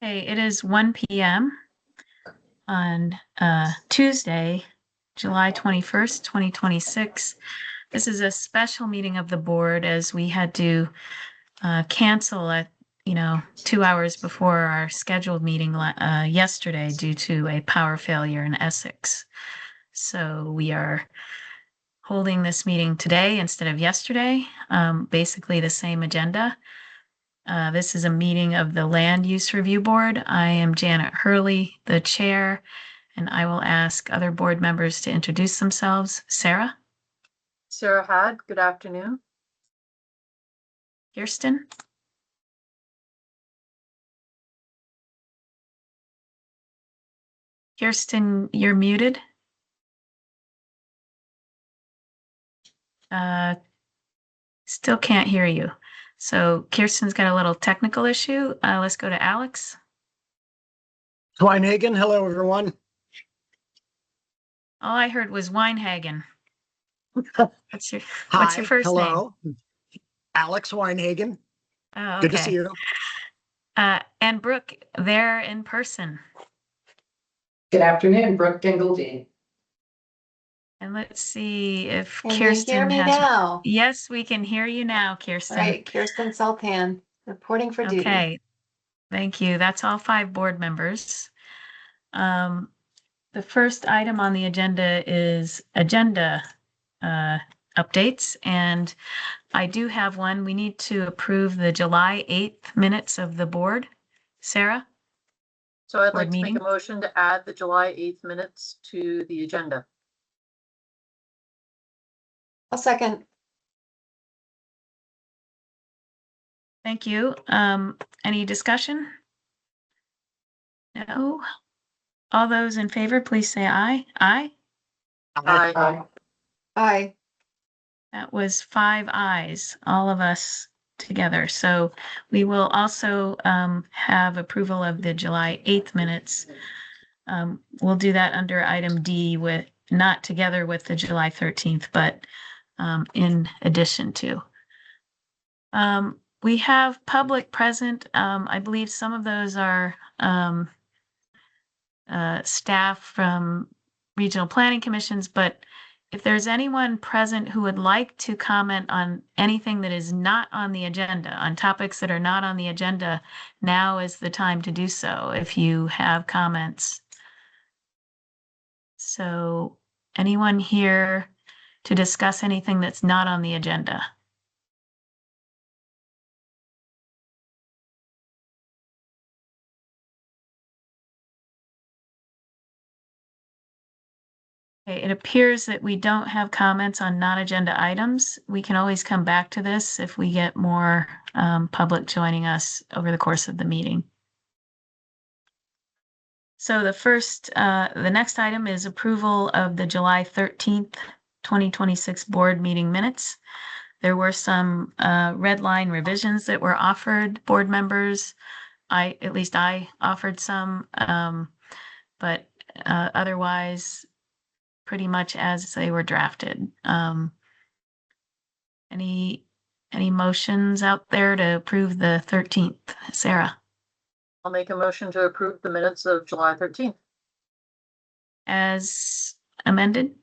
Okay, it is 1 p.m. on Tuesday, July 21st, 2026. This is a special meeting of the board as we had to cancel at 2 hours before our scheduled meeting yesterday due to a power failure in Essex. So we are holding this meeting today instead of yesterday, basically the same agenda. This is a meeting of the Land Use Review Board. I am Janet Hurley, the chair, and I will ask other board members to introduce themselves. Sarah? Sarah Had, good afternoon. Kirsten? Kirsten, you're muted. Still can't hear you. So Kirsten's got a little technical issue. Let's go to Alex. Weinhagen, hello everyone. All I heard was Weinhagen. What's your first hello. name? Alex Weinhagen. Oh, okay. Good to see you. And Brooke, there in person. Good afternoon, Brooke Dingledine. And let's see if Can Kirsten you hear me has. now? Yes, we can hear you now, Kirsten. All right, Kirsten Sultan, reporting for duty. Okay, thank you. That's all 5 board members. The first item on the agenda is agenda updates, and I do have one. We need to approve the July 8th minutes of the board. Sarah? So I'd Board like to meeting? make a motion to add the July 8th minutes to the agenda. I'll second. Thank you. Any discussion? No? All those in favor, please say aye. Aye? Aye. Aye. That was 5 ayes, all of us together. So we will also have approval of the July 8th minutes. We'll do that under item D, with not together with the July 13th, but in addition to. We have public present. I believe some of those are staff from regional planning commissions, but if there's anyone present who would like to comment on anything that is not on the agenda, on topics that are not on the agenda, now is the time to do so if you have comments. So anyone here to discuss anything that's not on the agenda? Okay, it appears that we don't have comments on non-agenda items. We can always come back to this if we get more public joining us over the course of the meeting. So the next item is approval of the July 13th, 2026 board meeting minutes. There were some red line revisions that were offered board members. At least I offered some, but otherwise pretty much as they were drafted. Any motions out there to approve the 13th? Sarah? I'll make a motion to approve the minutes of July 13th. As amended?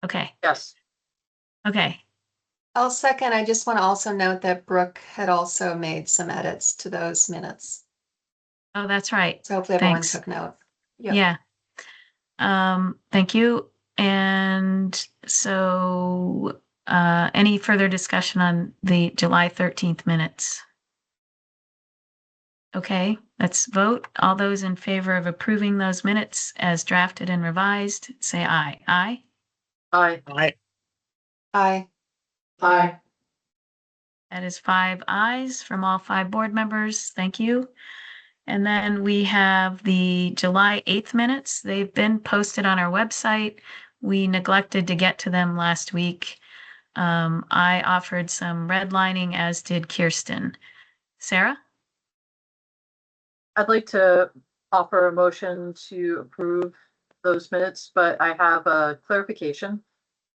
Okay. Yes. Okay. I'll second. I just want to also note that Brooke had also made some edits to those minutes. Oh, that's right. So hopefully everyone Thanks. took note. Yep. Yeah. Thank you. And so any further discussion on the July 13th minutes? Okay, let's vote. All those in favor of approving those minutes as drafted and revised, say aye. Aye? Aye. Aye. Aye. Aye. That is 5 ayes from all 5 board members. Thank you. And then we have the July 8th minutes. They've been posted on our website. We neglected to get to them last week. I offered some redlining, as did Kirsten. Sarah? I'd like to offer a motion to approve those minutes, but I have a clarification.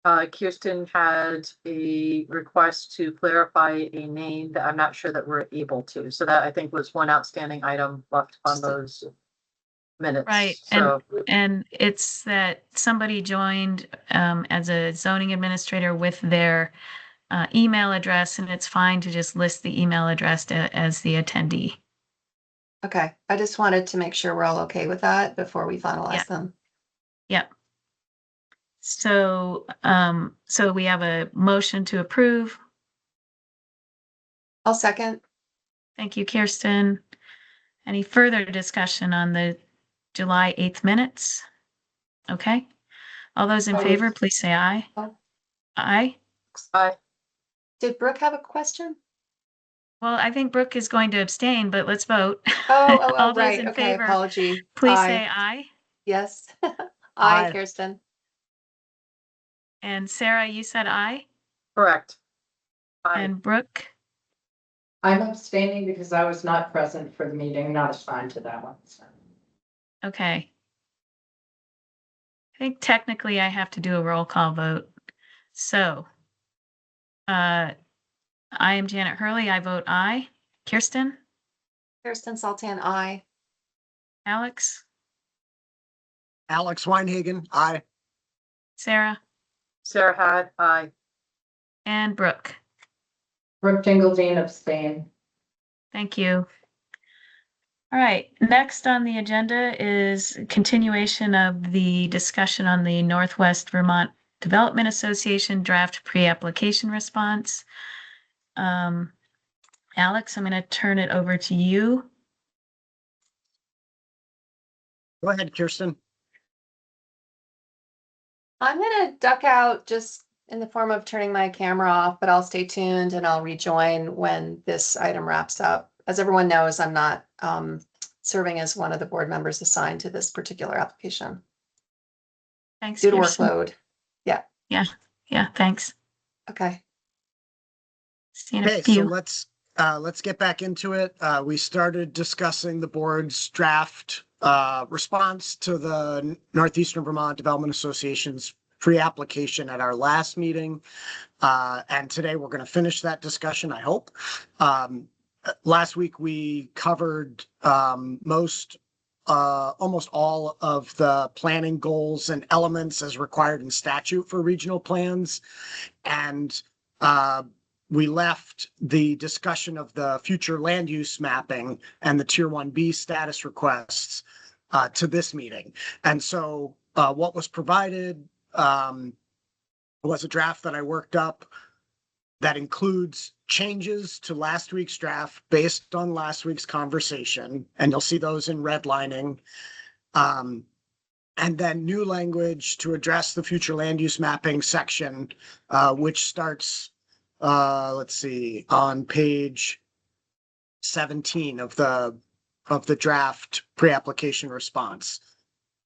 Kirsten had a request to clarify a name that I'm not sure that we're able to. So that I think was one outstanding item left on those minutes. Right, So, and it's that somebody joined as a zoning administrator with their email address, and it's fine to just list the email address as the attendee. Okay, I just wanted to make sure we're all okay with that before we finalize Yeah. them. Yep. So, so we have a motion to approve. I'll second. Thank you, Kirsten. Any further discussion on the July 8th minutes? Okay. All those in favor, please say aye. Oh. Aye. aye. Did Brooke have a question? Well, I think Brooke is going to abstain, but let's vote. Oh, All those right. in Okay, favor, apology. please Aye. say aye. Yes. Aye, Aye. Kirsten. And Sarah, you said aye. Correct. Aye. And Brooke, I'm abstaining because I was not present for the meeting, not assigned to that one. So. okay. I think technically I have to do a roll call vote. So, I am Janet Hurley. I vote aye. Kirsten, Kirsten Sultan, aye. Alex, Alex Weinhagen, aye. Sarah, Sarah had, aye. and Brooke. Brooke Dingle abstain. Thank you. All right, next on the agenda is continuation of the discussion on the Northwest Vermont Development Association draft pre-application response. Alex, I'm going to turn it over to you. Go ahead, Kirsten. I'm gonna duck out just in the form of turning my camera off, but I'll stay tuned and I'll rejoin when this item wraps up. As everyone knows, I'm not serving as one of the board members assigned to this particular application Thanks, due to Kirsten. workload. Yeah, thanks. Okay. See you in a Okay, so few. let's get back into it. We started discussing the board's draft response to the Northeastern Vermont Development Association's pre-application at our last meeting. And today we're going to finish that discussion, I hope. Last week we covered almost all of the planning goals and elements as required in statute for regional plans. And we left the discussion of the future land use mapping and the Tier 1B status requests to this meeting. And so what was provided was a draft that I worked up that includes changes to last week's draft based on last week's conversation. And you'll see those in redlining. And then new language to address the future land use mapping section, which starts let's see, on page 17 of the draft pre-application response.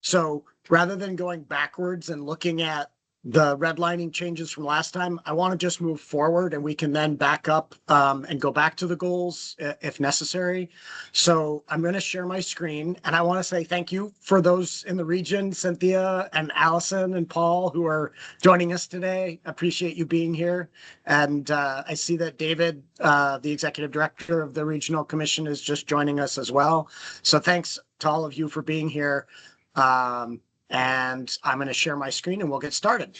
So rather than going backwards and looking at the redlining changes from last time, I want to just move forward and we can then back up and go back to the goals if necessary. So I'm going to share my screen and I want to say thank you for those in the region, Cynthia and Allison and Paul, who are joining us today. Appreciate you being here. And I see that David, the executive director of the Regional Commission, is just joining us as well. So thanks to all of you for being here. And I'm going to share my screen and we'll get started.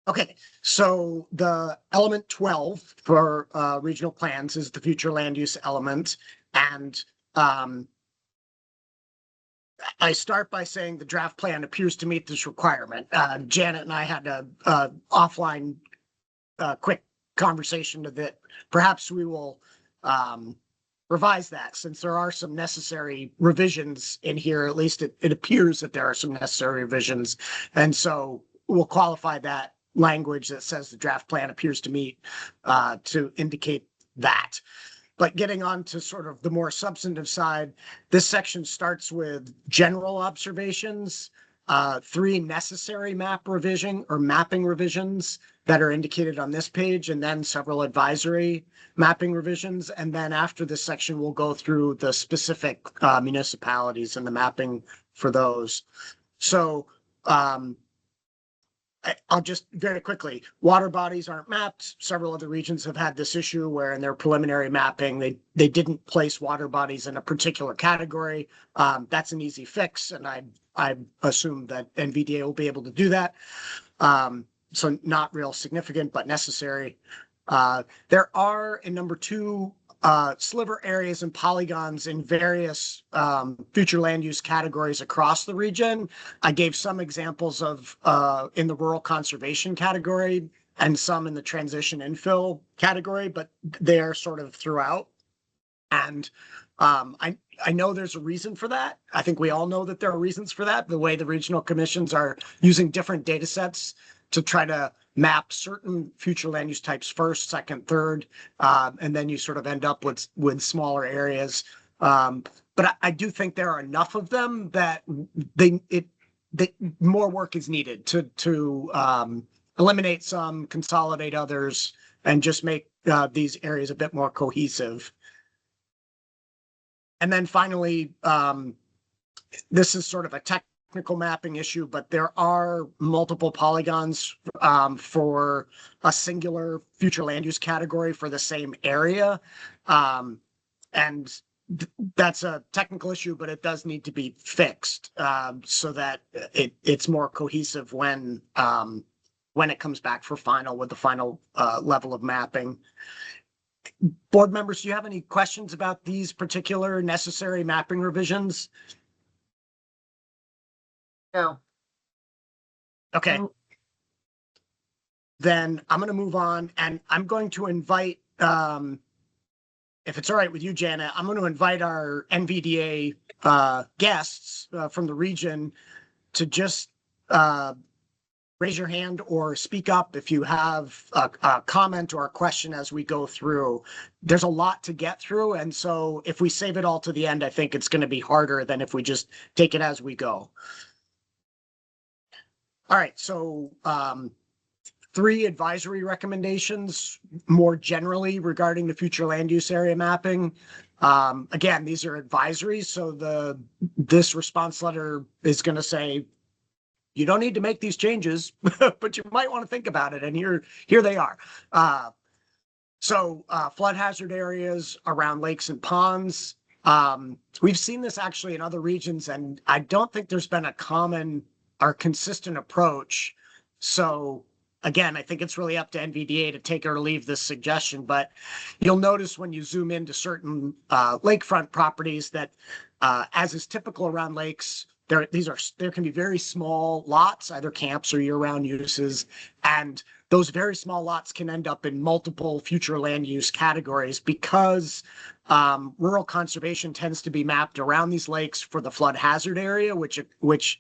Okay, so the element 12 for regional plans is the future land use element. And I start by saying the draft plan appears to meet this requirement. Janet and I had a offline quick conversation that perhaps we will revise that, since there are some necessary revisions in here. At least it appears that there are some necessary revisions. And so we'll qualify that language that says the draft plan appears to meet to indicate that. But getting on to sort of the more substantive side, this section starts with general observations 3 necessary mapping revisions that are indicated on this page, and then several advisory mapping revisions. And then after this section, we'll go through the specific municipalities and the mapping for those. So I'll just very quickly, water bodies aren't mapped. Several other regions have had this issue where in their preliminary mapping, they didn't place water bodies in a particular category. That's an easy fix, and I assume that NVDA will be able to do that. So not real significant, but necessary. There are, in number 2, sliver areas and polygons in various future land use categories across the region. I gave some examples of in the rural conservation category and some in the transition infill category, but they're sort of throughout. And I know there's a reason for that. I think we all know that there are reasons for that. The way the regional commissions are using different data sets to try to map certain future land use types first, second, third, and then you sort of end up with smaller areas. But I do think there are enough of them that more work is needed to eliminate some, consolidate others, and just make these areas a bit more cohesive. And then finally, this is sort of a technical mapping issue, but there are multiple polygons for a singular future land use category for the same area. And that's a technical issue, but it does need to be fixed so that it's more cohesive when it comes back for final with the final level of mapping. Board members, do you have any questions about these particular necessary mapping revisions? No. Okay. Oh. Then I'm going to move on, and I'm going to invite, if it's all right with you, Janet, I'm going to invite our NVDA guests from the region to just raise your hand or speak up if you have a comment or a question as we go through. There's a lot to get through, and so if we save it all to the end, I think it's going to be harder than if we just take it as we go. All right, so 3 advisory recommendations more generally regarding the future land use area mapping. Again, these are advisories, so this response letter is going to say, you don't need to make these changes, but you might want to think about it. And here they are. So flood hazard areas around lakes and ponds. We've seen this actually in other regions, and I don't think there's been a common or consistent approach. So again, I think it's really up to NVDA to take or leave this suggestion, but you'll notice when you zoom into certain lakefront properties that as is typical around lakes, there can be very small lots, either camps or year-round uses, and those very small lots can end up in multiple future land use categories because rural conservation tends to be mapped around these lakes for the flood hazard area, which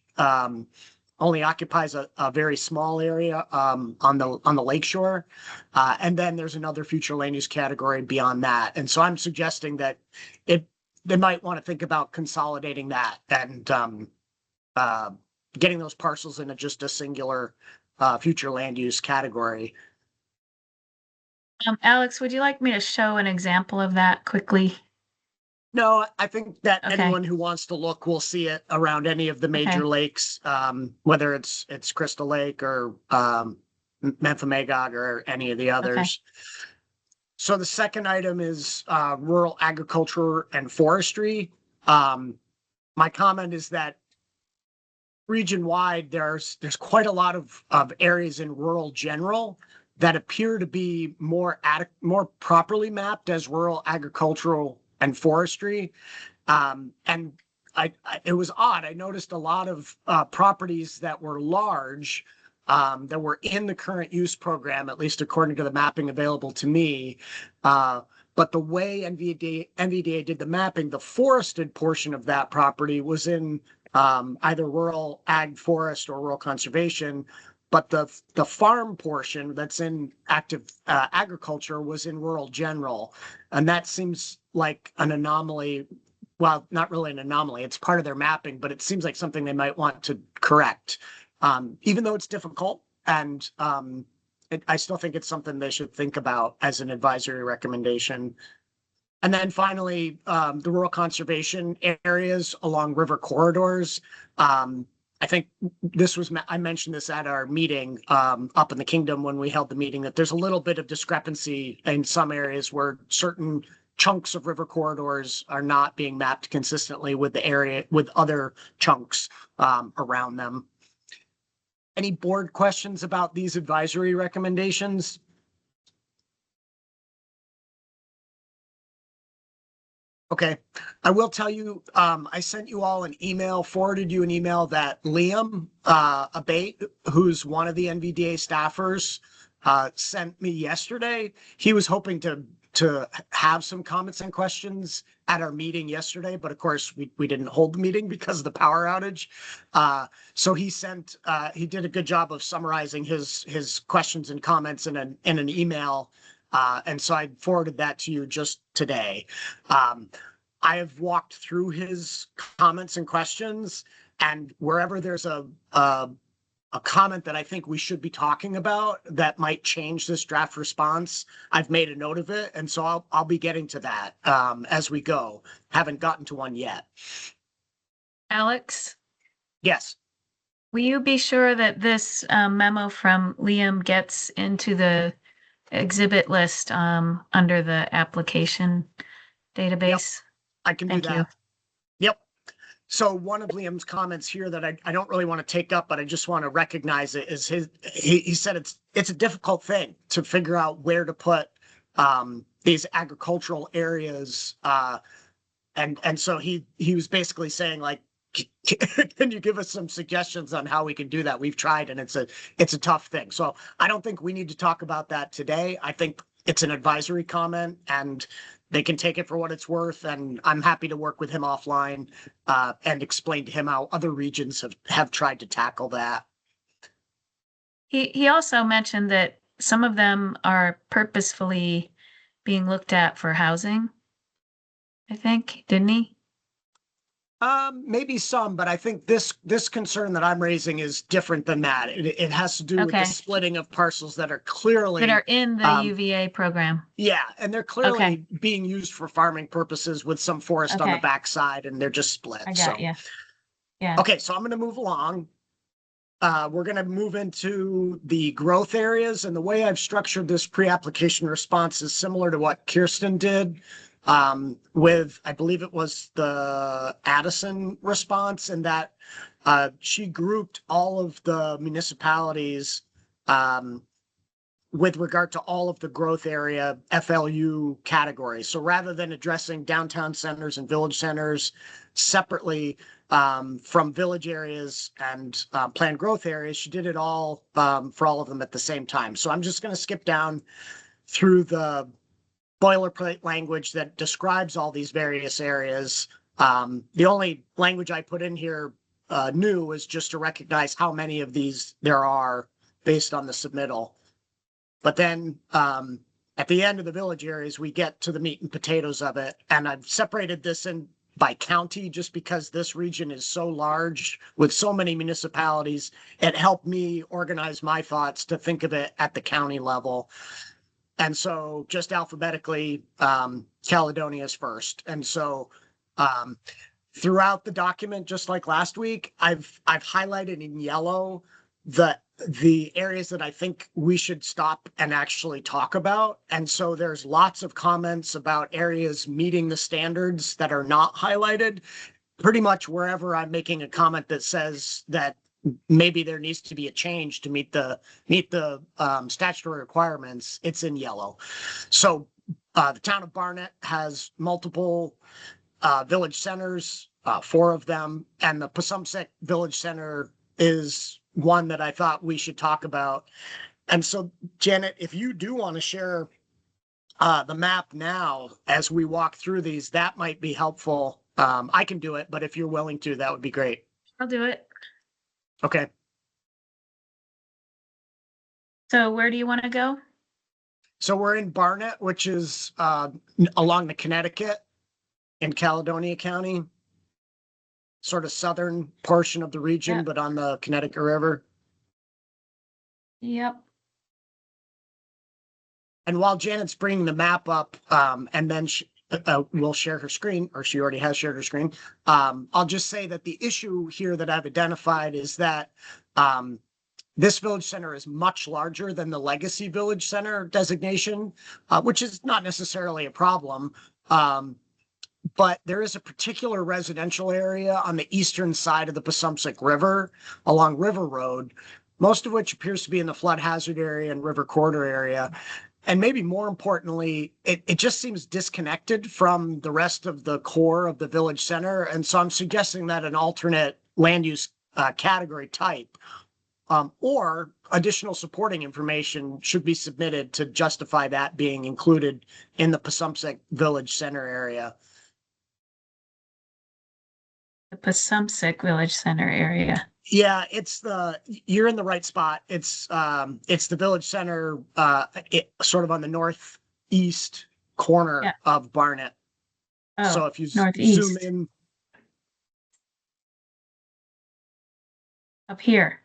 only occupies a very small area on the lakeshore, and then there's another future land use category beyond that. And so I'm suggesting that they might want to think about consolidating that and getting those parcels into just a singular future land use category. Alex, would you like me to show an example of that quickly? No, I think that Okay. anyone who wants to look will see it around any of the major Okay. lakes, whether it's Crystal Lake or Memphremagog or any of the others. So the second item is rural agriculture and forestry. My comment is that region-wide, there's quite a lot of areas in rural general that appear to be more properly mapped as rural agricultural and forestry. And it was odd. I noticed a lot of properties that were large that were in the current use program, at least according to the mapping available to me. But the way NVDA did the mapping, the forested portion of that property was in either rural ag forest or rural conservation, but the farm portion that's in active agriculture was in rural general. And that seems like an anomaly well, not really an anomaly. It's part of their mapping, but it seems like something they might want to correct. Even though it's difficult and I still think it's something they should think about as an advisory recommendation. And then finally, the rural conservation areas along river corridors. I think this was, I mentioned this at our meeting up in the Kingdom when we held the meeting, that there's a little bit of discrepancy in some areas where certain chunks of river corridors are not being mapped consistently with the area, with other chunks around them. Any board questions about these advisory recommendations? Okay, I will tell you, I sent you all an email, forwarded you an email that Liam Abate, who's one of the NVDA staffers, sent me yesterday. He was hoping to have some comments and questions at our meeting yesterday, but of course we didn't hold the meeting because of the power outage. So he sent, he did a good job of summarizing his questions and comments in an email. And so I forwarded that to you just today. I have walked through his comments and questions, and wherever there's a comment that I think we should be talking about that might change this draft response, I've made a note of it. And so I'll be getting to that as we go. Haven't gotten to one yet. Alex, Yes. will you be sure that this memo from Liam gets into the exhibit list under the application database? I can do Thank you. that. Yep. So one of Liam's comments here that I don't really want to take up, but I just want to recognize it is he said it's a difficult thing to figure out where to put these agricultural areas. And so he was basically saying, like, can you give us some suggestions on how we can do that? We've tried and it's a tough thing. So I don't think we need to talk about that today. I think it's an advisory comment and they can take it for what it's worth. And I'm happy to work with him offline and explain to him how other regions have tried to tackle that. He also mentioned that some of them are purposefully being looked at for housing. I think, didn't he? Maybe some, but I think this concern that I'm raising is different than that. It has to do with Okay. the splitting of parcels that are clearly, That are in the um, UVA program. yeah, and they're clearly Okay. being used for farming purposes with some forest on the Okay. backside, and they're just split. I So, got you. Yeah. okay, so I'm going to move along. We're going to move into the growth areas, and the way I've structured this pre-application response is similar to what Kirsten did with, I believe it was the Addison response, and that she grouped all of the municipalities with regard to all of the growth area FLU categories. So rather than addressing downtown centers and village centers separately from village areas and planned growth areas, she did it all for all of them at the same time. So I'm just going to skip down through the boilerplate language that describes all these various areas. The only language I put in here new is just to recognize how many of these there are based on the submittal. But then at the end of the village areas, we get to the meat and potatoes of it. And I've separated this in by county just because this region is so large with so many municipalities. It helped me organize my thoughts to think of it at the county level. And so just alphabetically, Caledonia is first. And so throughout the document, just like last week, I've highlighted in yellow the areas that I think we should stop and actually talk about. And so there's lots of comments about areas meeting the standards that are not highlighted. Pretty much wherever I'm making a comment that says that maybe there needs to be a change to meet the statutory requirements, it's in yellow. So the town of Barnet has multiple village centers, 4 of them, and the Passumpsic Village Center is one that I thought we should talk about. And so, Janet, if you do want to share the map now as we walk through these, that might be helpful. I can do it, but if you're willing to, that would be great. I'll do it. Okay. So where do you want to go? So we're in Barnet, which is along the Connecticut. in Caledonia County. Sort of southern portion of the region, Yeah. but on the Connecticut River. Yep. And while Janet's bringing the map up, and then we'll share her screen, or she already has shared her screen. I'll just say that the issue here that I've identified is that this village center is much larger than the legacy village center designation, which is not necessarily a problem. But there is a particular residential area on the eastern side of the Passumpsic River along River Road, most of which appears to be in the flood hazard area and river corridor area. And maybe more importantly, it just seems disconnected from the rest of the core of the village center. And so I'm suggesting that an alternate land use category type or additional supporting information should be submitted to justify that being included in the Passumpsic Village Center area. The Passumpsic Village Center area. Yeah, you're in the right spot. It's the village center, sort of on the northeast corner Yeah. of Barnet. So Oh, if you northeast. zoom in, up here.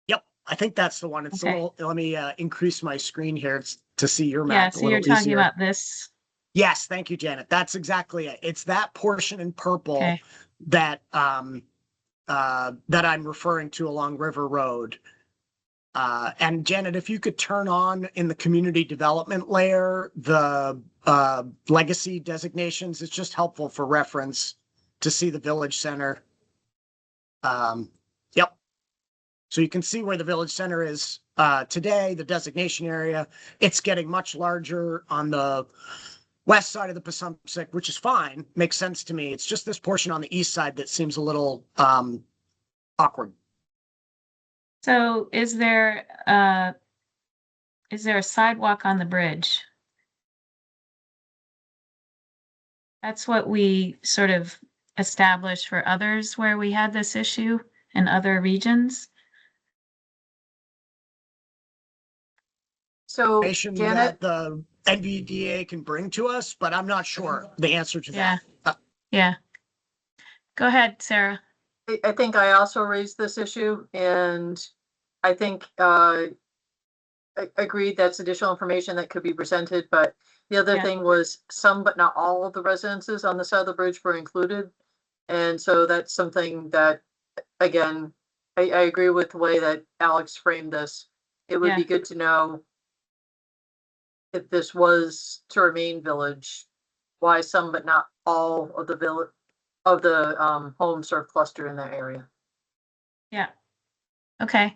yep, I think that's the one. It's a Okay. little, let me increase my screen here to see your Yeah, map a so you're little talking easier. about this. Yes, thank you, Janet. That's exactly it. It's that portion in purple Okay. that that I'm referring to along River Road. And Janet, if you could turn on in the community development layer, the legacy designations, it's just helpful for reference to see the village center. Yep. So you can see where the village center is today, the designation area. It's getting much larger on the west side of the Passumpsic, which is fine, makes sense to me. It's just this portion on the east side that seems a little awkward. So is there a sidewalk on the bridge? That's what we sort of established for others where we had this issue in other regions. So Information Janet, that the NVDA can bring to us, but I'm not sure the answer to Yeah. that. Yeah. Go ahead, Sarah. I think I also raised this issue and I think agreed that's additional information that could be presented, but the other Yeah. thing was some, but not all of the residences on the side of the bridge were included. And so that's something that, again, I agree with the way that Alex framed this. It would be Yeah. good to know if this was to remain village, why some but not all of the village of the homes are clustered in that area. Yeah. Okay.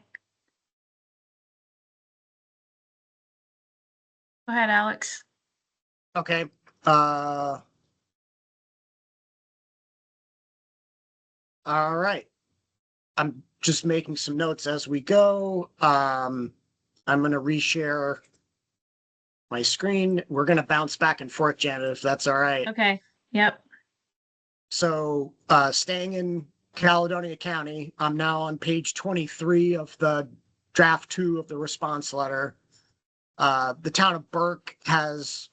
Go ahead, Alex. Okay. All right. I'm just making some notes as we go. I'm going to reshare my screen. We're going to bounce back and forth, Janet, if that's all right. Okay. Yep. So, staying in Caledonia County, I'm now on page 23 of the draft 2 of the response letter. The town of Burke has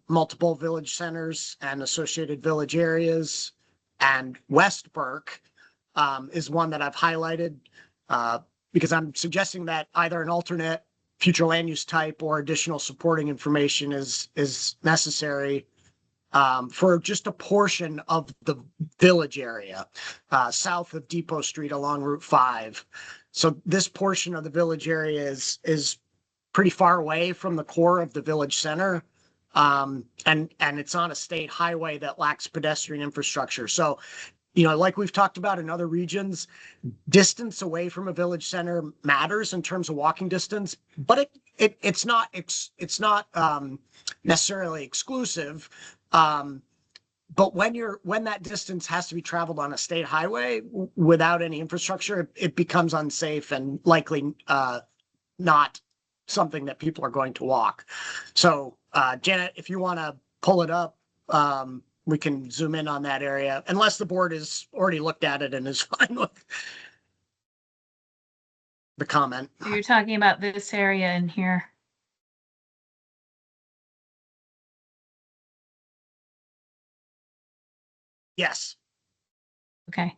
multiple village centers and associated village areas, and West Burke is one that I've highlighted because I'm suggesting that either an alternate future land use type or additional supporting information is necessary for just a portion of the village area south of Depot Street along Route 5. So this portion of the village area is pretty far away from the core of the village center. And it's on a state highway that lacks pedestrian infrastructure. So, like we've talked about in other regions, distance away from a village center matters in terms of walking distance, but it's not necessarily exclusive. But when that distance has to be traveled on a state highway without any infrastructure, it becomes unsafe and likely not something that people are going to walk. So, Janet, if you want to pull it up, we can zoom in on that area, unless the board has already looked at it and is fine with the comment. So you're talking about this area in here. Yes, Okay.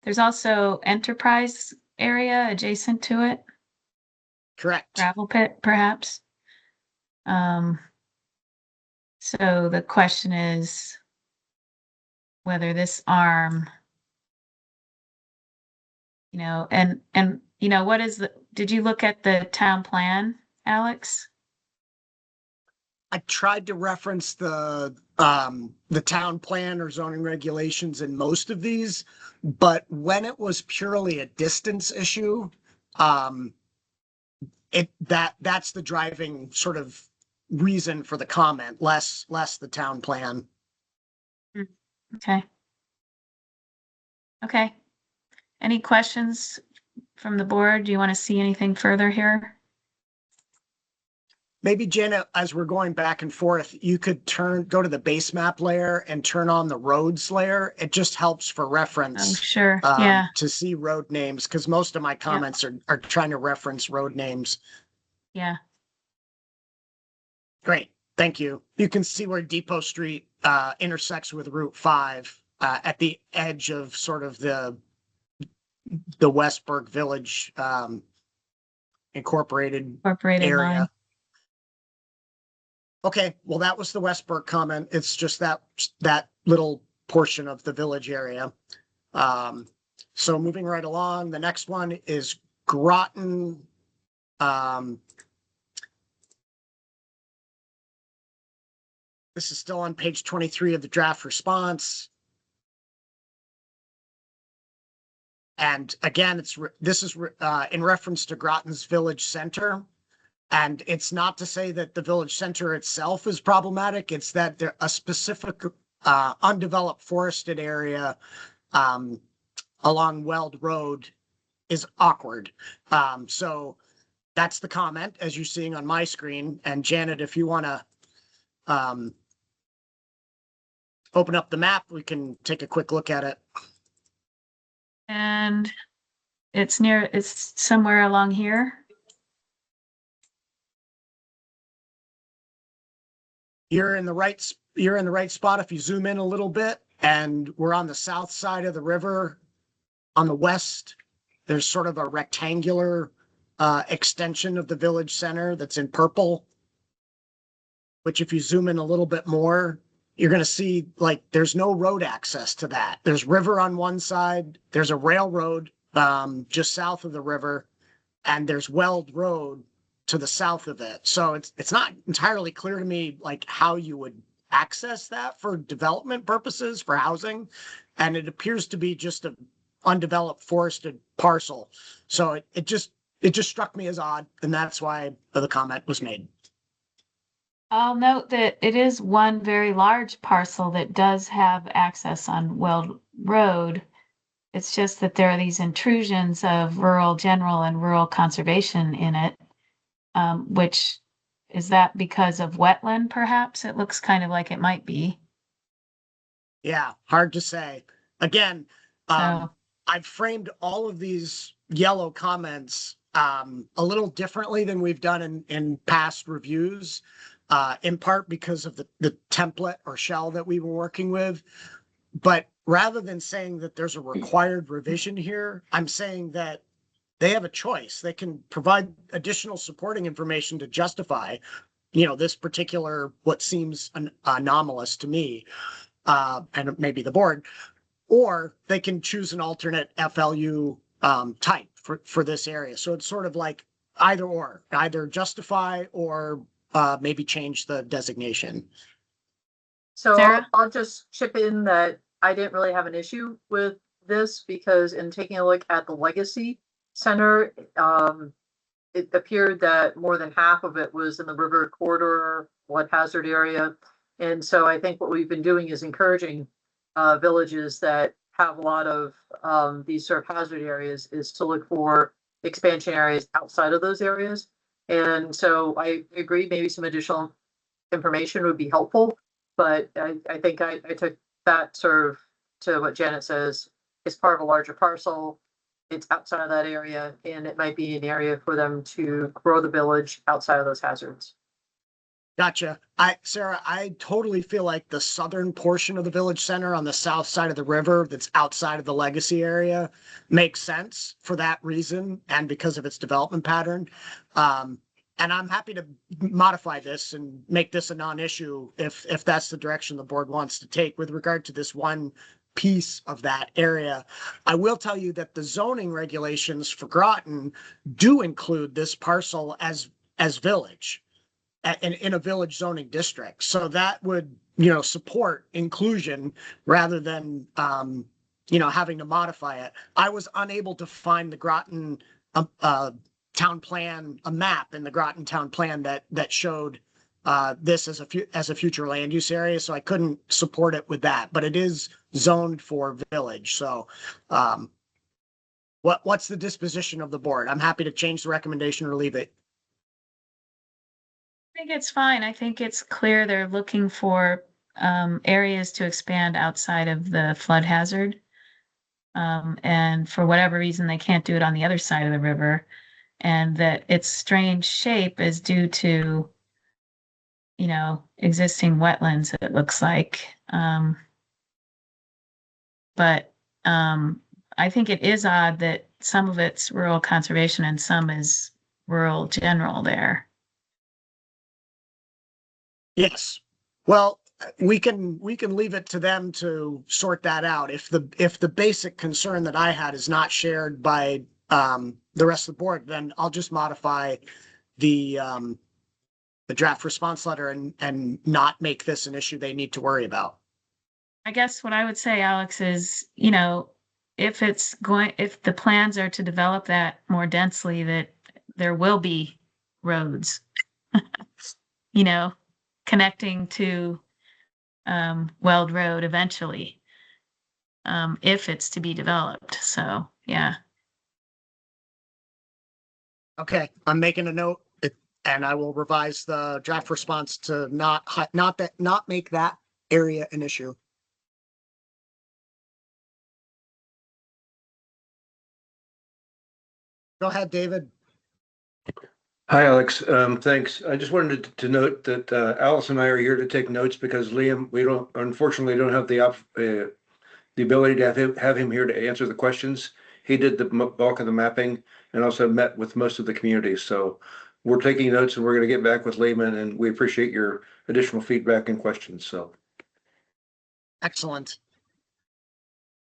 There's also enterprise area adjacent to it, correct. gravel pit perhaps. Um, so the question is whether this arm, what is did you look at the town plan, Alex? I tried to reference the town plan or zoning regulations in most of these, but when it was purely a distance issue, um, that's the driving sort of reason for the comment, less the town plan. Okay. Okay. Any questions from the board? Do you want to see anything further here? Maybe Janet, as we're going back and forth, you could go to the base map layer and turn on the roads layer. It just helps for Oh, reference. sure. Yeah. To see road names, because most of my comments are trying to reference road names. Yeah. Great, thank you. You can see where Depot Street intersects with Route 5 at the edge of sort of the Westburg Village incorporated Incorporated line. area. Okay, well, that was the Westburg comment. It's just that little portion of the village area. So moving right along, the next one is Groton. This is still on page 23 of the draft response. And again, this is in reference to Groton's Village Center. And it's not to say that the village center itself is problematic. It's that there a specific undeveloped forested area along Weld Road is awkward. So that's the comment as you're seeing on my screen. And Janet, if you want to open up the map, we can take a quick look at it. And it's somewhere along here. You're in the right spot if you zoom in a little bit, and we're on the south side of the river. On the west, there's sort of a rectangular extension of the village center that's in purple, which if you zoom in a little bit more, you're going to see like there's no road access to that. There's river on one side, there's a railroad just south of the river, and there's Weld Road to the south of it. So it's not entirely clear to me like how you would access that for development purposes for housing. And it appears to be just an undeveloped forested parcel. So it just struck me as odd, and that's why the comment was made. I'll note that it is one very large parcel that does have access on Weld Road. It's just that there are these intrusions of rural general and rural conservation in it. Which is that because of wetland, perhaps? It looks kind of like it might be. Yeah, hard to say. Again, So, I've framed all of these yellow comments a little differently than we've done in past reviews, in part because of the template or shell that we were working with. But rather than saying that there's a required revision here, I'm saying that they have a choice. They can provide additional supporting information to justify, this particular, what seems anomalous to me, and maybe the board, or they can choose an alternate FLU type for this area. So it's sort of like either justify or maybe change the designation. So Sarah? I'll just chip in that I didn't really have an issue with this because in taking a look at the legacy center, it appeared that more than half of it was in the river corridor, flood hazard area. And so I think what we've been doing is encouraging villages that have a lot of these sort of hazard areas is to look for expansion areas outside of those areas. And so I agree, maybe some additional information would be helpful, but I think I took that sort of to what Janet says is part of a larger parcel. It's outside of that area, and it might be an area for them to grow the village outside of those hazards. Gotcha. Sarah, I totally feel like the southern portion of the village center on the south side of the river that's outside of the legacy area makes sense for that reason and because of its development pattern. And I'm happy to modify this and make this a non-issue if that's the direction the board wants to take with regard to this one piece of that area. I will tell you that the zoning regulations for Groton do include this parcel as village. In a village zoning district. So that would, support inclusion rather than, having to modify it. I was unable to find the Groton town plan, a map in the Groton town plan that showed this as a future land use area. So I couldn't support it with that, but it is zoned for village. So what's the disposition of the board? I'm happy to change the recommendation or leave it. I think it's fine. I think it's clear they're looking for areas to expand outside of the flood hazard. And for whatever reason, they can't do it on the other side of the river. And that its strange shape is due to, existing wetlands, it looks like. But I think it is odd that some of it's rural conservation and some is rural general there. Yes. Well, we can leave it to them to sort that out. If the basic concern that I had is not shared by the rest of the board, then I'll just modify the draft response letter and not make this an issue they need to worry about. I guess what I would say, Alex, is, if the plans are to develop that more densely, that there will be roads, connecting to Weld Road eventually, if it's to be developed. So, yeah. Okay, I'm making a note and I will revise the draft response to not make that area an issue. Go ahead, David. Hi, Alex. Thanks. I just wanted to note that Alice and I are here to take notes because Liam, we unfortunately don't have the ability to have him here to answer the questions. He did the bulk of the mapping and also met with most of the communities. So we're taking notes and we're going to get back with Lehman, and we appreciate your additional feedback and questions. So excellent.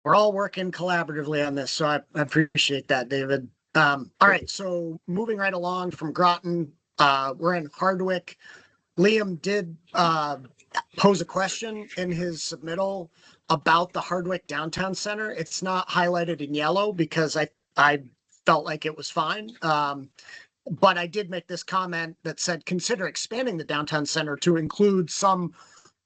We're all working collaboratively on this, so I appreciate that, David. All right, so moving right along from Groton, we're in Hardwick. Liam did pose a question in his submittal about the Hardwick Downtown Center. It's not highlighted in yellow because I felt like it was fine. But I did make this comment that said, consider expanding the downtown center to include some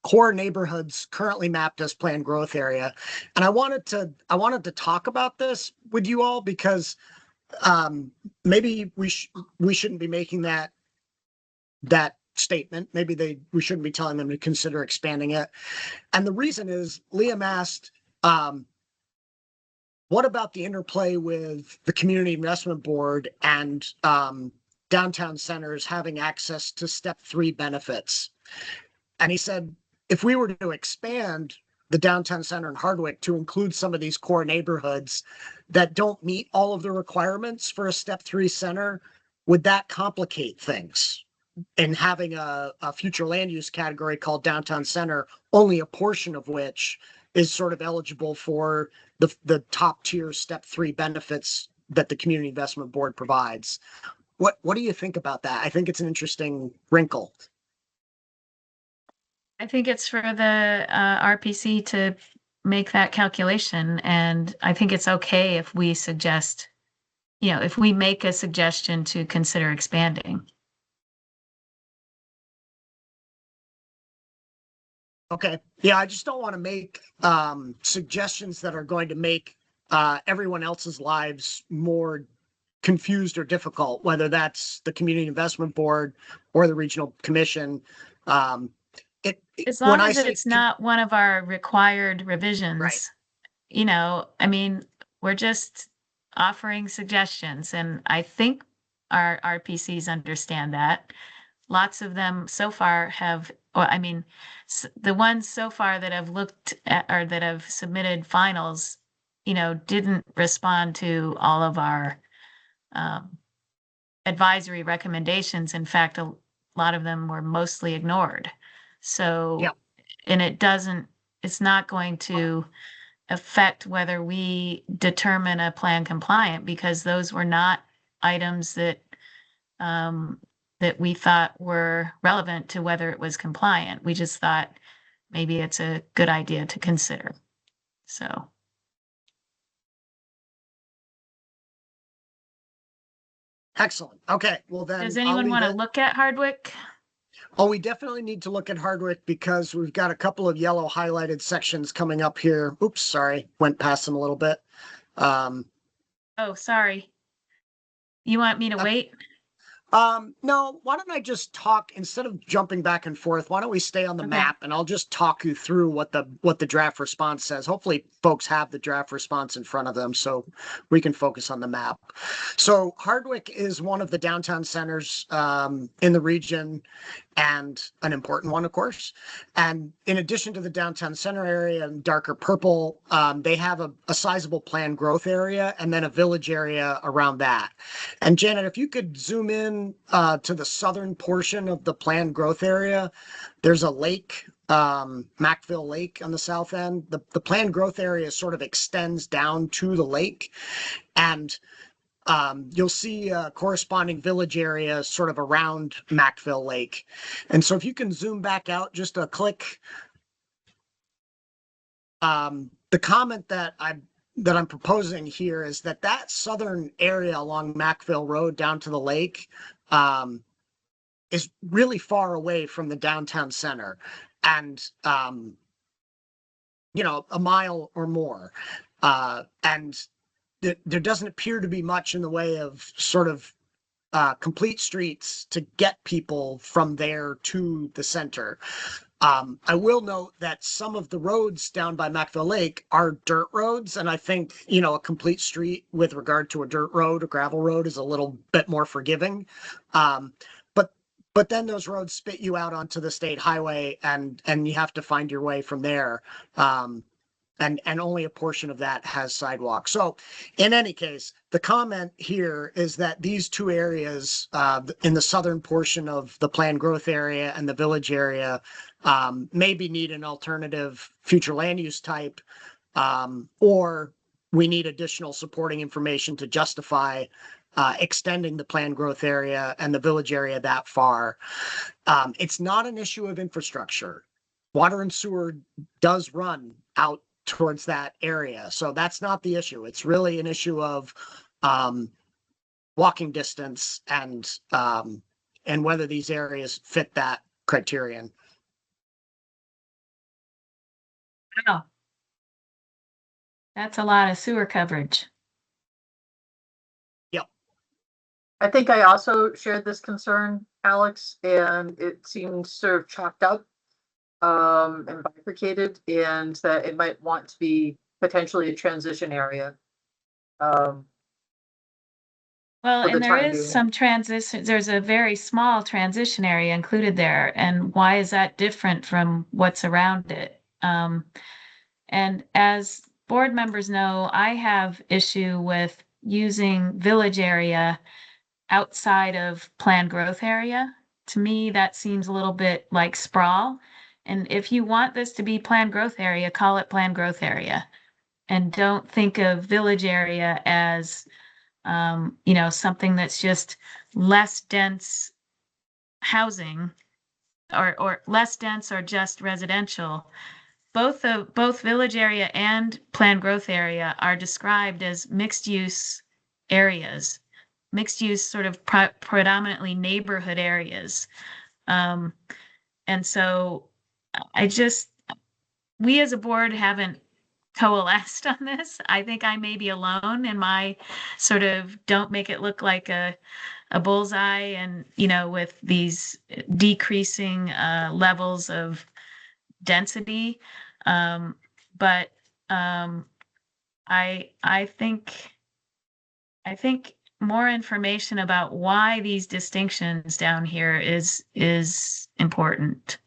core neighborhoods currently mapped as planned growth area. And I wanted to talk about this with you all because maybe we shouldn't be making that statement. Maybe we shouldn't be telling them to consider expanding it. And the reason is Liam asked, what about the interplay with the Community Investment Board and downtown centers having access to step 3 benefits? And he said, if we were to expand the downtown center in Hardwick to include some of these core neighborhoods that don't meet all of the requirements for a step 3 center, would that complicate things? And having a future land use category called downtown center, only a portion of which is sort of eligible for the top tier step 3 benefits that the Community Investment Board provides. What do you think about that? I think it's an interesting wrinkle. I think it's for the RPC to make that calculation. And I think it's okay if we suggest, if we make a suggestion to consider expanding. Okay. Yeah, I just don't want to make suggestions that are going to make everyone else's lives more confused or difficult, whether that's the Community Investment Board or the Regional Commission. As long as it's not one of our required revisions, right. We're just offering suggestions, and I think our RPCs understand that. lots of them so far have, or I mean, the ones so far that have looked at or that have submitted finals, didn't respond to all of our advisory recommendations. In fact, a lot of them were mostly ignored. So, Yep. and it's not going to affect whether we determine a plan compliant, because those were not items that that we thought were relevant to whether it was compliant. We just thought maybe it's a good idea to consider. So, Excellent. Okay, well then. does I'll anyone leave want to it. look at Hardwick? Oh, we definitely need to look at Hardwick because we've got a couple of yellow highlighted sections coming up here. Oops, sorry, went past them a little bit. Oh, sorry. You want me to wait? No, why don't I just talk instead of jumping back and forth? Why don't we stay on the Okay. map and I'll just talk you through what the draft response says. Hopefully folks have the draft response in front of them so we can focus on the map. So Hardwick is one of the downtown centers in the region, and an important one, of course. And in addition to the downtown center area and darker purple, they have a sizable planned growth area and then a village area around that. And Janet, if you could zoom in to the southern portion of the planned growth area, there's a lake, Macville Lake on the south end. The planned growth area sort of extends down to the lake, and you'll see a corresponding village area sort of around Macville Lake. And so if you can zoom back out just a click, the comment that I'm proposing here is that southern area along Macville Road down to the lake is really far away from the downtown center, and a mile or more, and there doesn't appear to be much in the way of sort of complete streets to get people from there to the center. I will note that some of the roads down by Macville Lake are dirt roads, and I think, a complete street with regard to a dirt road, a gravel road, is a little bit more forgiving. But then those roads spit you out onto the state highway, and you have to find your way from there. And only a portion of that has sidewalks. So in any case, the comment here is that these two areas in the southern portion of the planned growth area and the village area maybe need an alternative future land use type, or we need additional supporting information to justify extending the planned growth area and the village area that far. It's not an issue of infrastructure. Water and sewer does run out towards that area. So that's not the issue. It's really an issue of walking distance and whether these areas fit that criterion. Wow. That's a lot of sewer coverage. I think I also shared this concern, Alex, and it seems sort of chopped up and bifurcated, and that it might want to be potentially a transition area. Well, For the and there time is being. some transition, there's a very small transition area included there. And why is that different from what's around it? And as board members know, I have issue with using village area outside of planned growth area. To me, that seems a little bit like sprawl. And if you want this to be planned growth area, call it planned growth area. And don't think of village area as, something that's just less dense housing or less dense or just residential. Both village area and planned growth area are described as mixed use areas, mixed use sort of predominantly neighborhood areas. And so we as a board haven't coalesced on this. I think I may be alone in my sort of don't make it look like a bullseye, and with these decreasing levels of density. But I think more information about why these distinctions down here is important.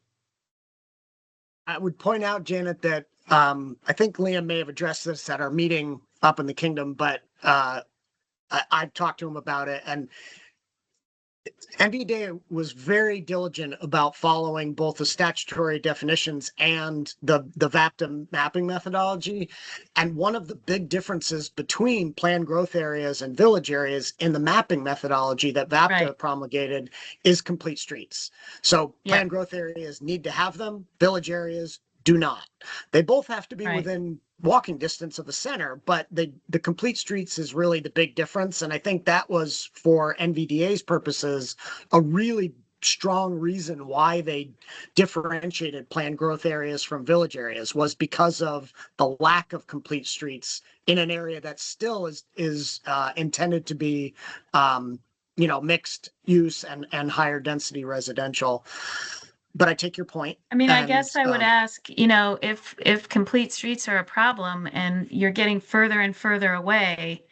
I would point out, Janet, that I think Liam may have addressed this at our meeting up in the kingdom, but I've talked to him about it, and NVDA was very diligent about following both the statutory definitions and the VAPTA mapping methodology. And one of the big differences between planned growth areas and village areas in the mapping methodology that VAPTA Right. promulgated is complete streets. So Yeah. planned growth areas need to have them, village areas do not. They both have to be Right. within walking distance of the center, but the complete streets is really the big difference. And I think that was, for NVDA's purposes, a really strong reason why they differentiated planned growth areas from village areas, was because of the lack of complete streets in an area that still is intended to be mixed use and higher density residential. But I take your point. I mean, I and, guess I would ask, if complete streets are a problem and you're getting further and further away,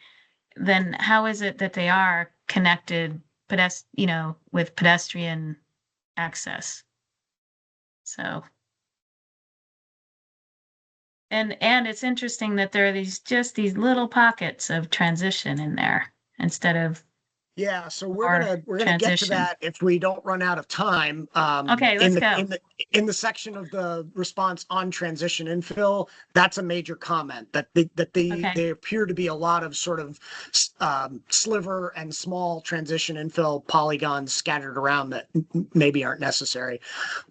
then how is it that they are connected with pedestrian access? So. And it's interesting that there are these little pockets of transition in there instead of, Yeah, so Or we're gonna get to transition. that if we don't run out of time. Okay, let's go. In the section of the response on transition infill, that's a major comment that Okay. they appear to be a lot of sort of sliver and small transition infill polygons scattered around that maybe aren't necessary.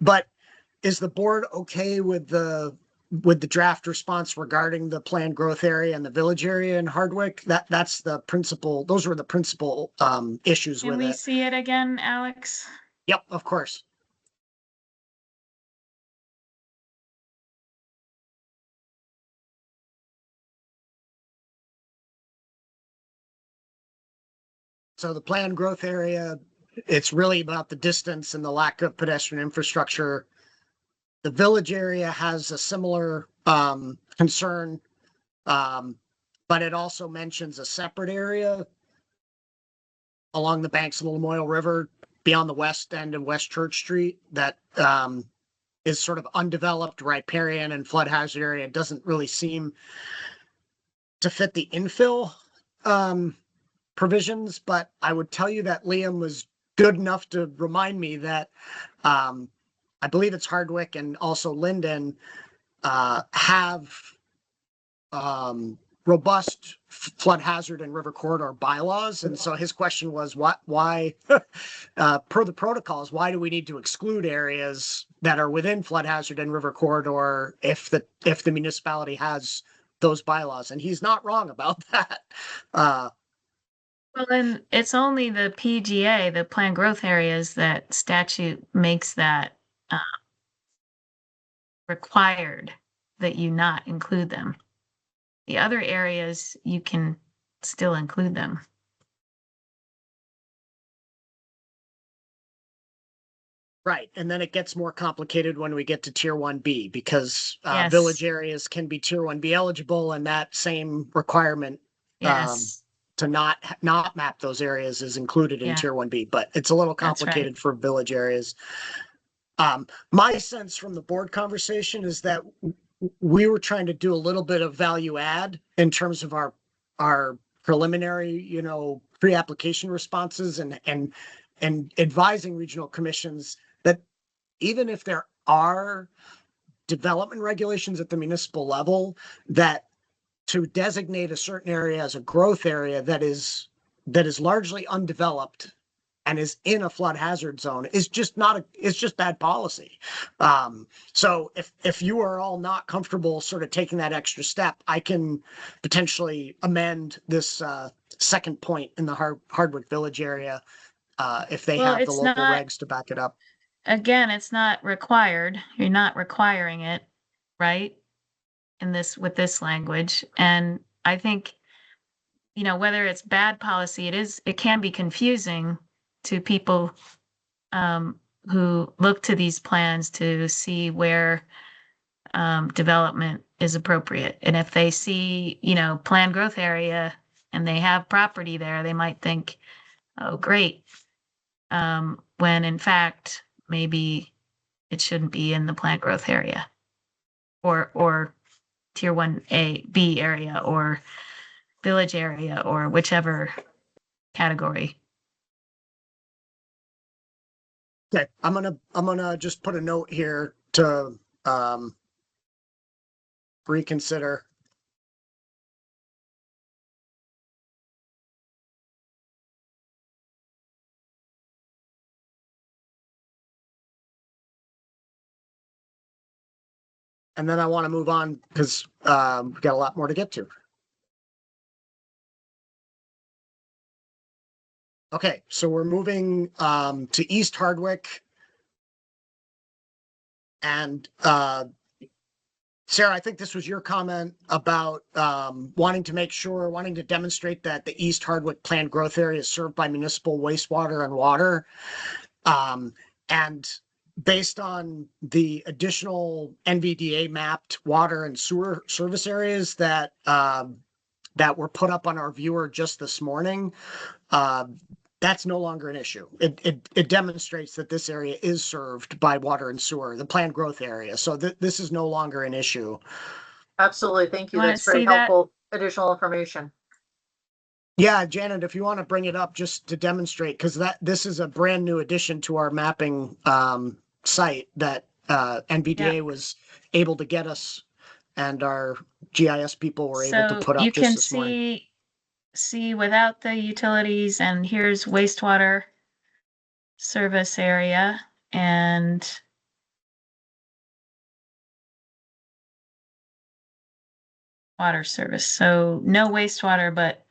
But is the board okay with the draft response regarding the planned growth area and the village area in Hardwick? Those were the principal issues Can with we it. see it again, Alex? Yep, of course. So the planned growth area, it's really about the distance and the lack of pedestrian infrastructure. The village area has a similar concern, but it also mentions a separate area along the banks of the Lamoille River beyond the west end of West Church Street that is sort of undeveloped riparian and flood hazard area. It doesn't really seem to fit the infill provisions, but I would tell you that Liam was good enough to remind me that I believe it's Hardwick and also Linden have robust flood hazard and river corridor bylaws. And so his question was, why, per the protocols, why do we need to exclude areas that are within flood hazard and river corridor if the municipality has those bylaws? And he's not wrong about that. Well, then it's only the PGA, the planned growth areas, that statute makes that required that you not include them. The other areas, you can still include them. Right. And then it gets more complicated when we get to Tier 1B, because Yes. village areas can be Tier 1B eligible, and that same requirement Yes, to not map those areas is included in Yeah. Tier 1B, but it's a little That's right. complicated for village areas. My sense from the board conversation is that we were trying to do a little bit of value add in terms of our preliminary, pre-application responses and advising regional commissions that even if there are development regulations at the municipal level, that to designate a certain area as a growth area that is largely undeveloped and is in a flood hazard zone is just it's just bad policy. So if you are all not comfortable sort of taking that extra step, I can potentially amend this second point in the Hardwick Village area if they Well, have the it's local not- regs to back it up. Again, it's not required. You're not requiring it, right? With this language. And I think, whether it's bad policy, it can be confusing to people who look to these plans to see where development is appropriate. And if they see, planned growth area and they have property there, they might think, oh, great. When in fact, maybe it shouldn't be in the plant growth area or tier 1A, B area or village area or whichever category. Okay, I'm gonna just put a note here to reconsider. And then I want to move on because we've got a lot more to get to. Okay, so we're moving to East Hardwick. And Sarah, I think this was your comment about wanting to demonstrate that the East Hardwick planned growth area is served by municipal wastewater and water. And based on the additional NVDA mapped water and sewer service areas that that were put up on our viewer just this morning, that's no longer an issue. It demonstrates that this area is served by water and sewer, the planned growth area. So this is no longer an issue. Absolutely. Thank you. You wanna That's very see that? helpful additional information. Yeah, Janet, if you want to bring it up just to demonstrate, because this is a brand new addition to our mapping site that NVDA was able to get us, and our GIS people were able to So put up you just can this morning. see without the utilities, and here's wastewater service area and water service. So no wastewater, but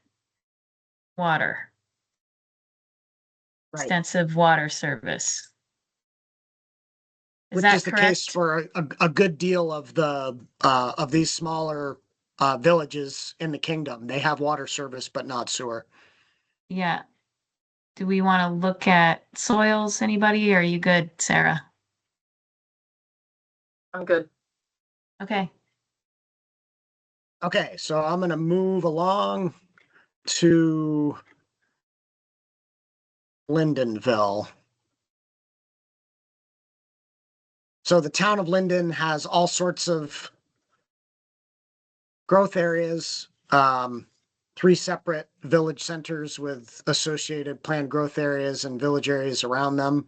water, Right. extensive water service. Is Which that is the case correct? for a good deal of these smaller villages in the kingdom. They have water service, but not sewer. Yeah. Do we want to look at soils, anybody? Or are you good, Sarah? I'm good. Okay. Okay, so I'm gonna move along to Lindenville. So the town of Linden has all sorts of growth areas, 3 separate village centers with associated planned growth areas and village areas around them.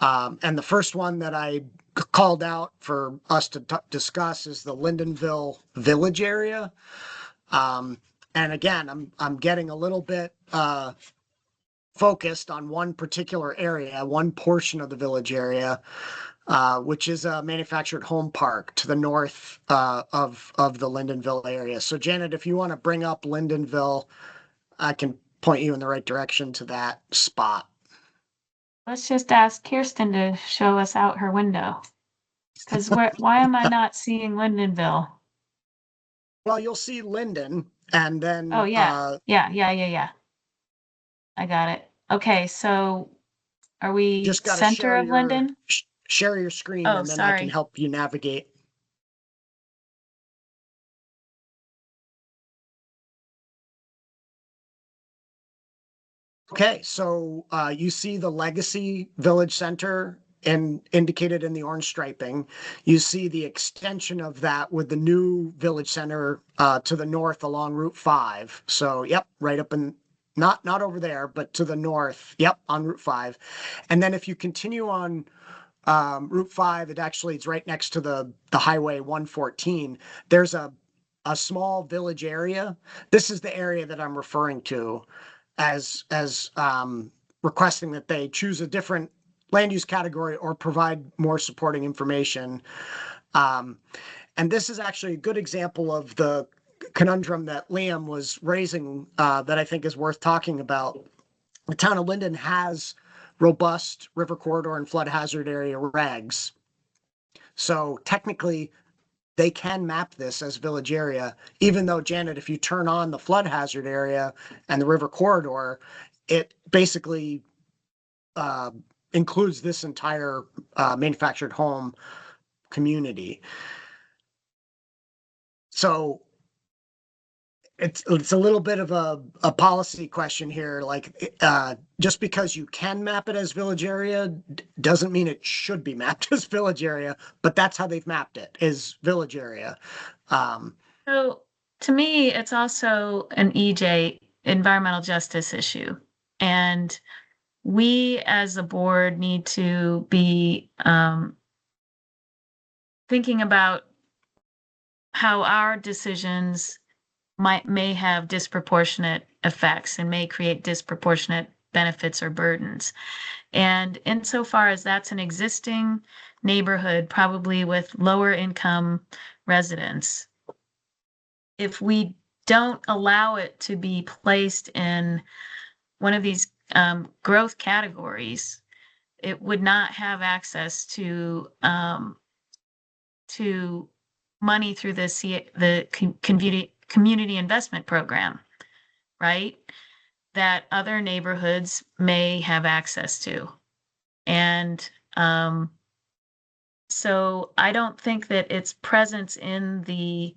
And the first one that I called out for us to discuss is the Lindenville village area. And again, I'm getting a little bit focused on one particular area, one portion of the village area, which is a manufactured home park to the north of the Lindenville area. So Janet, if you want to bring up Lindenville, I can point you in the right direction to that spot. Let's just ask Kirsten to show us out her window. Because why am I not seeing Lindenville? Well, you'll see Linden and then Oh, yeah. Yeah. I got it. Okay, so are we just got to center of Linden? share your screen Oh, and then I can sorry. help you navigate. Okay, so you see the Legacy Village Center indicated in the orange striping. You see the extension of that with the new Village Center to the north along Route 5. So, yep, right up in, not over there, but to the north. Yep, on Route 5. And then if you continue on Route 5, it's right next to the Highway 114. There's a small village area. This is the area that I'm referring to as requesting that they choose a different land use category or provide more supporting information. And this is actually a good example of the conundrum that Liam was raising that I think is worth talking about. The town of Linden has robust river corridor and flood hazard area regs. So technically, they can map this as village area, even though, Janet, if you turn on the flood hazard area and the river corridor, it basically includes this entire manufactured home community. So it's a little bit of a policy question here. Like, just because you can map it as village area doesn't mean it should be mapped as village area, but that's how they've mapped it, is village area. So to me, it's also an EJ, environmental justice issue. And we as a board need to be thinking about how our decisions may have disproportionate effects and may create disproportionate benefits or burdens. And insofar as that's an existing neighborhood, probably with lower income residents, if we don't allow it to be placed in one of these growth categories, it would not have access to money through the community investment program, right? That other neighborhoods may have access to. And so I don't think that its presence in the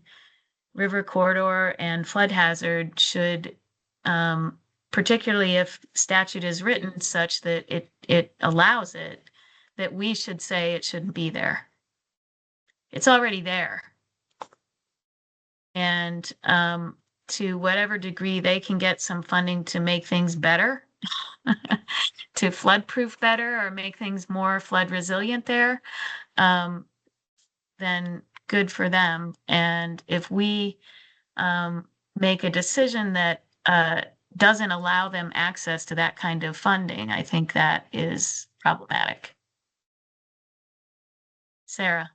river corridor and flood hazard should, particularly if statute is written such that it allows it, that we should say it shouldn't be there. It's already there. And to whatever degree they can get some funding to make things better, to flood proof better or make things more flood resilient there, then good for them. And if we make a decision that doesn't allow them access to that kind of funding, I think that is problematic. Sarah.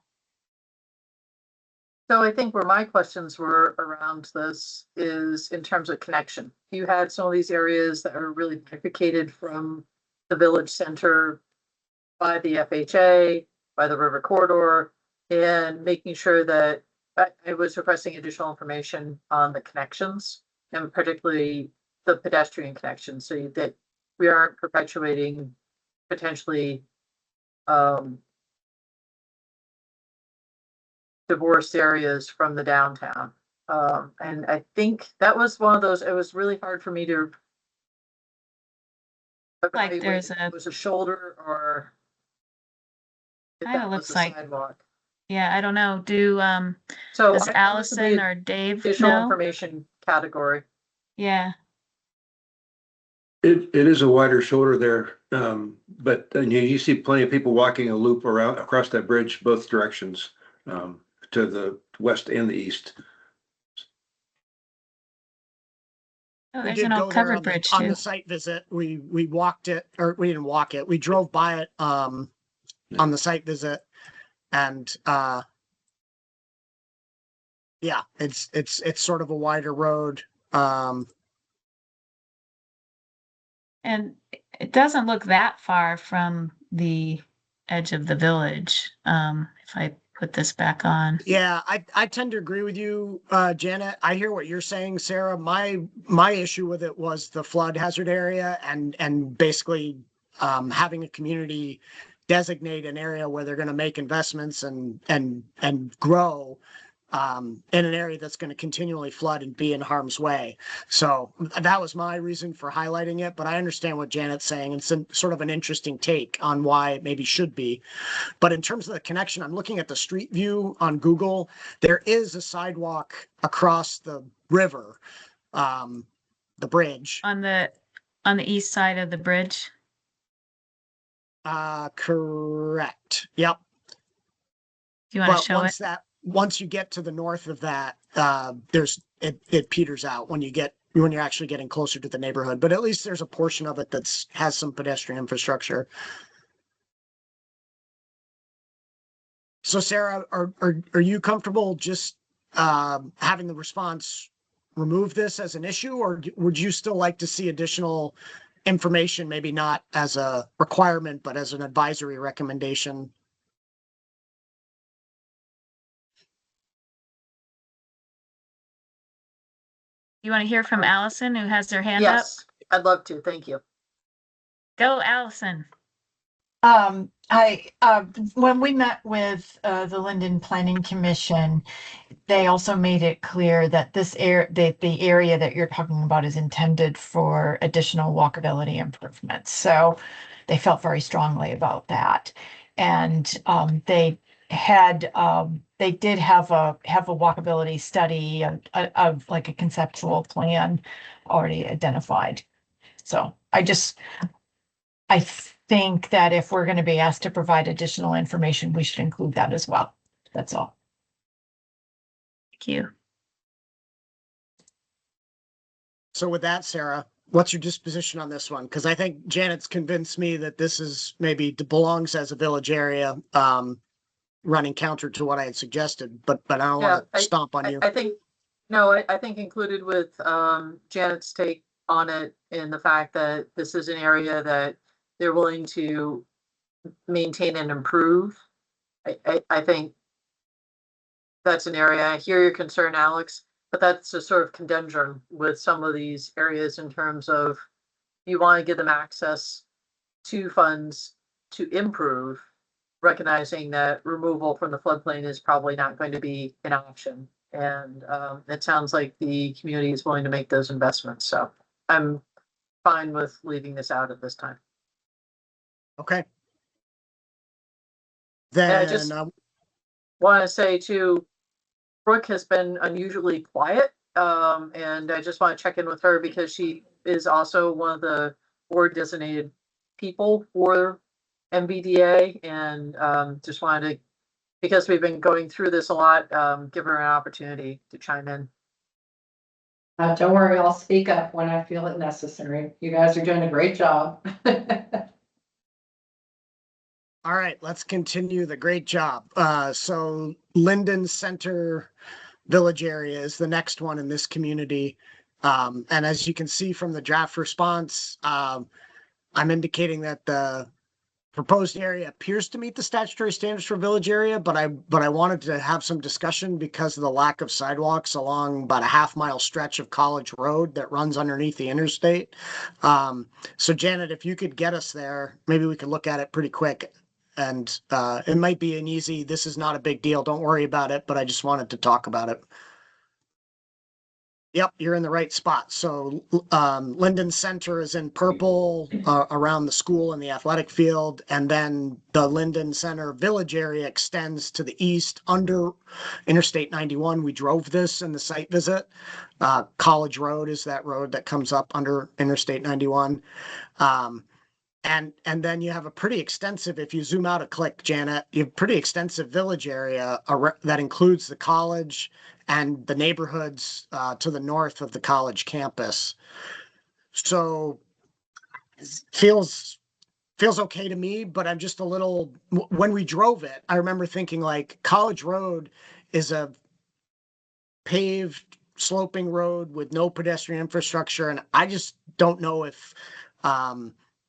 So I think where my questions were around this is in terms of connection. You had some of these areas that are really bifurcated from the village center by the FHA, by the river corridor, and making sure that I was requesting additional information on the connections and particularly the pedestrian connections, so that we aren't perpetuating potentially divorced areas from the downtown. And I think that was one of those, it was really hard for me to. Like evaluate there's if a- it was a shoulder or. If Kinda that looks was a like- sidewalk. Yeah, I don't know. So. Does I- Allison or Dave Additional know? information category. Yeah, It is a wider shoulder there, but you see plenty of people walking a loop around across that bridge both directions, to the west and the east. oh, We there's did an go old there covered on the, bridge on too. the site visit. We walked it, or we didn't walk it. We drove by it on the site visit, and yeah, it's sort of a wider road. And it doesn't look that far from the edge of the village. If I put this back on. Yeah, I tend to agree with you, Janet. I hear what you're saying, Sarah. My issue with it was the flood hazard area and basically having a community designate an area where they're going to make investments and grow in an area that's going to continually flood and be in harm's way. So that was my reason for highlighting it. But I understand what Janet's saying. It's sort of an interesting take on why it maybe should be. But in terms of the connection, I'm looking at the street view on Google. There is a sidewalk across the river, the bridge. On the east side of the bridge. Correct. Yep. Do you want to But show it? once you get to the north of that, it peters out when you're actually getting closer to the neighborhood. But at least there's a portion of it has some pedestrian infrastructure. So Sarah, are you comfortable just having the response remove this as an issue, or would you still like to see additional information, maybe not as a requirement, but as an advisory recommendation? You want to hear from Allison, who has her hand up? Yes, I'd love to. Thank you. Go, Allison. When we met with, the Linden Planning Commission, they also made it clear that the area that you're talking about is intended for additional walkability improvements. So they felt very strongly about that. And, they did have a walkability study of like a conceptual plan already identified. So I think that if we're going to be asked to provide additional information, we should include that as well. That's all. Thank you. So with that, Sarah, what's your disposition on this one? Because I think Janet's convinced me that this is maybe belongs as a village area, running counter to what I had suggested, but I don't want to stomp on you. I think, no, I think included with Janet's take on it in the fact that this is an area that they're willing to maintain and improve. I think that's an area. I hear your concern, Alex, but that's a sort of conundrum with some of these areas in terms of you want to give them access to funds to improve, recognizing that removal from the floodplain is probably not going to be an option. And it sounds like the community is willing to make those investments. So I'm fine with leaving this out at this time. Okay. I Then, just want to say too, Brooke has been unusually quiet. And I just want to check in with her because she is also one of the board designated people for MVDA, and just wanted to, because we've been going through this a lot, give her an opportunity to chime in. Don't worry, I'll speak up when I feel it necessary. You guys are doing a great job. all right, let's continue the great job. So Linden Center Village area is the next one in this community. And as you can see from the draft response, I'm indicating that the proposed area appears to meet the statutory standards for village area, but I wanted to have some discussion because of the lack of sidewalks along about a half-mile stretch of College Road that runs underneath the interstate. So Janet, if you could get us there, maybe we could look at it pretty quick. And it might be an easy, this is not a big deal, don't worry about it, but I just wanted to talk about it. Yep, you're in the right spot. So Linden Center is in purple around the school and the athletic field. And then the Linden Center Village area extends to the east under Interstate 91. We drove this in the site visit. College Road is that road that comes up under Interstate 91. And then you have a pretty extensive, if you zoom out a click, Janet, you have a pretty extensive village area that includes the college and the neighborhoods to the north of the college campus. So feels okay to me, but I'm just a little, when we drove it, I remember thinking like College Road is a paved sloping road with no pedestrian infrastructure. And I just don't know if,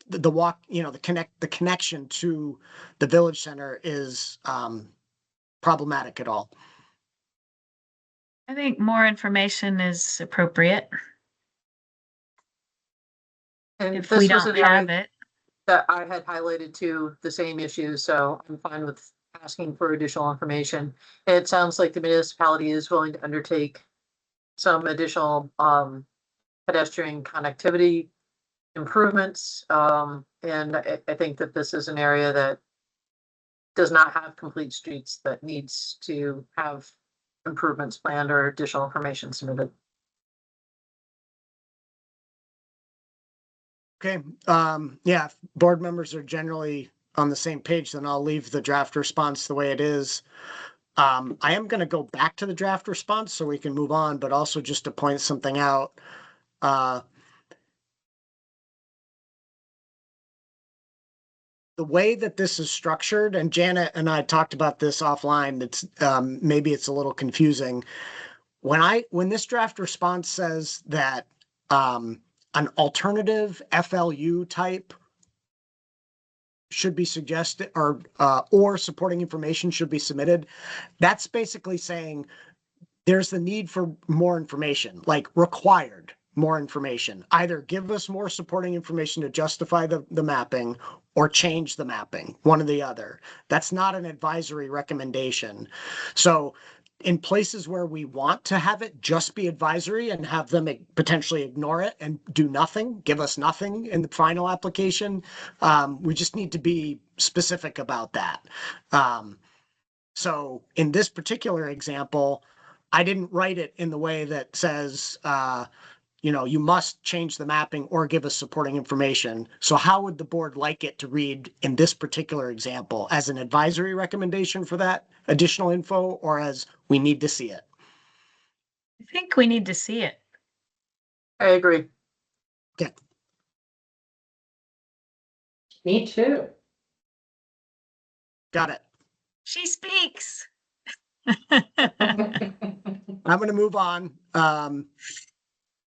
the walk, the connection to the village center is problematic at all. I think more information is appropriate And if this we was don't an have area it. that I had highlighted to the same issue, so I'm fine with asking for additional information. And it sounds like the municipality is willing to undertake some additional pedestrian connectivity improvements. And I think that this is an area that does not have complete streets that needs to have improvements planned or additional information submitted. Okay, yeah, if board members are generally on the same page, then I'll leave the draft response the way it is. I am going to go back to the draft response so we can move on, but also just to point something out. The way that this is structured, and Janet and I talked about this offline, that's maybe it's a little confusing. When this draft response says that an alternative FLU type should be suggested or supporting information should be submitted, that's basically saying there's the need for more information, like required more information. Either give us more supporting information to justify the mapping, or change the mapping, one or the other. That's not an advisory recommendation. So in places where we want to have it just be advisory and have them potentially ignore it and do nothing, give us nothing in the final application, we just need to be specific about that. So in this particular example, I didn't write it in the way that says, you must change the mapping or give us supporting information. So how would the board like it to read in this particular example? As an advisory recommendation for that additional info, or as we need to see it? I think we need to see it. I agree. Me too. Got it. She speaks. I'm going to move on.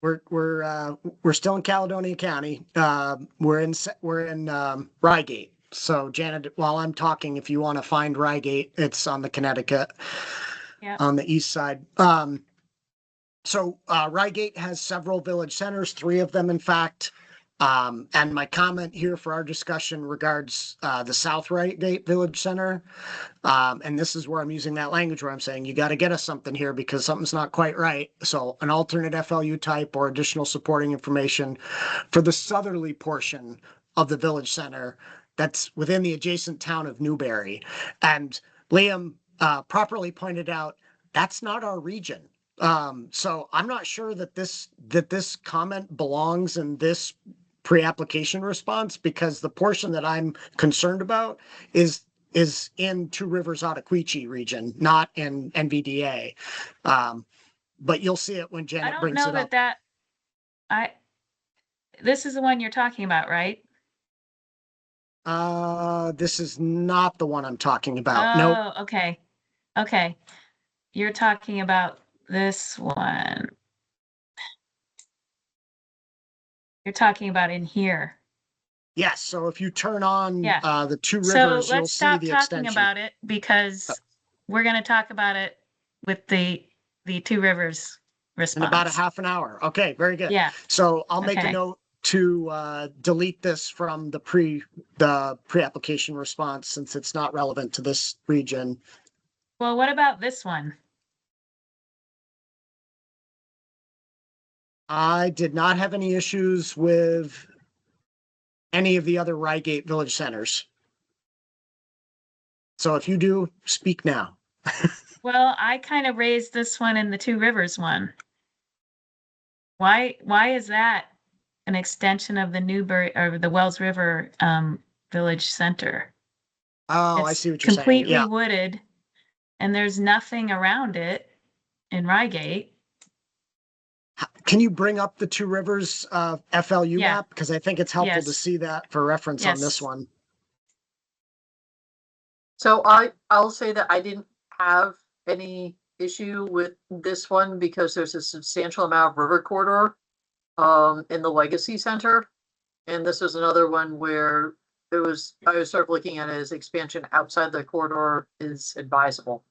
We're still in Caledonia County. We're in Rygate. So Janet, while I'm talking, if you want to find Rygate, it's on the Connecticut, on the east side. So Rygate has several village centers, 3 of them, in fact. And my comment here for our discussion regards the South Rygate Village Center. And this is where I'm using that language where I'm saying, you got to get us something here because something's not quite right. So an alternate FLU type or additional supporting information for the southerly portion of the village center that's within the adjacent town of Newberry. And Liam properly pointed out, that's not our region. So I'm not sure that this comment belongs in this pre-application response, because the portion that I'm concerned about is in Two Rivers Ottaquechee region, not in NVDA. But you'll see it when I Janet don't brings know it up. This is the one you're talking about, right? This is not the one I'm talking about. Nope. Oh, okay. Okay. You're talking about this one. You're talking about in here. Yes. So if you turn on Yeah. the Two So Rivers, you'll let's see stop the talking extension. about it because we're going to talk about it with the Two Rivers response. In about a half an hour. Okay, very good. Yeah. So I'll make a Okay. note to delete this from the pre-application response since it's not relevant to this region. Well, what about this one? I did not have any issues with any of the other Rygate village centers. So if you do, speak now. Well, I kind of raised this one in the Two Rivers one. Why is that an extension of the Newbury or the Wells River Village Center? Oh, I It's see what you're saying. completely Yeah. wooded and there's nothing around it in Rygate. Can you bring up the Two Rivers FLU Yeah. map? Because I think it's helpful to Yes. see that for reference on this Yes. one. So I'll say that I didn't have any issue with this one because there's a substantial amount of river corridor in the Legacy Center. And this is another one where I was sort of looking at it as expansion outside the corridor is advisable.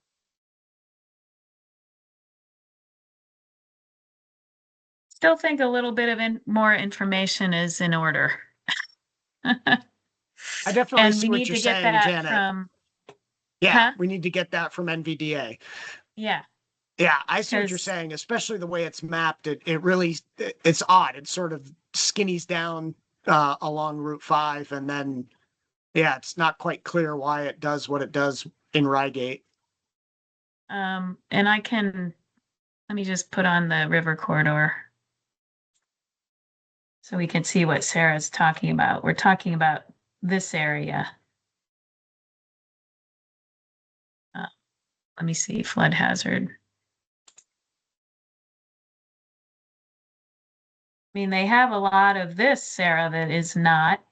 Still think a little bit of more information is in order. I definitely And see we what need you're to get saying, that Janet. from, Yeah, Huh? we need to get that from NVDA. yeah, Yeah, I see what you're 'Cause- saying, especially the way it's mapped. It really, it's odd. It sort of skinnies down along Route 5 and then, yeah, it's not quite clear why it does what it does in Rygate. and let me just put on the river corridor. So we can see what Sarah's talking about. We're talking about this area. Let me see, flood hazard. I mean, they have a lot of this, Sarah, that is not.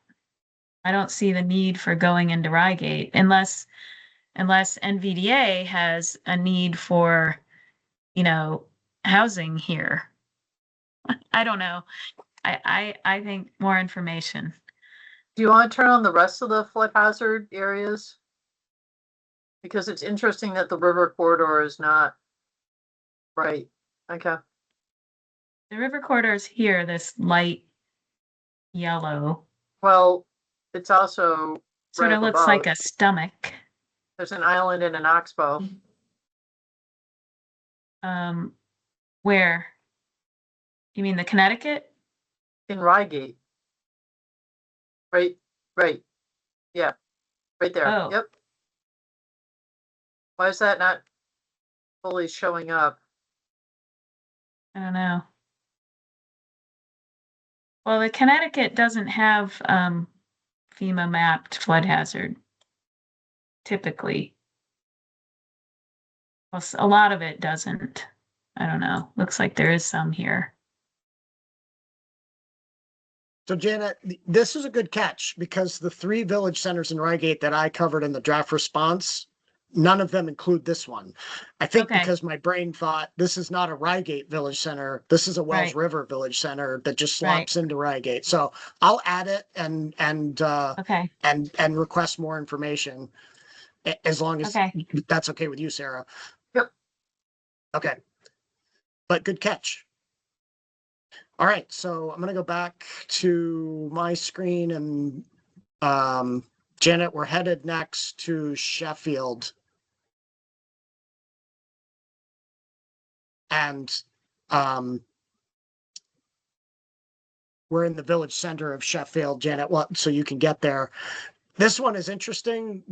I don't see the need for going into Rygate unless NVDA has a need for, housing here. I don't know. I think more information. Do you want to turn on the rest of the flood hazard areas? Because it's interesting that the river corridor is not right. Okay. The river corridor is here, this light yellow. Well, It's also Sort right of up looks like above. a stomach. There's an island and an oxbow. Where? You mean the Connecticut? In Reigate. Right, right. Yeah, right there. Oh. Yep. Why is that not fully showing up? I don't know. Well, the Connecticut doesn't have FEMA mapped flood hazard. Typically. Well, a lot of it doesn't. I don't know. Looks like there is some here. So Janet, this is a good catch because the 3 village centers in Reigate that I covered in the draft response, none of them include this one. I think Okay. because my brain thought this is not a Reigate village center. This is a Wells Right. River village center that just Right. slops into Reigate. So I'll add it and Okay. request more information as long as Okay. that's okay with you, Sarah. Yep. Okay. But good catch. All right, so I'm gonna go back to my screen and Janet, we're headed next to Sheffield. And we're in the village center of Sheffield, Janet, so you can get there. This one is interesting.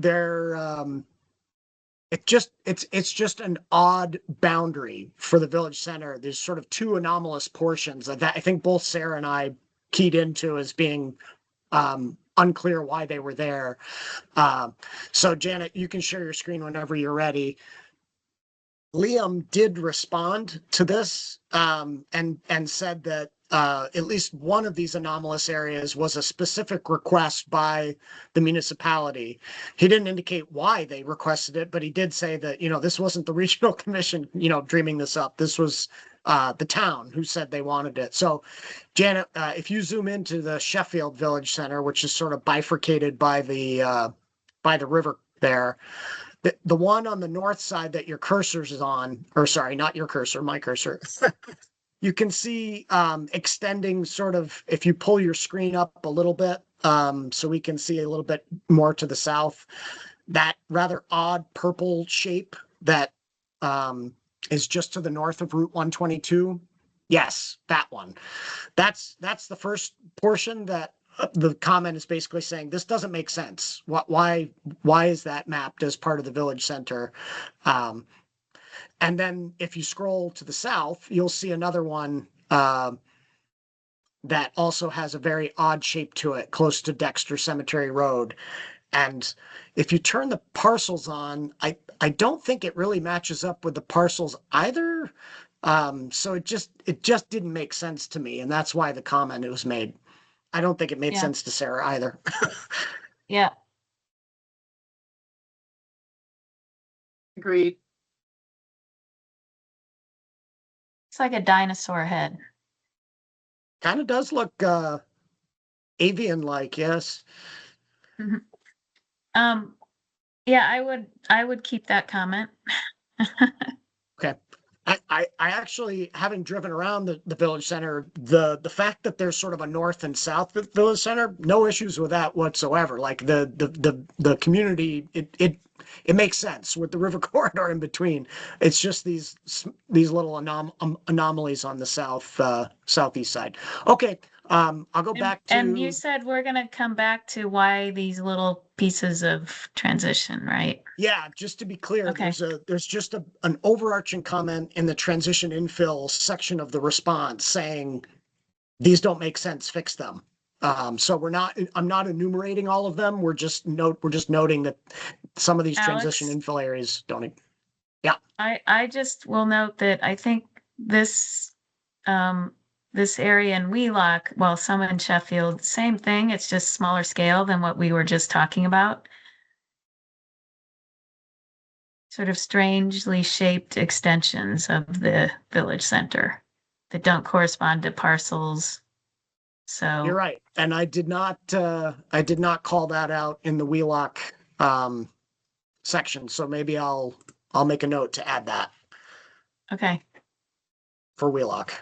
It's just an odd boundary for the village center. There's sort of 2 anomalous portions that I think both Sarah and I keyed into as being unclear why they were there. So Janet, you can share your screen whenever you're ready. Liam did respond to this and said that at least one of these anomalous areas was a specific request by the municipality. He didn't indicate why they requested it, but he did say that, this wasn't the regional commission, dreaming this up. This was the town who said they wanted it. So Janet, if you zoom into the Sheffield Village Center, which is sort of bifurcated by the river there, the one on the north side that your cursor is on, or sorry, not your cursor, my cursor, you can see extending sort of, if you pull your screen up a little bit, so we can see a little bit more to the south, that rather odd purple shape that is just to the north of Route 122. Yes, that one. That's the first portion that the comment is basically saying this doesn't make sense. Why is that mapped as part of the village center? And then if you scroll to the south, you'll see another one that also has a very odd shape to it, close to Dexter Cemetery Road. And if you turn the parcels on, I don't think it really matches up with the parcels either. So it just didn't make sense to me, and that's why the comment was made. I don't think it made Yeah. sense to Sarah either. Yeah. Agreed. It's like a dinosaur head. Kind of does look avian-like, yes. Yeah, I would keep that comment. Okay. I actually, having driven around the village center, the fact that there's sort of a north and south village center, no issues with that whatsoever. Like the community, it makes sense with the river corridor in between. It's just these little anomalies on the southeast side. Okay, I'll go back to. And you said we're gonna come back to why these little pieces of transition, right? Yeah, just to be clear, Okay. there's just an overarching comment in the transition infill section of the response saying these don't make sense, fix them. So I'm not enumerating all of them. We're just noting that some of these transition Alex? infill areas don't. I just will note that I think this this area in Wheelock, well, some in Sheffield, same thing. It's just smaller scale than what we were just talking about. Sort of strangely shaped extensions of the village center that don't correspond to parcels. So You're right, and I did not call that out in the Wheelock section. So maybe I'll make a note to add that okay. for Wheelock.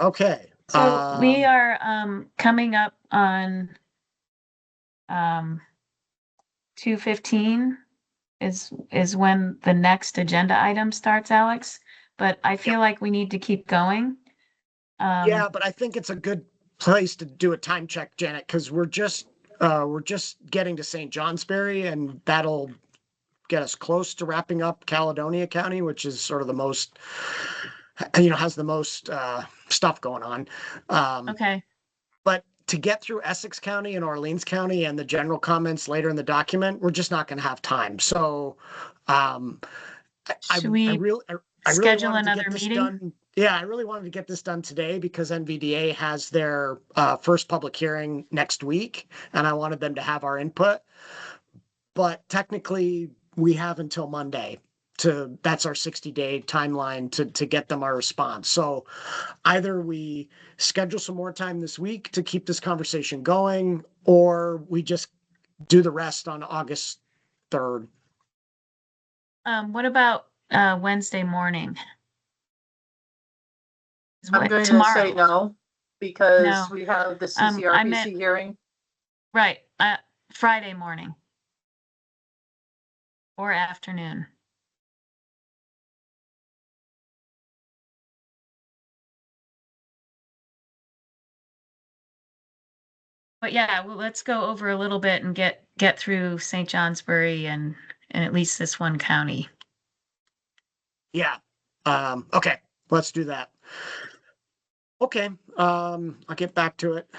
Okay. So we um, are coming up on 2:15 is when the next agenda item starts, Alex. But I feel like we need to keep going. Yeah, but I think it's a good place to do a time check, Janet, because we're just getting to St. Johnsbury, and that'll get us close to wrapping up Caledonia County, which is sort of the most, has the most stuff going on. Okay, But to get through Essex County and Orleans County and the general comments later in the document, we're just not going to have time. So um, should we I really schedule wanted to another get this meeting? done. Yeah, I really wanted to get this done today because NVDA has their first public hearing next week, and I wanted them to have our input. But technically, we have until Monday that's our 60-day timeline to get them our response. So either we schedule some more time this week to keep this conversation going, or we just do the rest on August 3rd. What about Wednesday morning? Is I'm what- going to tomorrow? say no, because No. we have the I meant- CCRPC hearing. Right, Friday morning. Or afternoon. But yeah, well, let's go over a little bit and get through St. Johnsbury and at least this one county. Yeah. Okay, let's do that. Okay, I'll get back to it.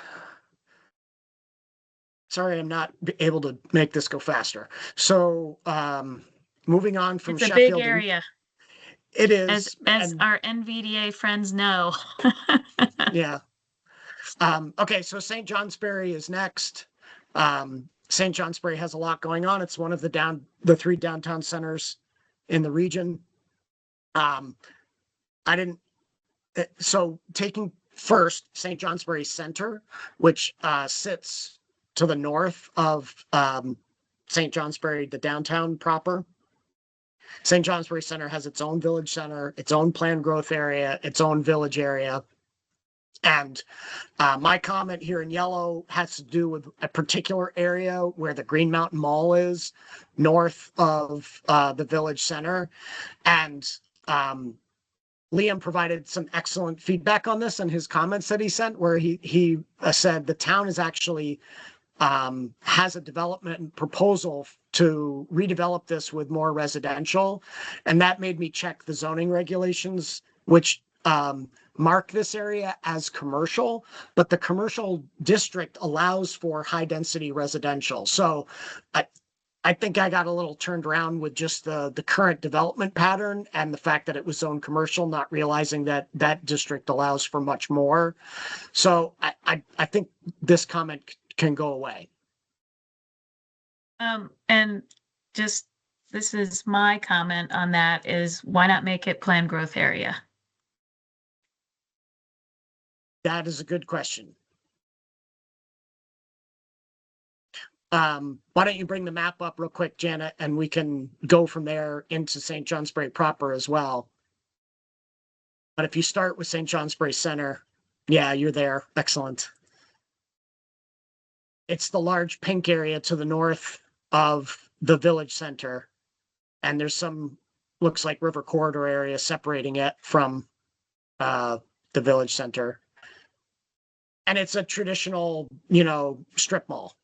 Sorry, I'm not able to make this go faster. So, moving on from It's a Sheffield. big area, It as is. as our NVDA friends know. Yeah. Okay, so St. Johnsbury is next. St. Johnsbury has a lot going on. It's one of the 3 downtown centers in the region. So taking first St. Johnsbury Center, which sits to the north of St. Johnsbury, the downtown proper. St. Johnsbury Center has its own village center, its own planned growth area, its own village area. And my comment here in yellow has to do with a particular area where the Green Mountain Mall is, north of the village center. And Liam provided some excellent feedback on this in his comments that he sent, where he said the town is actually has a development proposal to redevelop this with more residential. And that made me check the zoning regulations, which mark this area as commercial, but the commercial district allows for high density residential. So I think I got a little turned around with just the current development pattern and the fact that it was zoned commercial, not realizing that that district allows for much more. So I think this comment can go away. And just, this is my comment on that is why not make it planned growth area? That is a good question. Why don't you bring the map up real quick, Janet, and we can go from there into St. Johnsbury proper as well. But if you start with St. Johnsbury Center, yeah, you're there. Excellent. It's the large pink area to the north of the village center. And there's some, looks like river corridor area separating it from the village center. And it's a traditional, strip mall,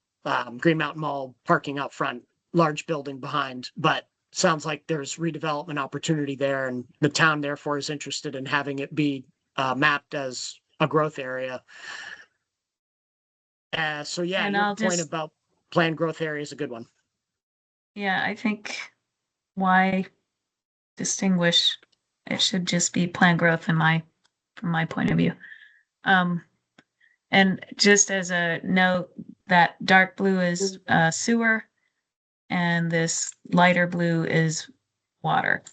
Green Mountain Mall, parking out front, large building behind, but sounds like there's redevelopment opportunity there, and the town therefore is interested in having it be mapped as a growth area. So yeah, And your I'll point just- about planned growth area is a good one. Yeah, I think why distinguish? It should just be planned growth from my point of view. And just as a note, that dark blue is sewer and this lighter blue is water.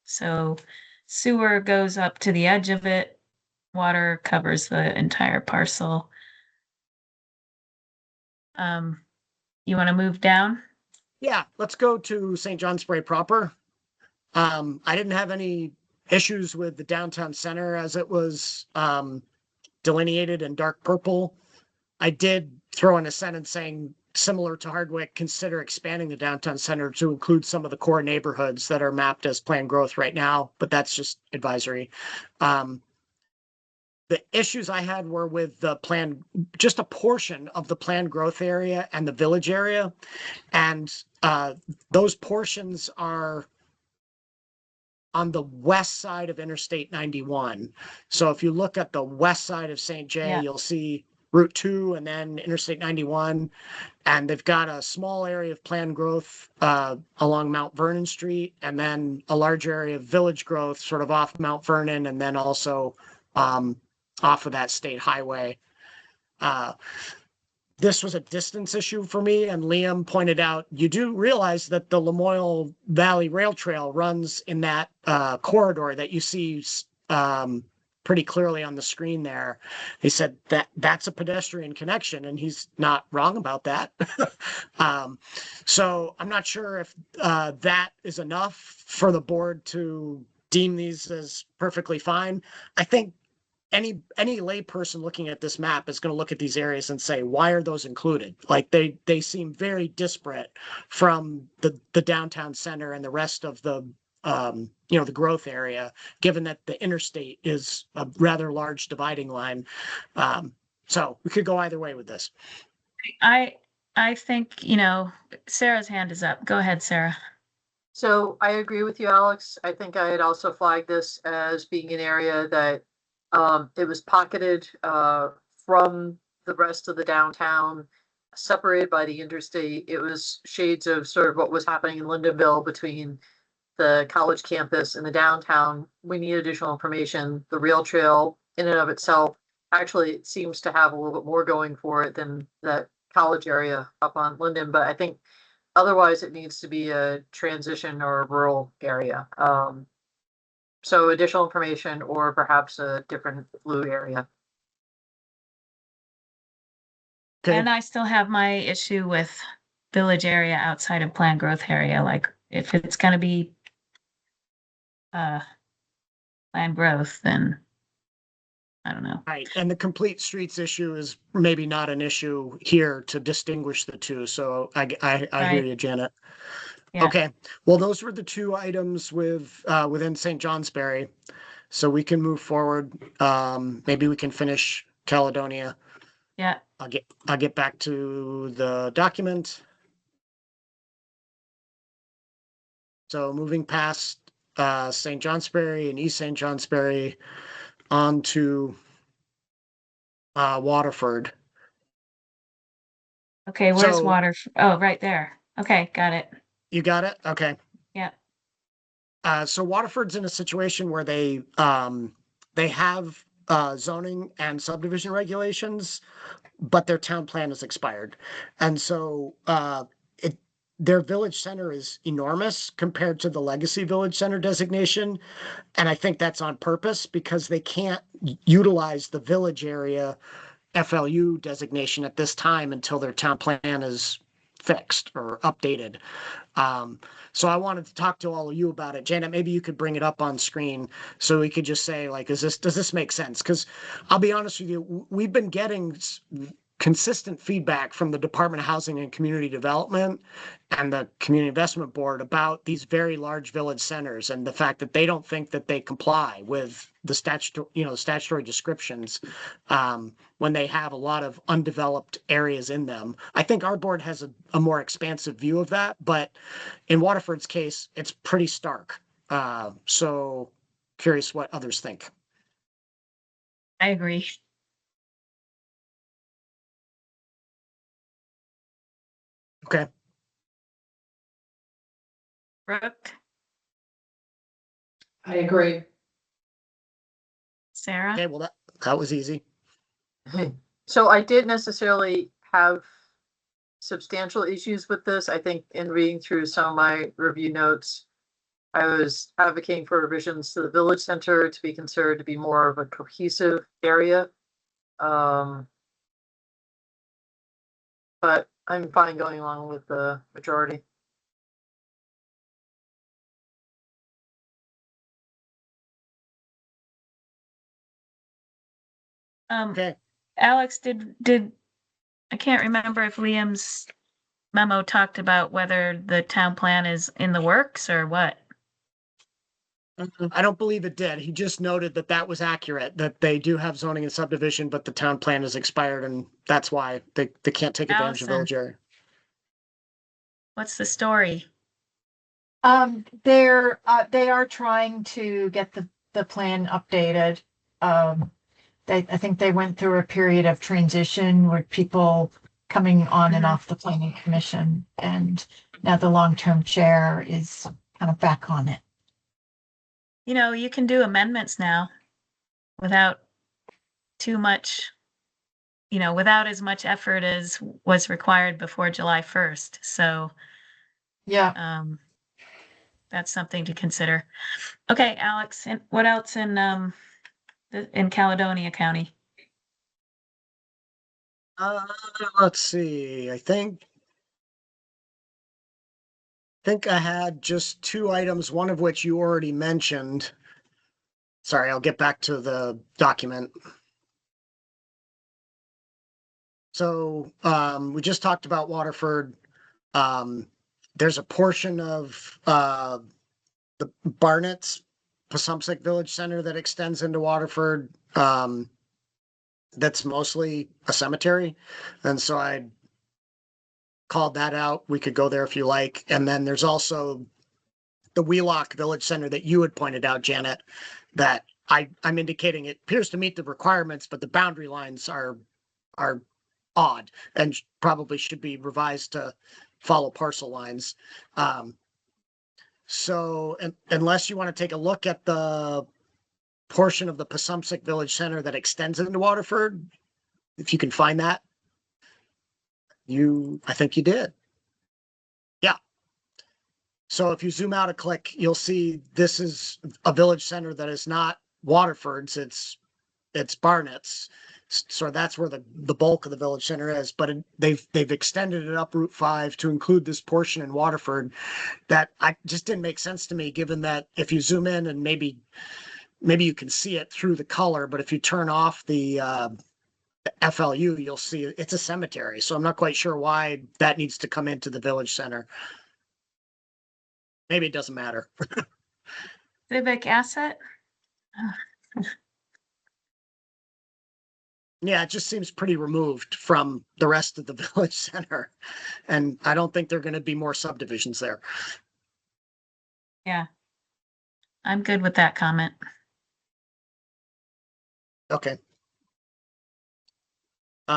So sewer goes up to the edge of it, water covers the entire parcel. You want to move down? Yeah, let's go to St. Johnsbury proper. I didn't have any issues with the downtown center as it was delineated in dark purple. I did throw in a sentence saying, similar to Hardwick, consider expanding the downtown center to include some of the core neighborhoods that are mapped as planned growth right now, but that's just advisory. The issues I had were with the plan, just a portion of the planned growth area and the village area. And those portions are on the west side of Interstate 91. So if you look at the west side of St. Jay, Yeah. you'll see Route 2 and then Interstate 91. And they've got a small area of planned growth along Mount Vernon Street, and then a large area of village growth sort of off Mount Vernon, and then also off of that state highway. This was a distance issue for me, and Liam pointed out, you do realize that the Lamoille Valley Rail Trail runs in that corridor that you see pretty clearly on the screen there. He said that that's a pedestrian connection, and he's not wrong about that. So I'm not sure if that is enough for the board to deem these as perfectly fine. I think any layperson looking at this map is going to look at these areas and say, why are those included? Like they seem very disparate from the downtown center and the rest of the the growth area, given that the interstate is a rather large dividing line. So we could go either way with this. I think, Sarah's hand is up. Go ahead, Sarah. So I agree with you, Alex. I think I had also flagged this as being an area that it was pocketed from the rest of the downtown, separated by the interstate. It was shades of sort of what was happening in Lindenville between the college campus and the downtown. We need additional information. The rail trail in and of itself, actually, it seems to have a little bit more going for it than that college area up on Linden, but I think otherwise it needs to be a transition or a rural area. So additional information or perhaps a different blue area. Okay. And I still have my issue with village area outside of planned growth area. Like if it's going to be planned growth, then I don't know. Right, and the complete streets issue is maybe not an issue here to distinguish the two. So I hear Right. you, Janet. Yeah. Okay, well, those were the two items with within St. Johnsbury. So we can move forward. Maybe we can finish Caledonia. Yeah. I'll get back to the document. So moving past St. Johnsbury and East St. Johnsbury on to Waterford. Okay. Where's So- water? Oh, right there. Okay. Got it. You got it? Okay. Yeah. So Waterford's in a situation where they have zoning and subdivision regulations, but their town plan has expired. And so their village center is enormous compared to the legacy village center designation. And I think that's on purpose because they can't utilize the village area FLU designation at this time until their town plan is fixed or updated. So I wanted to talk to all of you about it. Janet, maybe you could bring it up on screen so we could just say, like, does this make sense? Because I'll be honest with you, we've been getting consistent feedback from the Department of Housing and Community Development and the Community Investment Board about these very large village centers and the fact that they don't think that they comply with the statutory descriptions when they have a lot of undeveloped areas in them. I think our board has a more expansive view of that, but in Waterford's case, it's pretty stark. So curious what others think. I agree. Okay. Brooke, I agree. Sarah. Okay, well, that was easy. So I did necessarily have substantial issues with this. I think in reading through some of my review notes, I was advocating for revisions to the village center to be considered to be more of a cohesive area. But I'm fine going along with the majority. Okay, Alex, I can't remember if Liam's memo talked about whether the town plan is in the works or what. I don't believe it did. He just noted that that was accurate, that they do have zoning and subdivision, but the town plan is expired and that's why they can't take advantage of Allison. village area. What's the story? They are trying to get the plan updated. I think they went through a period of transition with people coming on and Mhm. off the planning commission, and now the long-term chair is kind of back on it. You know, you can do amendments now without too much, without as much effort as was required before July 1st. So, Yeah. that's something to consider. Okay, Alex, and what else in Caledonia County? Let's see, I think I had just two items, one of which you already mentioned. Sorry, I'll get back to the document. So, we just talked about Waterford. There's a portion of, the Barnett's Passumpsic Village Center that extends into Waterford. That's mostly a cemetery. And so I called that out. We could go there if you like. And then there's also the Wheelock Village Center that you had pointed out, Janet, that I'm indicating it appears to meet the requirements, but the boundary lines are odd and probably should be revised to follow parcel lines. So unless you want to take a look at the portion of the Passumpsic Village Center that extends into Waterford, if you can find that, I think you did. Yeah. So if you zoom out a click, you'll see this is a village center that is not Waterford's, it's Barnett's. So that's where the bulk of the village center is, but they've extended it up Route 5 to include this portion in Waterford that just didn't make sense to me, given that if you zoom in and maybe you can see it through the color, but if you turn off the FLU, you'll see it's a cemetery. So I'm not quite sure why that needs to come into the village center. Maybe it doesn't matter. Civic asset? Yeah, it just seems pretty removed from the rest of the village center. And I don't think there are going to be more subdivisions there. Yeah. I'm good with that comment. Okay.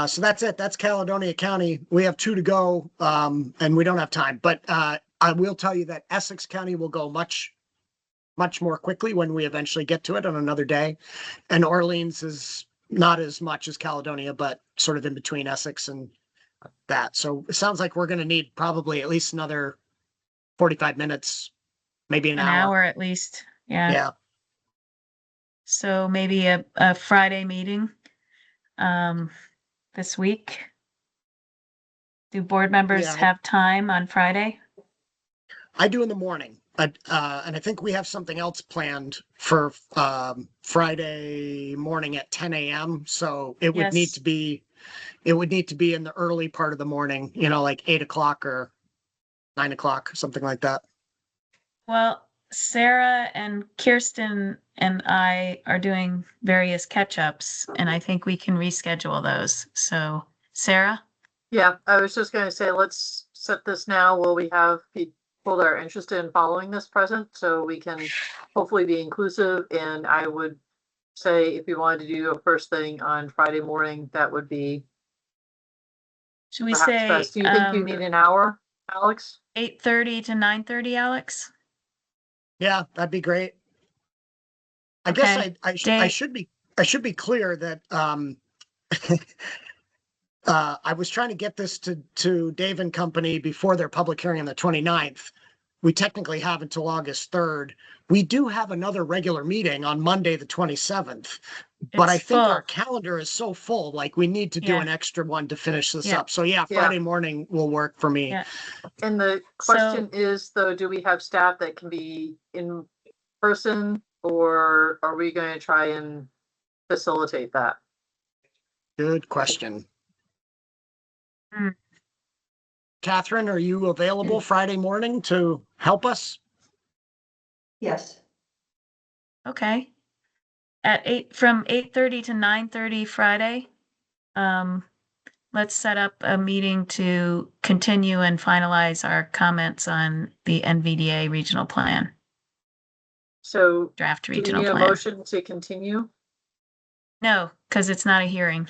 So that's it. That's Caledonia County. We have 2 to go, and we don't have time. But I will tell you that Essex County will go much more quickly when we eventually get to it on another day. And Orleans is not as much as Caledonia, but sort of in between Essex and that. So it sounds like we're going to need probably at least another 45 minutes, maybe an hour. At least. Yeah. Yeah. So maybe a Friday meeting this week. Do board members Yeah. have time on Friday? I do in the morning. And I think we have something else planned for Friday morning at 10 a.m. So it would need Yes. to be in the early part of the morning, like 8 o'clock or 9 o'clock, something like that. Well, Sarah and Kirsten and I are doing various catch-ups, and I think we can reschedule those. So, Sarah? Yeah, I was just gonna say, let's set this now while we have people that are interested in following this present, so we can hopefully be inclusive. And I would say if you wanted to do a first thing on Friday morning, that would be Should we perhaps say best. Do you think you need an hour, Alex? 8:30 to 9:30, Alex? Yeah, that'd be great. I guess Okay. I Dave? should be clear that I was trying to get this to Dave and Company before their public hearing on the 29th. We technically have until August 3rd. We do have another regular meeting on Monday, the 27th. But I It's think full. our calendar is so full, like we need to do Yeah. an extra one to finish this Yeah. up. So yeah, Friday morning will work for me. Yeah. And the question is, though, do we have staff that can be in person, or are we going to try and facilitate that? Good question. Hmm. Catherine, are you available Friday morning to help us? Yes. Okay. From 8:30 to 9:30 Friday. Let's set up a meeting to continue and finalize our comments on the NVDA regional plan, So draft do we regional need a plan. motion to continue? No, because it's not a hearing.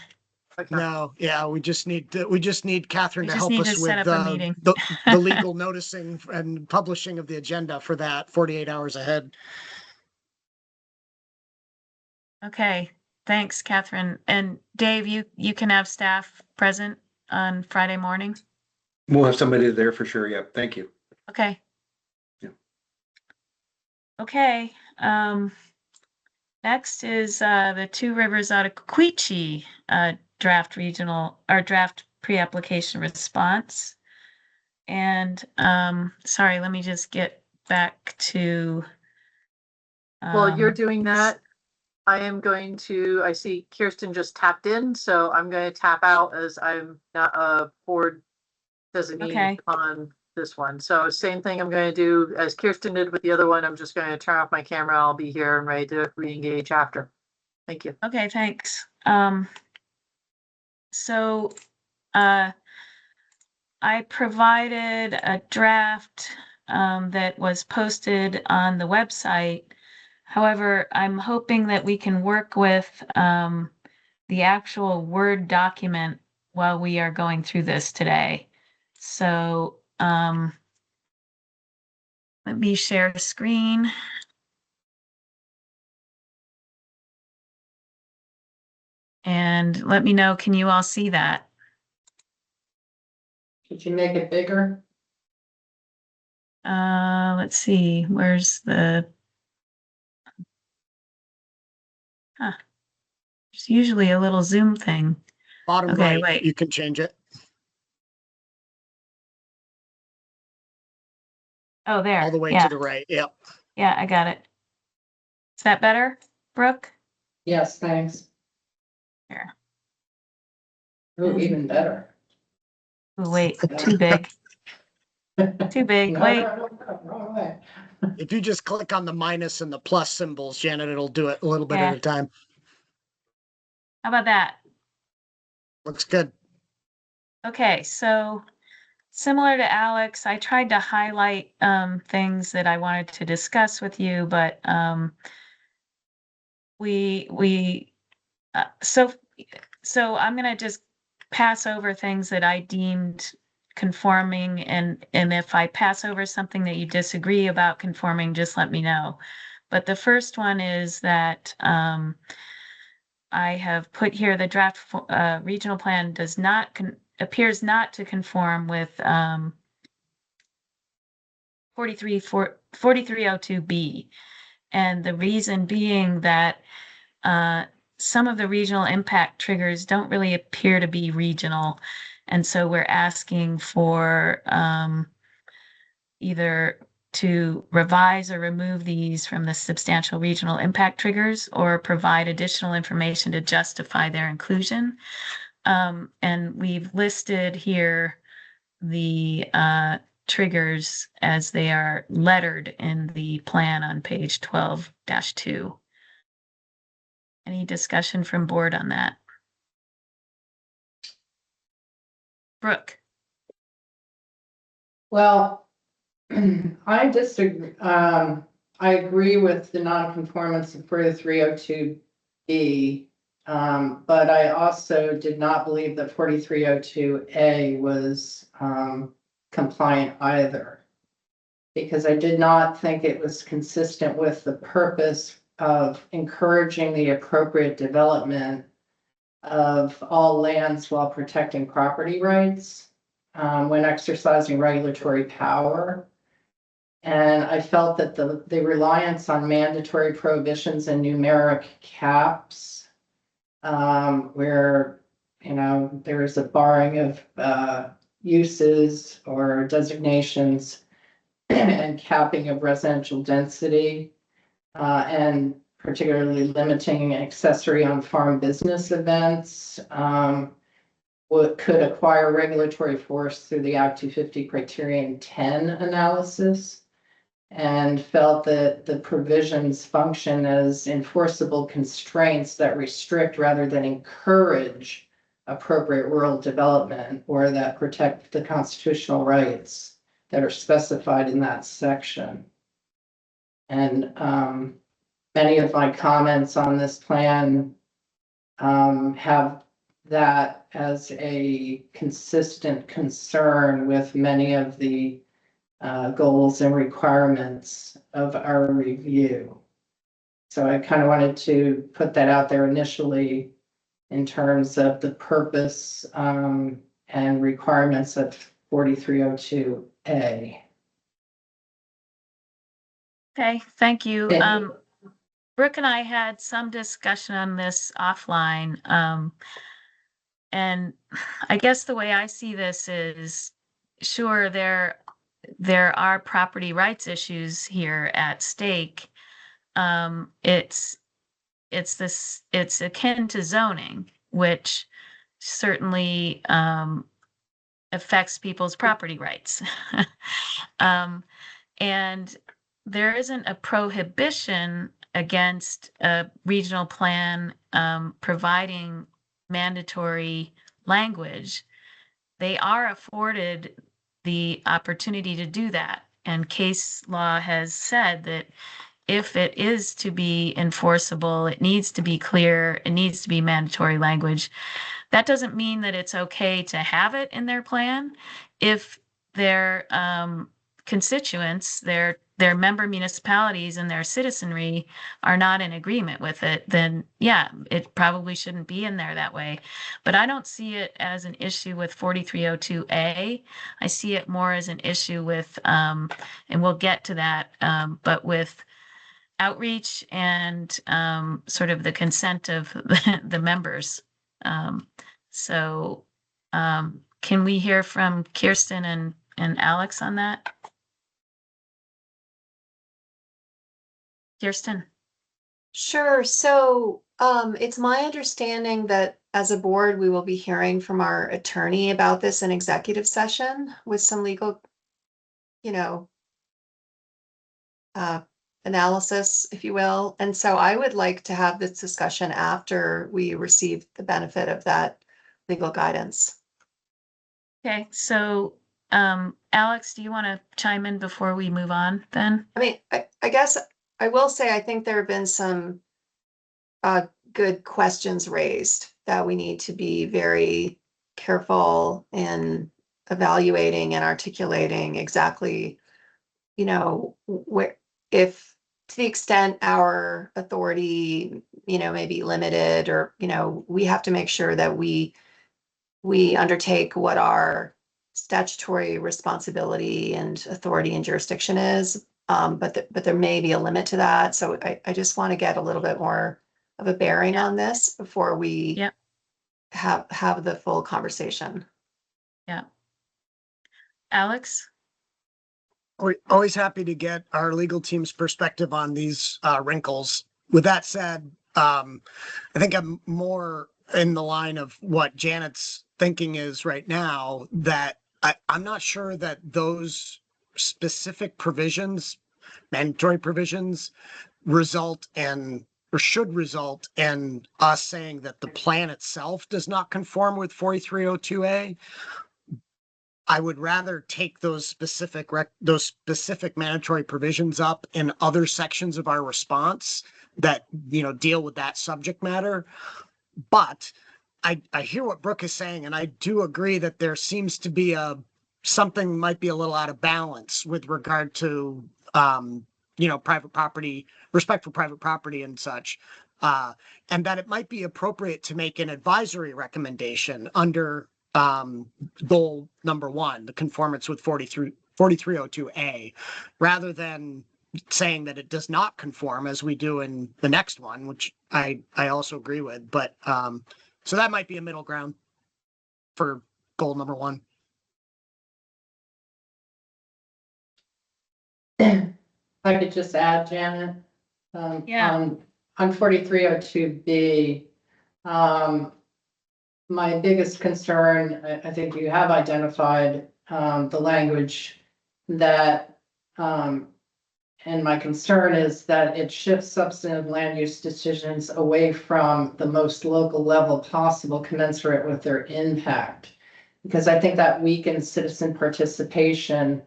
Okay. No, yeah, we just need Catherine We to just help need us to set with up a meeting. the legal noticing and publishing of the agenda for that 48 hours ahead. Okay, thanks, Catherine. And Dave, you can have staff present on Friday morning? We'll have somebody there for sure. Yep. Thank you. Okay. Yeah. Okay, next is the Two Rivers Ottaquechee draft pre-application response. And sorry, let me just get back to While you're doing that, I see Kirsten just tapped in, so I'm going to tap out as I'm not a board designee Okay. on this one. So same thing I'm going to do as Kirsten did with the other one. I'm just going to turn off my camera. I'll be here and ready to re-engage after. Thank you. Okay, thanks. So I provided a draft that was posted on the website. However, I'm hoping that we can work with the actual Word document while we are going through this today. So let me share screen. And let me know, can you all see that? Did you make it bigger? Let's see, where's the, there's usually a little Zoom thing. Bottom Okay, right, wait. you can change it. Oh, there. All the way Yeah, to the right. Yep. yeah, I got it. Is that better, Brooke? Yes, thanks. Here. Oh, even better. Oh, wait, too big. Too big, No, wait. no, wrong way. If you just click on the minus and the plus symbols, Janet, it'll do it a little bit Yeah. at a time. How about that? Looks good. Okay, so similar to Alex, I tried to highlight things that I wanted to discuss with you, but so I'm gonna just pass over things that I deemed conforming, and if I pass over something that you disagree about conforming, just let me know. But the first one is that I have put here the draft regional plan does not appears not to conform with 4302B. And the reason being that some of the regional impact triggers don't really appear to be regional. And so we're asking for either to revise or remove these from the substantial regional impact triggers or provide additional information to justify their inclusion. And we've listed here the triggers as they are lettered in the plan on page 12-2. Any discussion from board on that? Brooke? Well, I disagree. I agree with the nonconformance of 4302B. But I also did not believe that 4302A was compliant either. Because I did not think it was consistent with the purpose of encouraging the appropriate development of all lands while protecting property rights when exercising regulatory power. And I felt that the reliance on mandatory prohibitions and numeric caps, where, there is a barring of uses or designations and capping of residential density, and particularly limiting accessory on farm business events, could acquire regulatory force through the Act 250 Criterion 10 analysis, and felt that the provisions function as enforceable constraints that restrict rather than encourage appropriate rural development, or that protect the constitutional rights that are specified in that section. And many of my comments on this plan have that as a consistent concern with many of the goals and requirements of our review. So I kind of wanted to put that out there initially in terms of the purpose and requirements of 4302A. Okay, thank you. Thank you. Brooke and I had some discussion on this offline. And I guess the way I see this is, sure, there are property rights issues here at stake. It's akin to zoning, which certainly affects people's property rights. And there isn't a prohibition against a regional plan providing mandatory language. They are afforded the opportunity to do that. And case law has said that if it is to be enforceable, it needs to be clear, it needs to be mandatory language. That doesn't mean that it's okay to have it in their plan. If their constituents, their member municipalities and their citizenry are not in agreement with it, then yeah, it probably shouldn't be in there that way. But I don't see it as an issue with 4302A. I see it more as an issue with, and we'll get to that, but with outreach and sort of the consent of the members. So can we hear from Kirsten and Alex on that? Kirsten? Sure. So it's my understanding that as a board, we will be hearing from our attorney about this in executive session with some legal, analysis, if you will. And so I would like to have this discussion after we receive the benefit of that legal guidance. Okay, so Alex, do you want to chime in before we move on then? I mean, I guess I will say I think there have been some good questions raised that we need to be very careful in evaluating and articulating exactly, where, if to the extent our authority, may be limited, or, we have to make sure that we undertake what our statutory responsibility and authority and jurisdiction is. But there may be a limit to that. So I just want to get a little bit more of a bearing on this before we have the full conversation. Yeah. Alex? Always happy to get our legal team's perspective on these wrinkles. With that said, I think I'm more in the line of what Janet's thinking is right now, that I'm not sure that those specific provisions, mandatory provisions, result in, or should result in, us saying that the plan itself does not conform with 4302A. I would rather take those specific mandatory provisions up in other sections of our response that, deal with that subject matter. But I hear what Brooke is saying, and I do agree that there seems to be something might be a little out of balance with regard to, private property, respect for private property and such. And that it might be appropriate to make an advisory recommendation under goal number 1, the conformance with 4302A, rather than saying that it does not conform as we do in the next one, which I also agree with. But so that might be a middle ground for goal number 1. If I could just add, Janet, Yeah. on On 4302B, my biggest concern, I think you have identified, the language that, and my concern is that it shifts substantive land use decisions away from the most local level possible commensurate with their impact. Because I think that weakens citizen participation,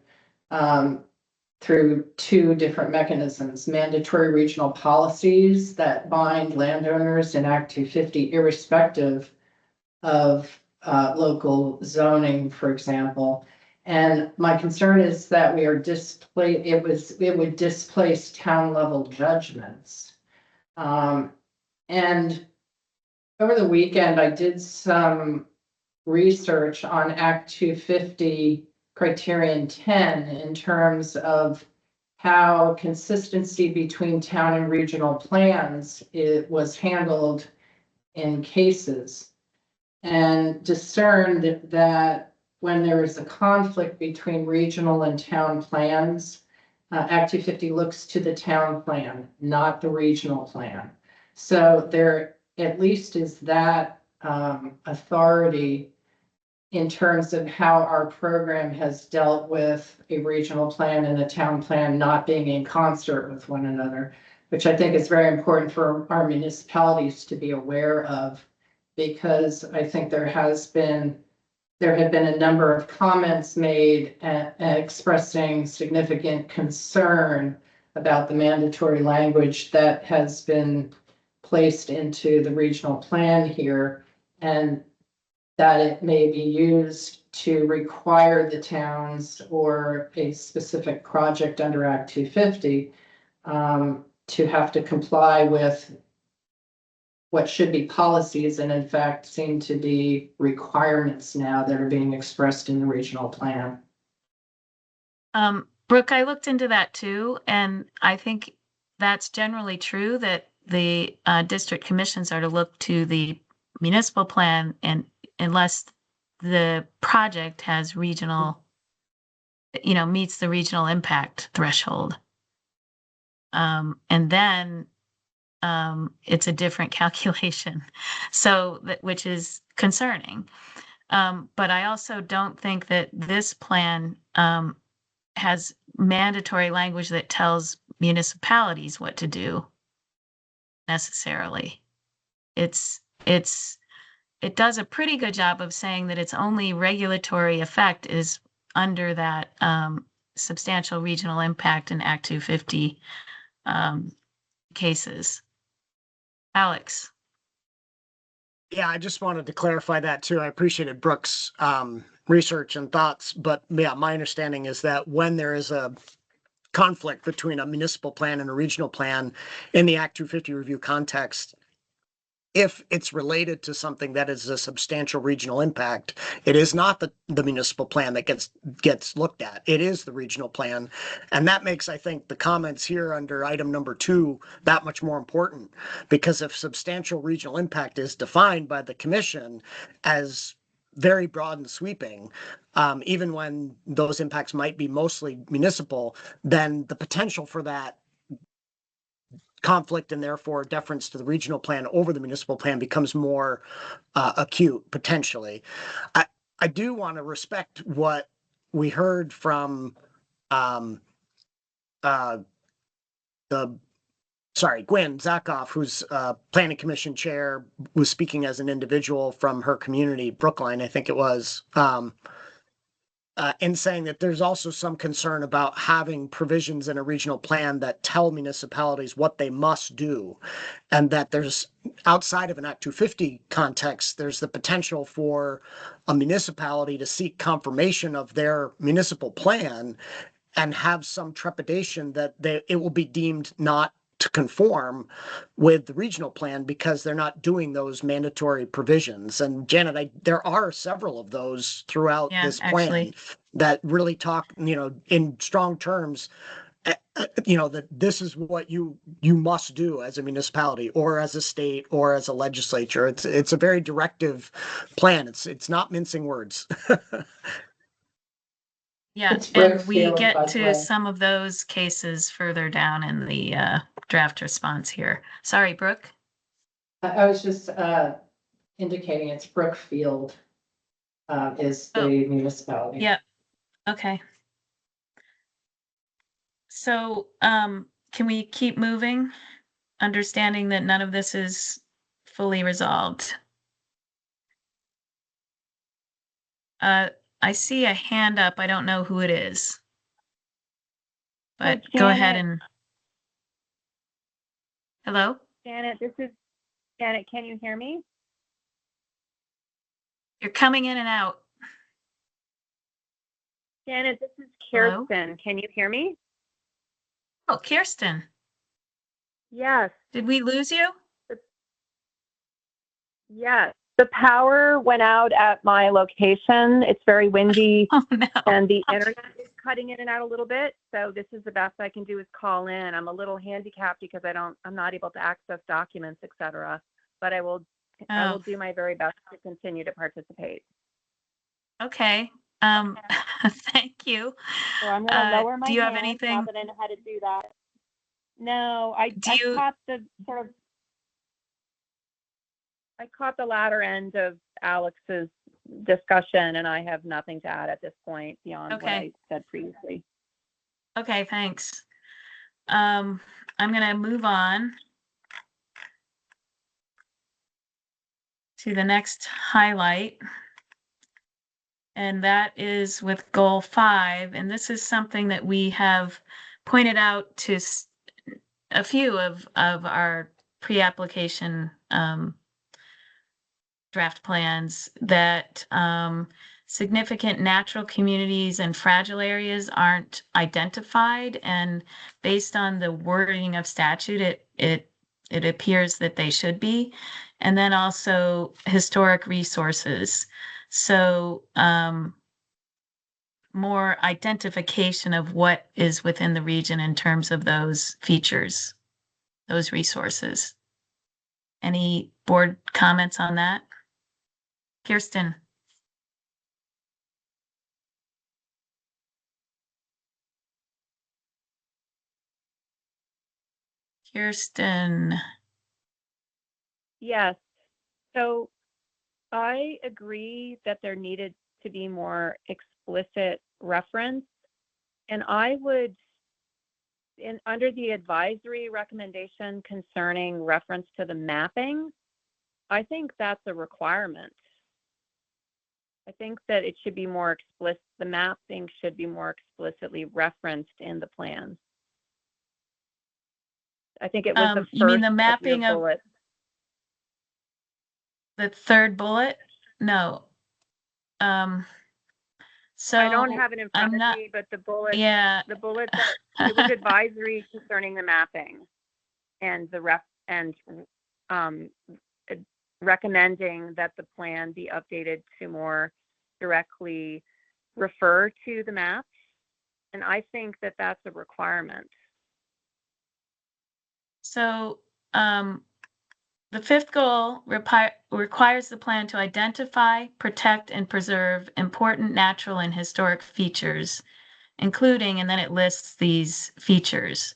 through two different mechanisms: mandatory regional policies that bind landowners in Act 250 irrespective of local zoning, for example. And my concern is that we are it would displace town level judgments. And over the weekend, I did some research on Act 250 criterion 10 in terms of how consistency between town and regional plans it was handled in cases, and discerned that when there is a conflict between regional and town plans, Act 250 looks to the town plan, not the regional plan. So there at least is that authority in terms of how our program has dealt with a regional plan and a town plan not being in concert with one another, which I think is very important for our municipalities to be aware of, because I think there have been a number of comments made expressing significant concern about the mandatory language that has been placed into the regional plan here, and that it may be used to require the towns or a specific project under Act 250 to have to comply with what should be policies and in fact seem to be requirements now that are being expressed in the regional plan. Brooke, I looked into that too, and I think that's generally true, that the district commissions are to look to the municipal plan, and unless the project has regional, meets the regional impact threshold. And then it's a different calculation. So which is concerning. But I also don't think that this plan has mandatory language that tells municipalities what to do necessarily. It does a pretty good job of saying that its only regulatory effect is under that substantial regional impact in Act 250 cases. Alex. Yeah, I just wanted to clarify that too. I appreciated Brooke's research and thoughts, but yeah, my understanding is that when there is a conflict between a municipal plan and a regional plan in the Act 250 review context, if it's related to something that is a substantial regional impact, it is not the municipal plan that gets looked at. It is the regional plan. And that makes, I think, the comments here under item number 2 that much more important, because if substantial regional impact is defined by the commission as very broad and sweeping, even when those impacts might be mostly municipal, then the potential for that conflict and therefore deference to the regional plan over the municipal plan becomes more acute potentially. I do want to respect what we heard from Gwen Zakoff, who's planning commission chair, was speaking as an individual from her community, Brookline, I think it was, in saying that there's also some concern about having provisions in a regional plan that tell municipalities what they must do, and that there's, outside of an Act 250 context, there's the potential for a municipality to seek confirmation of their municipal plan and have some trepidation that it will be deemed not to conform with the regional plan because they're not doing those mandatory provisions. And Janet, there are several of those throughout this plan that really talk, in strong terms, that this is what you must do as a municipality or as a state or as a legislature. It's a very directive plan. It's not mincing words. Yeah, It's and we Brookfield, by get the to way. some of those cases further down in the draft response here. Sorry, Brooke. I was just indicating it's Brookfield is the Oh. municipality. Yeah, okay. So, can we keep moving, understanding that none of this is fully resolved? I see a hand up. I don't know who it is. But go ahead Janet. and. Hello? Janet, this is Janet. Can you hear me? You're coming in and out. Janet, this is Hello? Kirsten. Can you hear me? Oh, Kirsten, Yes, did we lose you? yes. The power went out at my location. It's very windy Oh, no. and the internet is cutting in and out a little bit. So this is the best I can do is call in. I'm a little handicapped because I'm not able to access documents, etc. But I will Oh, do my very best to continue to participate. okay. Thank you. So I'm going to lower my do you have hand anything? now that I know how to do that. No, I you- caught the sort of I caught the latter end of Alex's discussion, and I have nothing to add at this point beyond what Okay. I said previously. Okay, thanks. I'm gonna move on to the next highlight. And that is with goal 5. And this is something that we have pointed out to a few of our pre-application draft plans that significant natural communities and fragile areas aren't identified. And based on the wording of statute, it appears that they should be. And then also historic resources. So more identification of what is within the region in terms of those features, those resources. Any board comments on that? Kirsten. Kirsten. Yes. So I agree that there needed to be more explicit reference. And I would, under the advisory recommendation concerning reference to the mapping, I think that's a requirement. I think that it should be more explicit. The mapping should be more explicitly referenced in the plan. I think it was the first You mean the of your mapping of bullets. the third bullet? No. So I don't have it in front I'm of not, me, but the bullet, yeah. the bullet that it was advisory concerning the mapping and the recommending that the plan be updated to more directly refer to the maps. And I think that that's a requirement. So the 5th goal requires the plan to identify, protect, and preserve important natural and historic features, including, and then it lists these features.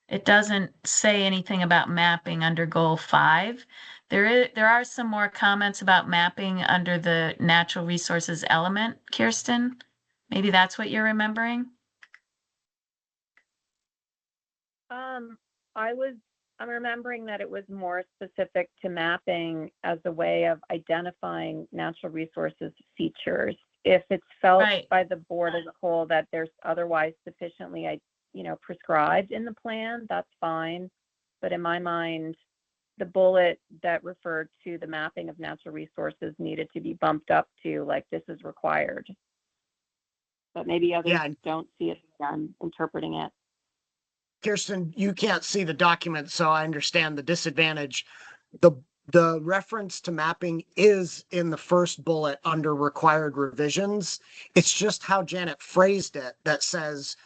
It doesn't say anything about mapping under goal 5. There are some more comments about mapping under the natural resources element, Kirsten. Maybe that's what you're remembering? I'm remembering that it was more specific to mapping as a way of identifying natural resources features. If it's felt Right. by the board as a whole that there's otherwise sufficiently, prescribed in the plan, that's fine. But in my mind, the bullet that referred to the mapping of natural resources needed to be bumped up to like this is required. But maybe others Yeah. don't see it as I'm interpreting it. Kirsten, you can't see the document, so I understand the disadvantage. The reference to mapping is in the first bullet under required revisions. It's just how Janet phrased it that says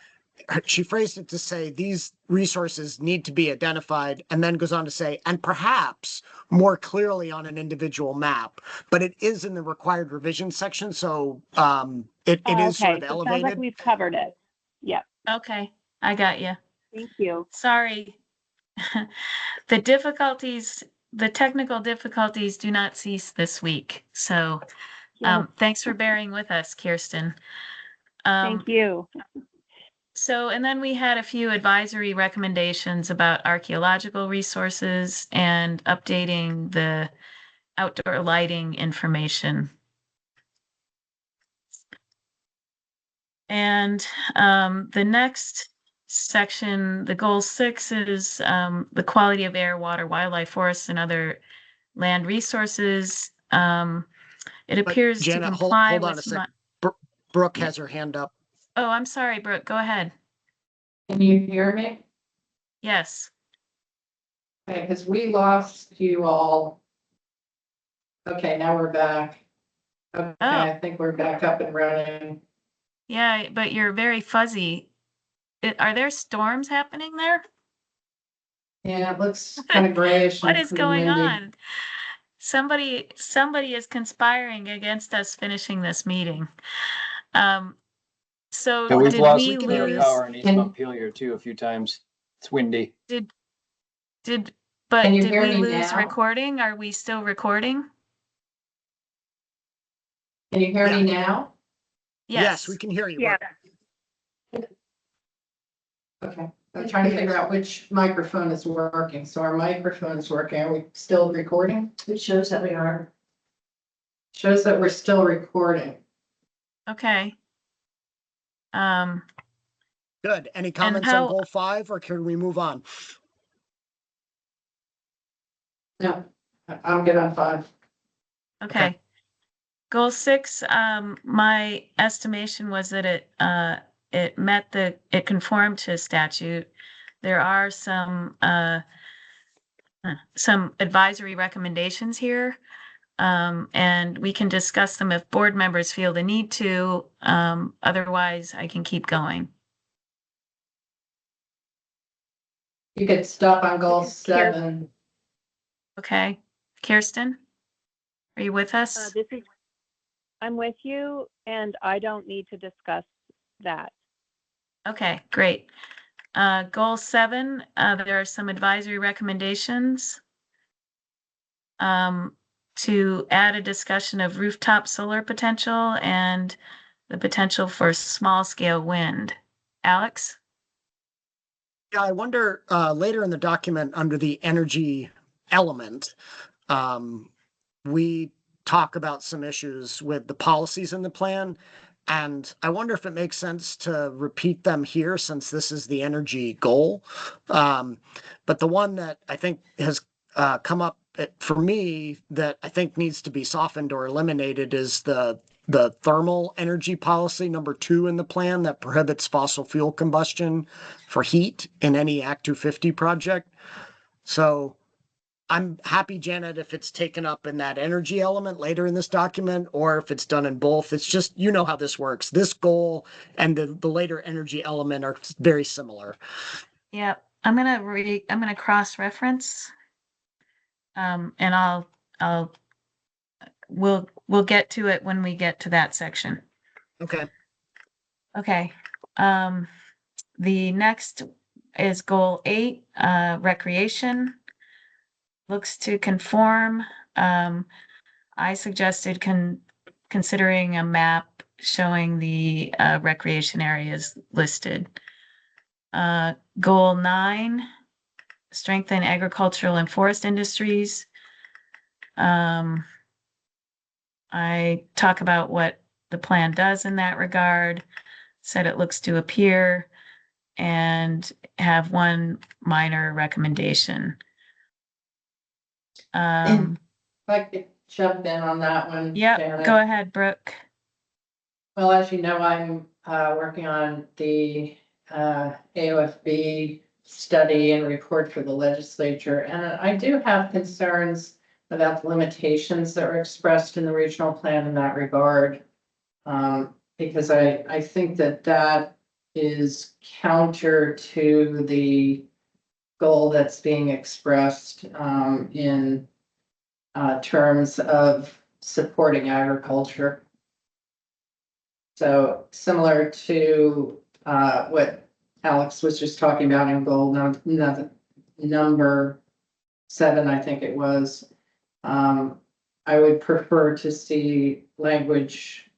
she phrased it to say these resources need to be identified, and then goes on to say, and perhaps more clearly on an individual map, but it is in the required revision section, so it is sort of Okay, so it sounds like elevated. we've covered it. Yep, Okay, I got you. thank you. Sorry. The difficulties, the technical difficulties do not cease this week. So Yeah, thanks for bearing with us, Kirsten. Um, thank you. So, and then we had a few advisory recommendations about archaeological resources and updating the outdoor lighting information. And the next section, the goal 6 is the quality of air, water, wildlife, forests, and other land resources. It appears to Janet, comply hold on with a sec. Brooke has her hand up. Oh, I'm sorry, Brooke, go ahead. Can you hear me? Yes. Okay, because we lost you all. Okay, now we're back. Okay, Oh. I think we're back up and running. Yeah, but you're very fuzzy. Are there storms happening there? Yeah, it looks kind of grayish. What and is pretty going windy. on? Somebody is conspiring against us finishing this meeting. So Yeah, we've did lost we hear you. lose, power in East Montpelier too a few times. It's windy. but Can you did hear we me lose now? recording? Are we still recording? Can you hear Yeah. me now? Yes, we can hear you. Yeah, Brooke. Okay, I'm trying to figure out which microphone is working. So our microphone is working. Are we still recording? It shows that we are. Shows that we're still recording. Okay. Good. Any comments how- on goal 5, or can we move on? No, I'm good on 5. Okay. Goal 6, my estimation was that it conformed to statute. There are some advisory recommendations here. And we can discuss them if board members feel the need to. Otherwise, I can keep going. You could stop on goal 7. Okay. Kirsten, are you with us? I'm with you, and I don't need to discuss that. Okay, great. Goal 7, there are some advisory recommendations. To add a discussion of rooftop solar potential and the potential for small scale wind. Alex? Yeah, I wonder, later in the document under the energy element, we talk about some issues with the policies in the plan. And I wonder if it makes sense to repeat them here since this is the energy goal. But the one that I think has come up for me that I think needs to be softened or eliminated is the thermal energy policy number 2 in the plan that prohibits fossil fuel combustion for heat in any Act 250 project. So I'm happy, Janet, if it's taken up in that energy element later in this document, or if it's done in both. It's just, you know how this works. This goal and the later energy element are very similar. Yep. I'm gonna cross-reference. And we'll get to it when we get to that section. Okay. Okay. The next is goal 8, recreation. Looks to conform. I suggested considering a map showing the recreation areas listed. Goal 9, strengthen agricultural and forest industries. I talk about what the plan does in that regard, said it looks to appear, and have one minor recommendation. If I could jump in on that one. Yep, Janet. go ahead, Brooke. Well, as you know, I'm working on the AOFB study and report for the legislature. And I do have concerns about the limitations that were expressed in the regional plan in that regard. Because I think that is counter to the goal that's being expressed in terms of supporting agriculture. So similar to what Alex was just talking about in goal number 7, I think it was. I would prefer to see language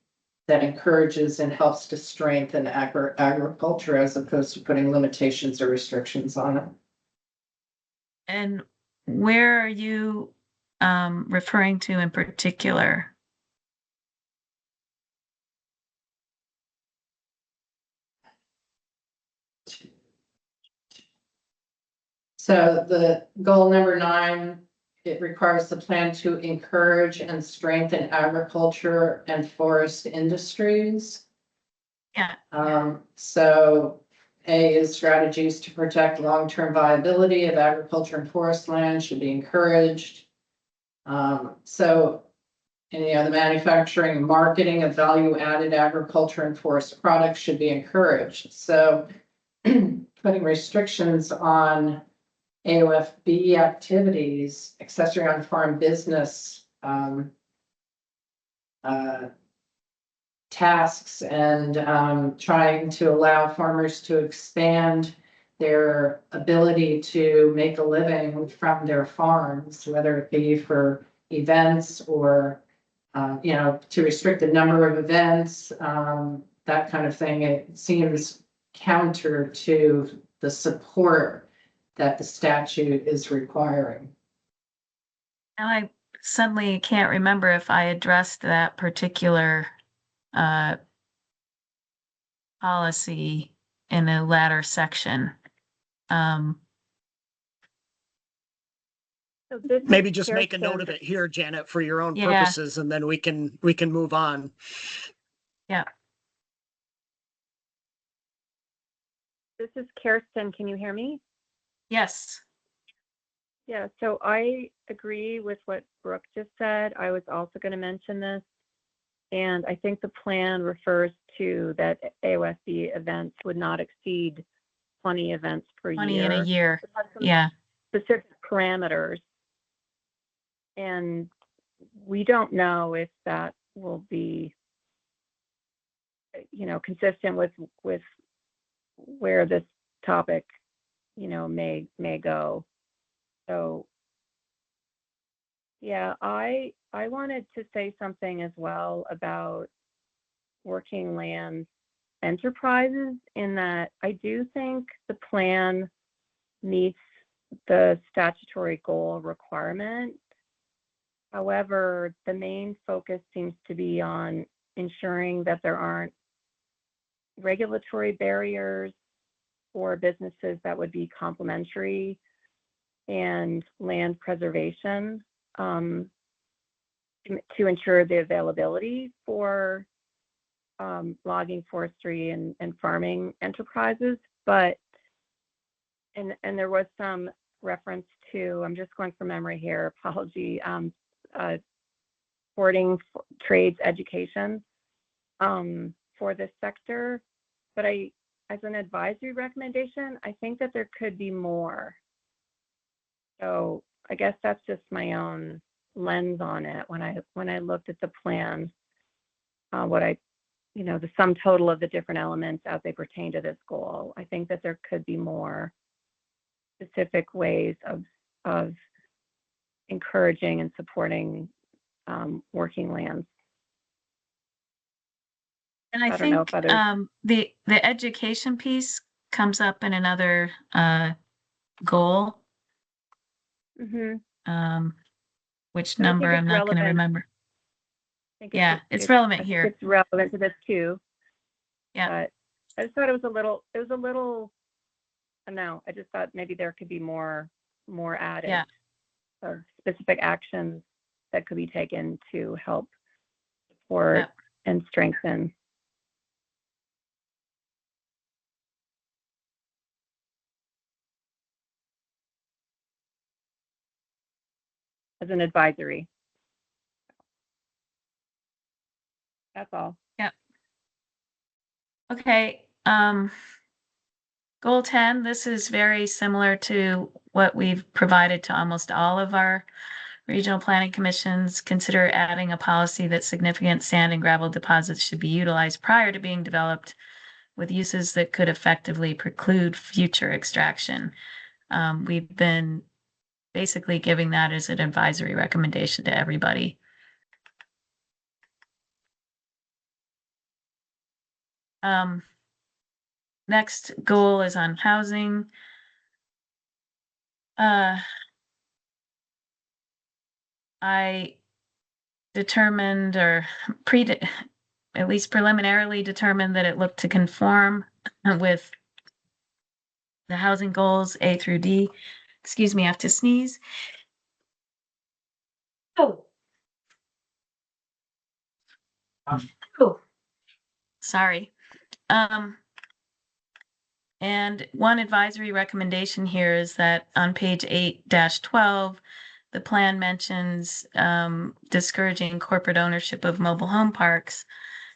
that encourages and helps to strengthen agriculture as opposed to putting limitations or restrictions on it. And where are you referring to in particular? So the goal number 9, it requires the plan to encourage and strengthen agriculture and forest industries. Yeah. So A is strategies to protect long-term viability of agriculture and forest land should be encouraged. So the manufacturing and marketing of value-added agriculture and forest products should be encouraged. So putting restrictions on AOFB activities, accessory on farm business tasks, and trying to allow farmers to expand their ability to make a living from their farms, whether it be for events or to restrict the number of events, that kind of thing. It seems counter to the support that the statute is requiring. Now I suddenly can't remember if I addressed that particular policy in the latter section. So this is Maybe just make a note of Kirsten. it here, Janet, for your own Yeah. purposes, and then we can move on. Yeah. This is Kirsten. Can you hear me? Yes. Yeah, so I agree with what Brooke just said. I was also going to mention this. And I think the plan refers to that AOSB events would not exceed 20 events per 20 year. in a year. It has some Yeah. specific parameters. And we don't know if that will be, consistent with where this topic, may go. So yeah, I wanted to say something as well about working land enterprises, in that I do think the plan meets the statutory goal requirement. However, the main focus seems to be on ensuring that there aren't regulatory barriers for businesses that would be complementary, and land preservation to ensure the availability for logging, forestry, and farming enterprises. But and there was some reference to, I'm just going from memory here, apology, supporting trades education for this sector. But as an advisory recommendation, I think that there could be more. So I guess that's just my own lens on it. When I looked at the plan, the sum total of the different elements as they pertain to this goal, I think that there could be more specific ways of encouraging and supporting working lands. And I don't know think if others- the education piece comes up in another goal. Mm-hmm. Which And I think number it's I'm not going to relevant. remember. I think Yeah, it's relevant I think here. it's relevant to this too. Yeah. But I just thought it was a little, I don't know, I just thought maybe there could be more added. Yeah. Of specific actions that could be taken to help support Yeah. and strengthen. As an advisory. That's all. Okay. Goal 10, this is very similar to what we've provided to almost all of our regional planning commissions. Consider adding a policy that significant sand and gravel deposits should be utilized prior to being developed with uses that could effectively preclude future extraction. We've been basically giving that as an advisory recommendation to everybody. Next goal is on housing. I determined or at least preliminarily determined that it looked to conform with the housing goals A through D. Excuse me, I have to sneeze. Oh. Oh. Sorry. And one advisory recommendation here is that on page 8-12, the plan mentions discouraging corporate ownership of mobile home parks,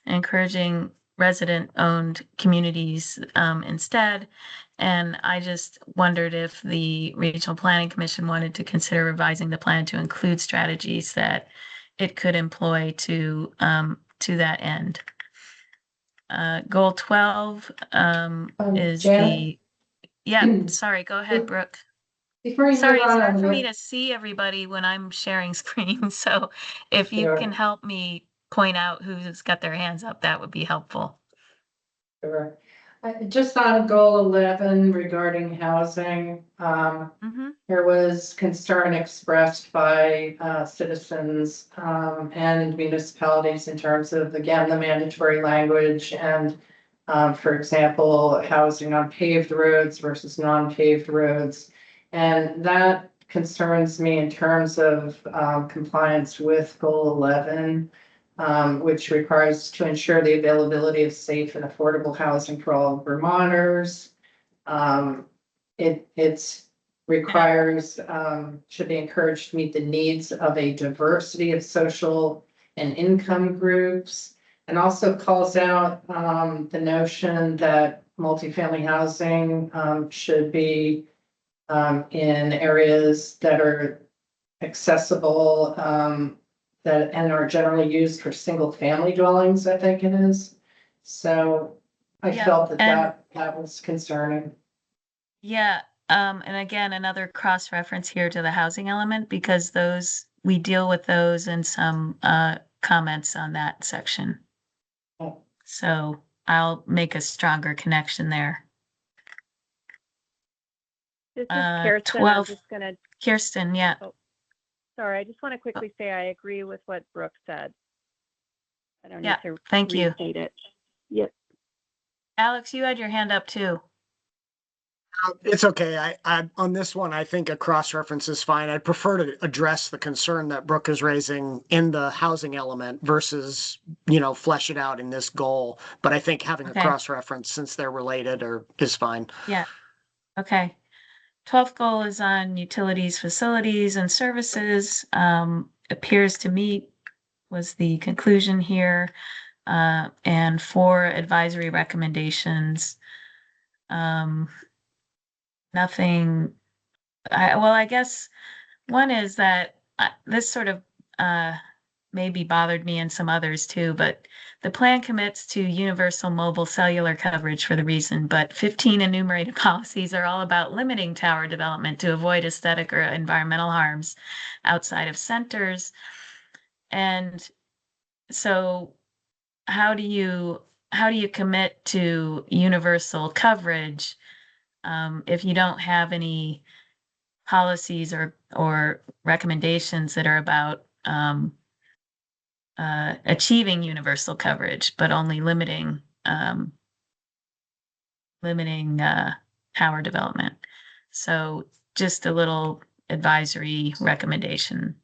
encouraging resident-owned communities instead. And I just wondered if the Regional Planning Commission wanted to consider revising the plan to include strategies that it could employ to that end. Goal 12 is Janet? sorry, go ahead, Brooke. Before you Sorry, move it's on, hard for me to see everybody when I'm sharing screen. So if you Sure. can help me point out who's got their hands up, that would be helpful. Sure. Just on goal 11 regarding housing, there was concern expressed by citizens and municipalities in terms of, again, the mandatory language and, for example, housing on paved roads versus non-paved roads. And that concerns me in terms of compliance with goal 11. Which requires to ensure the availability of safe and affordable housing for all Vermonters. It requires, should be encouraged to meet the needs of a diversity of social and income groups, and also calls out the notion that multifamily housing should be in areas that are accessible and are generally used for single family dwellings, I think it is. So I Yeah, felt that and- that was concerning. Yeah, and again, another cross-reference here to the housing element, because we deal with those in some comments on that section. Oh. So I'll make a stronger connection there. This is Kirsten. 12. I'm just gonna, Kirsten, yeah. sorry, I just want to quickly say I agree with what Brooke said. I don't Yeah, need to thank you. restate it. Yep. Alex, you had your hand up too. It's okay. I on this one, I think a cross-reference is fine. I'd prefer to address the concern that Brooke is raising in the housing element versus, flesh it out in this goal. But I think having Okay. a cross-reference, since they're related, is fine. Yeah. Okay. 12th goal is on utilities, facilities, and services. Appears to meet was the conclusion here. And 4 advisory recommendations. Nothing. I guess one is that this sort of maybe bothered me and some others too, but the plan commits to universal mobile cellular coverage for the reason, but 15 enumerated policies are all about limiting tower development to avoid aesthetic or environmental harms outside of centers. And so how do you commit to universal coverage if you don't have any policies or recommendations that are about achieving universal coverage, but only limiting tower development? So just a little advisory recommendation.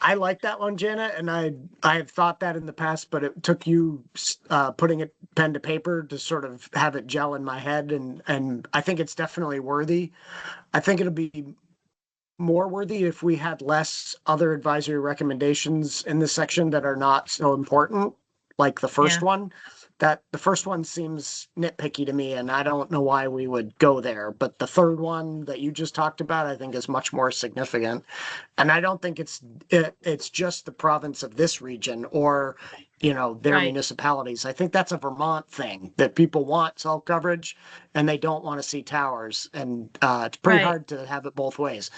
I like that one, Janet, and I have thought that in the past, but it took you putting it pen to paper to sort of have it gel in my head, and I think it's definitely worthy. I think it'll be more worthy if we had less other advisory recommendations in this section that are not so important, like the first one. that the first one seems nitpicky to me, and I don't know why we would go there. But the third one that you just talked about, I think is much more significant. And I don't think it's just the province of this region or, their Right. municipalities. I think that's a Vermont thing, that people want cell coverage and they don't want to see towers. And it's pretty Right. hard to have it both ways.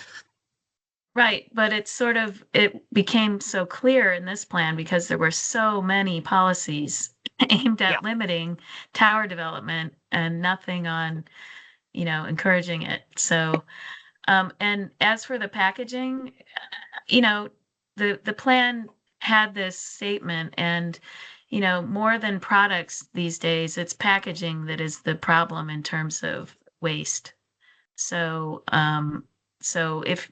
Right, but it became so clear in this plan because there were so many policies aimed Yeah. at limiting tower development and nothing on, encouraging it. So, and as for the packaging, the plan had this statement and, more than products these days, it's packaging that is the problem in terms of waste. So, so if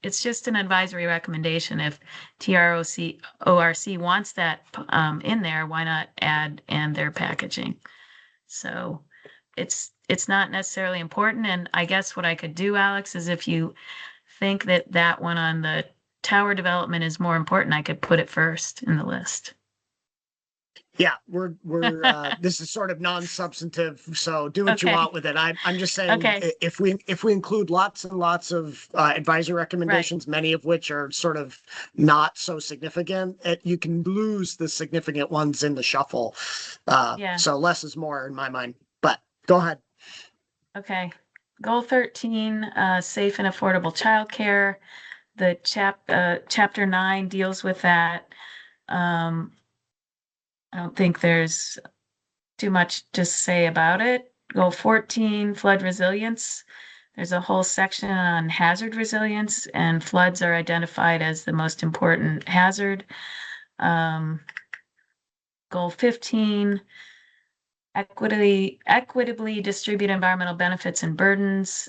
it's just an advisory recommendation, if ORC wants that in there, why not add and their packaging? So it's not necessarily important. And I guess what I could do, Alex, is if you think that one on the tower development is more important, I could put it first in the list. Yeah, we're this is sort of non-substantive, so do what you Okay. want with it. I'm just saying, Okay. if we include lots and lots of advisory recommendations, many of which are sort of not so significant, you can lose the significant ones in the shuffle. Yeah. So less is more in my mind. But go ahead. Okay. Goal 13, safe and affordable childcare. The chapter 9 deals with that. I don't think there's too much to say about it. Goal 14, flood resilience. There's a whole section on hazard resilience, and floods are identified as the most important hazard. Goal 15, equitably distribute environmental benefits and burdens.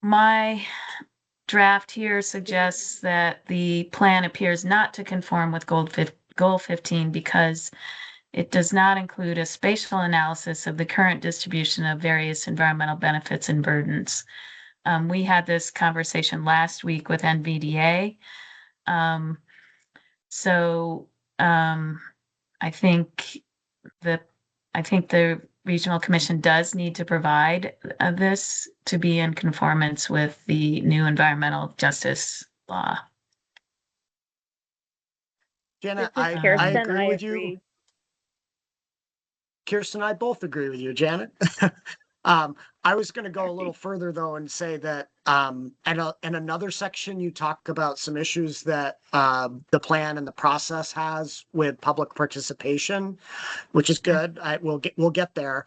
My draft here suggests that the plan appears not to conform with goal 15 because it does not include a spatial analysis of the current distribution of various environmental benefits and burdens. We had this conversation last week with NVDA. I think the Regional Commission does need to provide this to be in conformance with the new environmental justice law. Janet, This I is Kirsten. agree with you. agree. Kirsten and I both agree with you, Janet. I was going to go a little further though and say that in another section you talk about some issues that the plan and the process has with public participation, which is good. We'll get there,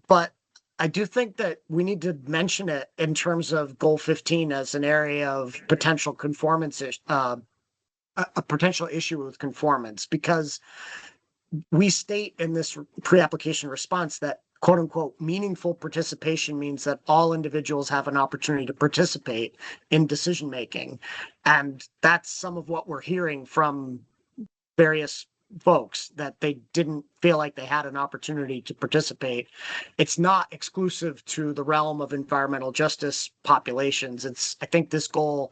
but I do think that we need to mention it in terms of goal 15 as an area of potential conformance, a potential issue with conformance, because we state in this pre-application response that quote unquote meaningful participation means that all individuals have an opportunity to participate in decision making. And that's some of what we're hearing from various folks, that they didn't feel like they had an opportunity to participate. It's not exclusive to the realm of environmental justice populations. I think this goal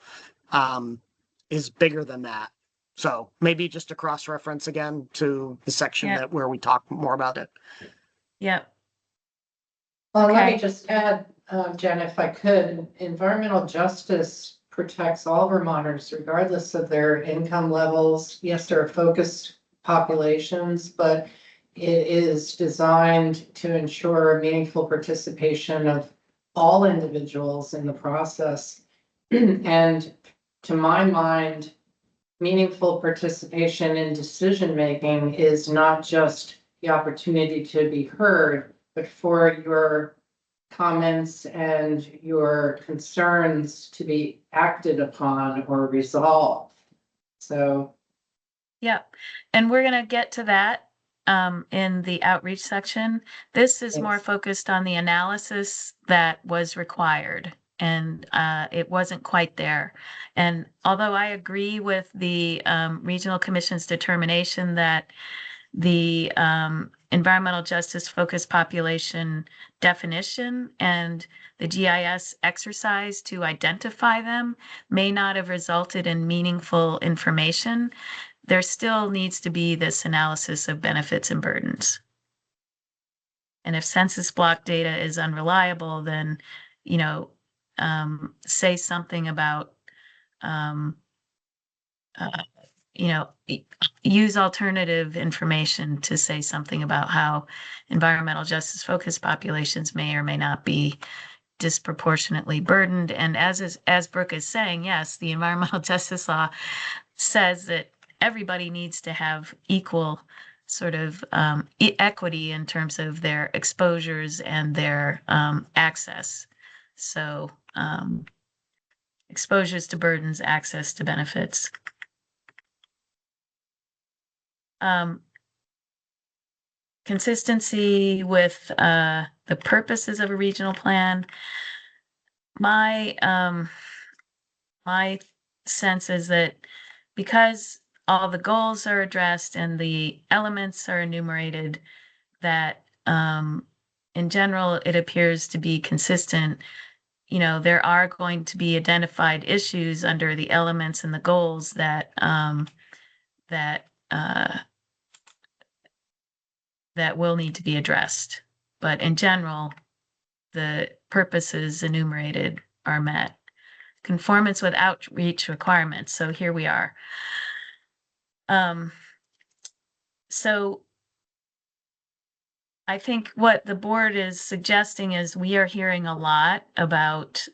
is bigger than that. So maybe just a cross-reference again to the section Yeah. where we talk more about it. Yep. Well, let Okay. me just add, Jen, if I could, environmental justice protects all Vermonters regardless of their income levels. Yes, there are focused populations, but it is designed to ensure meaningful participation of all individuals in the process. And to my mind, meaningful participation in decision-making is not just the opportunity to be heard, but for your comments and your concerns to be acted upon or resolved. So. Yep. And we're going to get to that in the outreach section. This is more Thanks. focused on the analysis that was required, and it wasn't quite there. And although I agree with the Regional Commission's determination that the environmental justice focused population definition and the GIS exercise to identify them may not have resulted in meaningful information. There still needs to be this analysis of benefits and burdens. And if census block data is unreliable, then, say something about, use alternative information to say something about how environmental justice focused populations may or may not be disproportionately burdened. And as Brooke is saying, yes, the environmental justice law says that everybody needs to have equal sort of equity in terms of their exposures and their access. So exposures to burdens, access to benefits. Consistency with the purposes of a regional plan. My sense is that because all the goals are addressed and the elements are enumerated, that in general, it appears to be consistent. There are going to be identified issues under the elements and the goals that will need to be addressed. But in general, the purposes enumerated are met. Conformance with outreach requirements. So here we are. So I think what the board is suggesting is we are hearing a lot about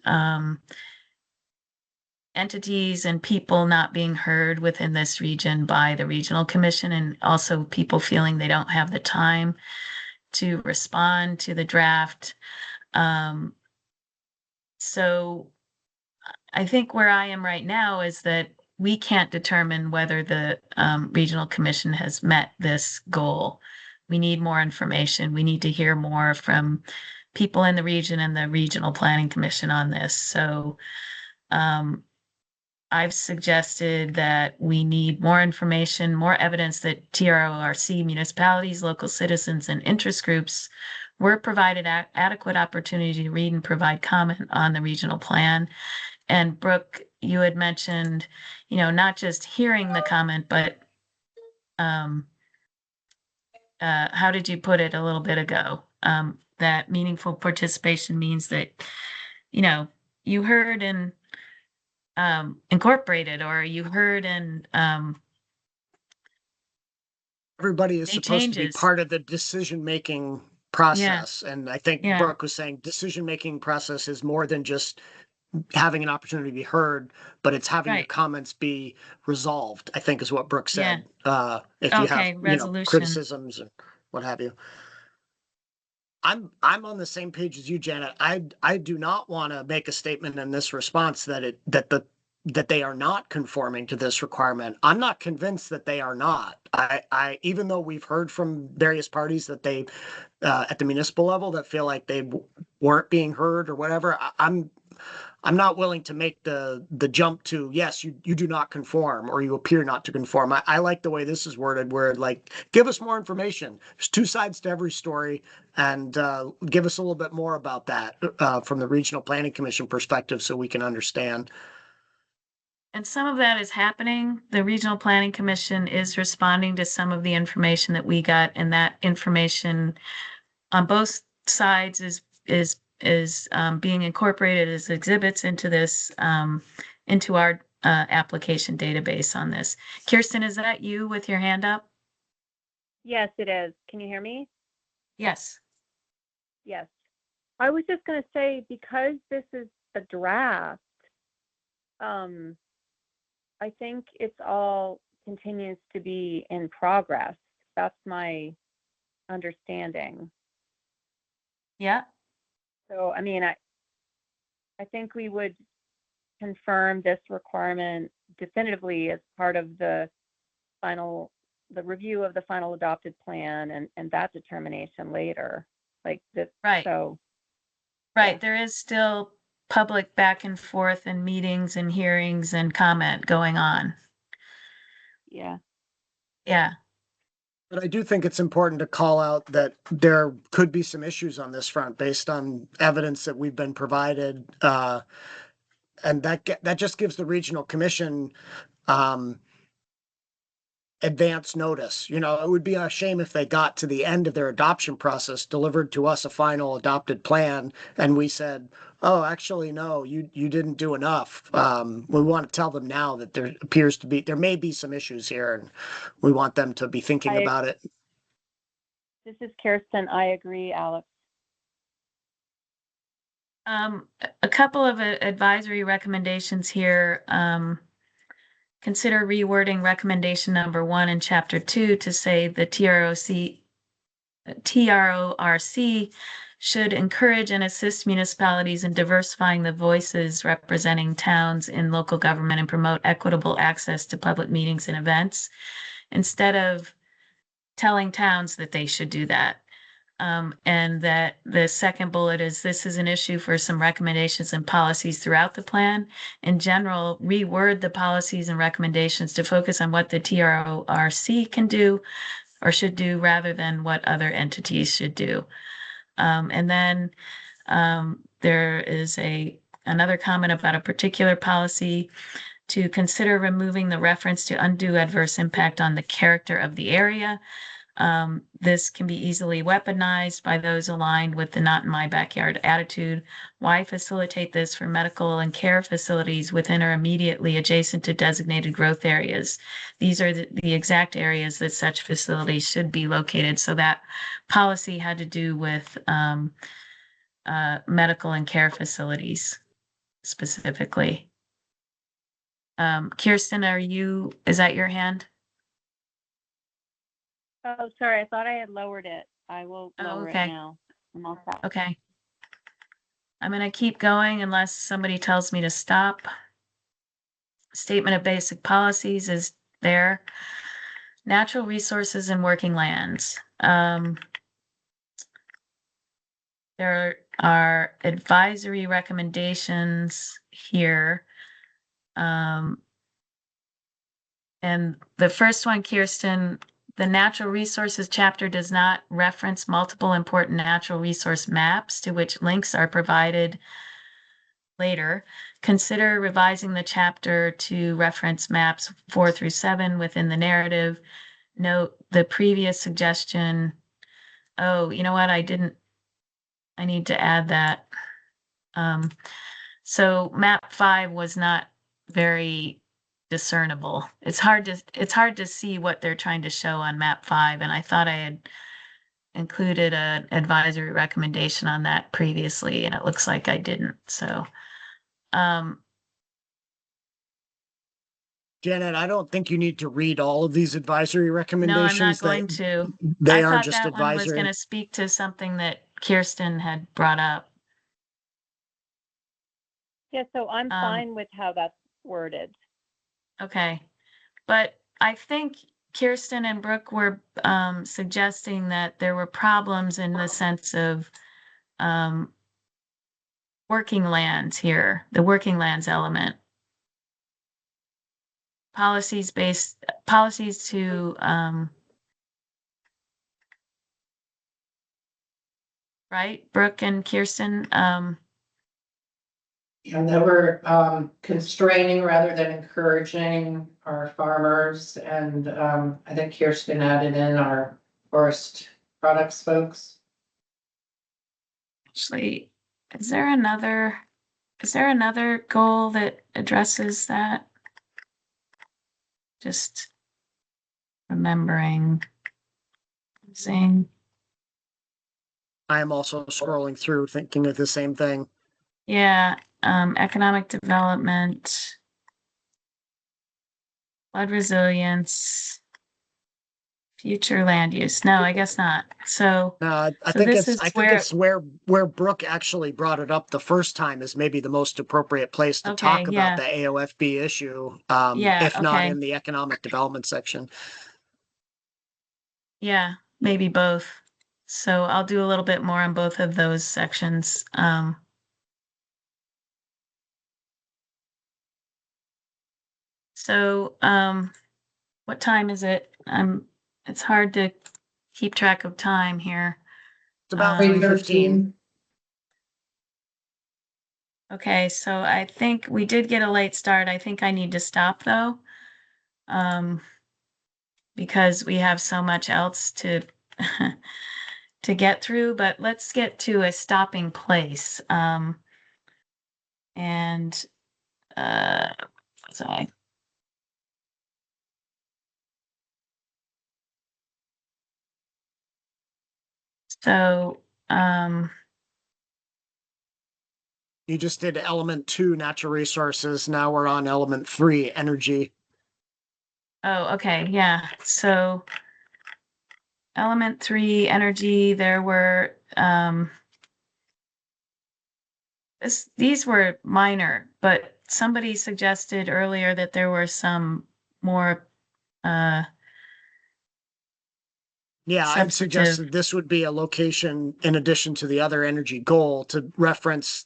entities and people not being heard within this region by the regional commission, and also people feeling they don't have the time to respond to the draft. So I think where I am right now is that we can't determine whether the regional commission has met this goal. We need more information. We need to hear more from people in the region and the regional planning commission on this. So I've suggested that we need more information, more evidence that TRORC, municipalities, local citizens, and interest groups were provided adequate opportunity to read and provide comment on the regional plan. And Brooke, you had mentioned, not just hearing the comment, but how did you put it a little bit ago? That meaningful participation means that, you heard and incorporated, or you heard and Everybody is made supposed to be changes. part of the decision-making process. And I think Yeah. Brooke was saying decision-making process is more than just having an opportunity to be heard, but it's having your Right. comments be resolved, I think is what Brooke Yeah. said. If you Okay, have, resolution. criticisms and what have you. I'm on the same page as you, Janet. I do not want to make a statement in this response that they are not conforming to this requirement. I'm not convinced that they are not. I even though we've heard from various parties that they at the municipal level that feel like they weren't being heard or whatever, I'm not willing to make the jump to, yes, you do not conform or you appear not to conform. I like the way this is worded, where give us more information. There's two sides to every story, and give us a little bit more about that from the Regional Planning Commission perspective so we can understand. And some of that is happening. The Regional Planning Commission is responding to some of the information that we got, and that information on both sides is being incorporated as exhibits into this, into our application database on this. Kirsten, is that you with your hand up? Yes, it is. Can you hear me? Yes. Yes. I was just going to say, because this is a draft, I think it's all continues to be in progress. That's my understanding. Yeah. So, I mean, I think we would confirm this requirement definitively as part of the review of the final adopted plan and that determination later, like this. Right. So, right. Yeah. There is still public back and forth and meetings and hearings and comment going on. Yeah. Yeah. But I do think it's important to call out that there could be some issues on this front based on evidence that we've been provided. And that just gives the regional commission advance notice. You know, it would be a shame if they got to the end of their adoption process, delivered to us a final adopted plan, and we said, oh, actually, no, you didn't do enough. We want to tell them now that there may be some issues here, and we want them to be thinking about it. This is Kirsten. I agree, Alex. A couple of advisory recommendations here. Consider rewording recommendation number 1 in chapter 2 to say the TRORC should encourage and assist municipalities in diversifying the voices representing towns in local government and promote equitable access to public meetings and events, instead of telling towns that they should do that. And that the second bullet is, this is an issue for some recommendations and policies throughout the plan. In general, reword the policies and recommendations to focus on what the TRORC can do or should do rather than what other entities should do. And then there is another comment about a particular policy to consider removing the reference to undue adverse impact on the character of the area. This can be easily weaponized by those aligned with the not in my backyard attitude. Why facilitate this for medical and care facilities within or immediately adjacent to designated growth areas? These are the exact areas that such facilities should be located. So that policy had to do with medical and care facilities specifically. Kirsten, is that your hand? Oh, sorry. I thought I had lowered it. I will lower okay. it now. I'm all set. Okay. I'm going to keep going unless somebody tells me to stop. Statement of basic policies is there. Natural resources and working lands. There are advisory recommendations here. And the first one, Kirsten, the natural resources chapter does not reference multiple important natural resource maps to which links are provided later. Consider revising the chapter to reference maps 4 through 7 within the narrative. Note the previous suggestion. Oh, you know what? I need to add that. So map 5 was not very discernible. It's hard to see what they're trying to show on map 5, and I thought I had included an advisory recommendation on that previously, and it looks like I didn't. So Janet, I don't think you need to read all of these advisory no, recommendations. I'm not going to. They I are thought just that one was advisory. going to speak to something that Kirsten had brought up. Yeah, so I'm fine with how that's worded. Okay, but I think Kirsten and Brooke were suggesting that there were problems in the sense of working lands here, the working lands element. Policies to right, Brooke and Kirsten. And they were constraining rather than encouraging our farmers. And I think Kirsten added in our forest products folks. Actually, is there another goal that addresses that? Just remembering. Saying. I am also scrolling through thinking of the same thing. Yeah, economic development, flood resilience, future land use. No, I guess not. So I so think this it's is where- it's where Brooke actually brought it up the first time is maybe the most appropriate place to talk Okay, about yeah. the AOFB issue. Yeah, if not okay. in the economic development section. Yeah, maybe both. So I'll do a little bit more on both of those sections. So what time is it? I'm it's hard to keep track of time here. It's about Um, 3:15. Okay, so I think we did get a late start. I think I need to stop though. Because we have so much else to to get through, but let's get to a stopping place. And sorry. So You just did element 2, natural resources. Now we're on element 3, energy. oh, okay, yeah. So element 3, energy, there were these were minor, but somebody suggested earlier that there were some more Yeah, I've substantive. suggested this would be a location in addition to the other energy goal to reference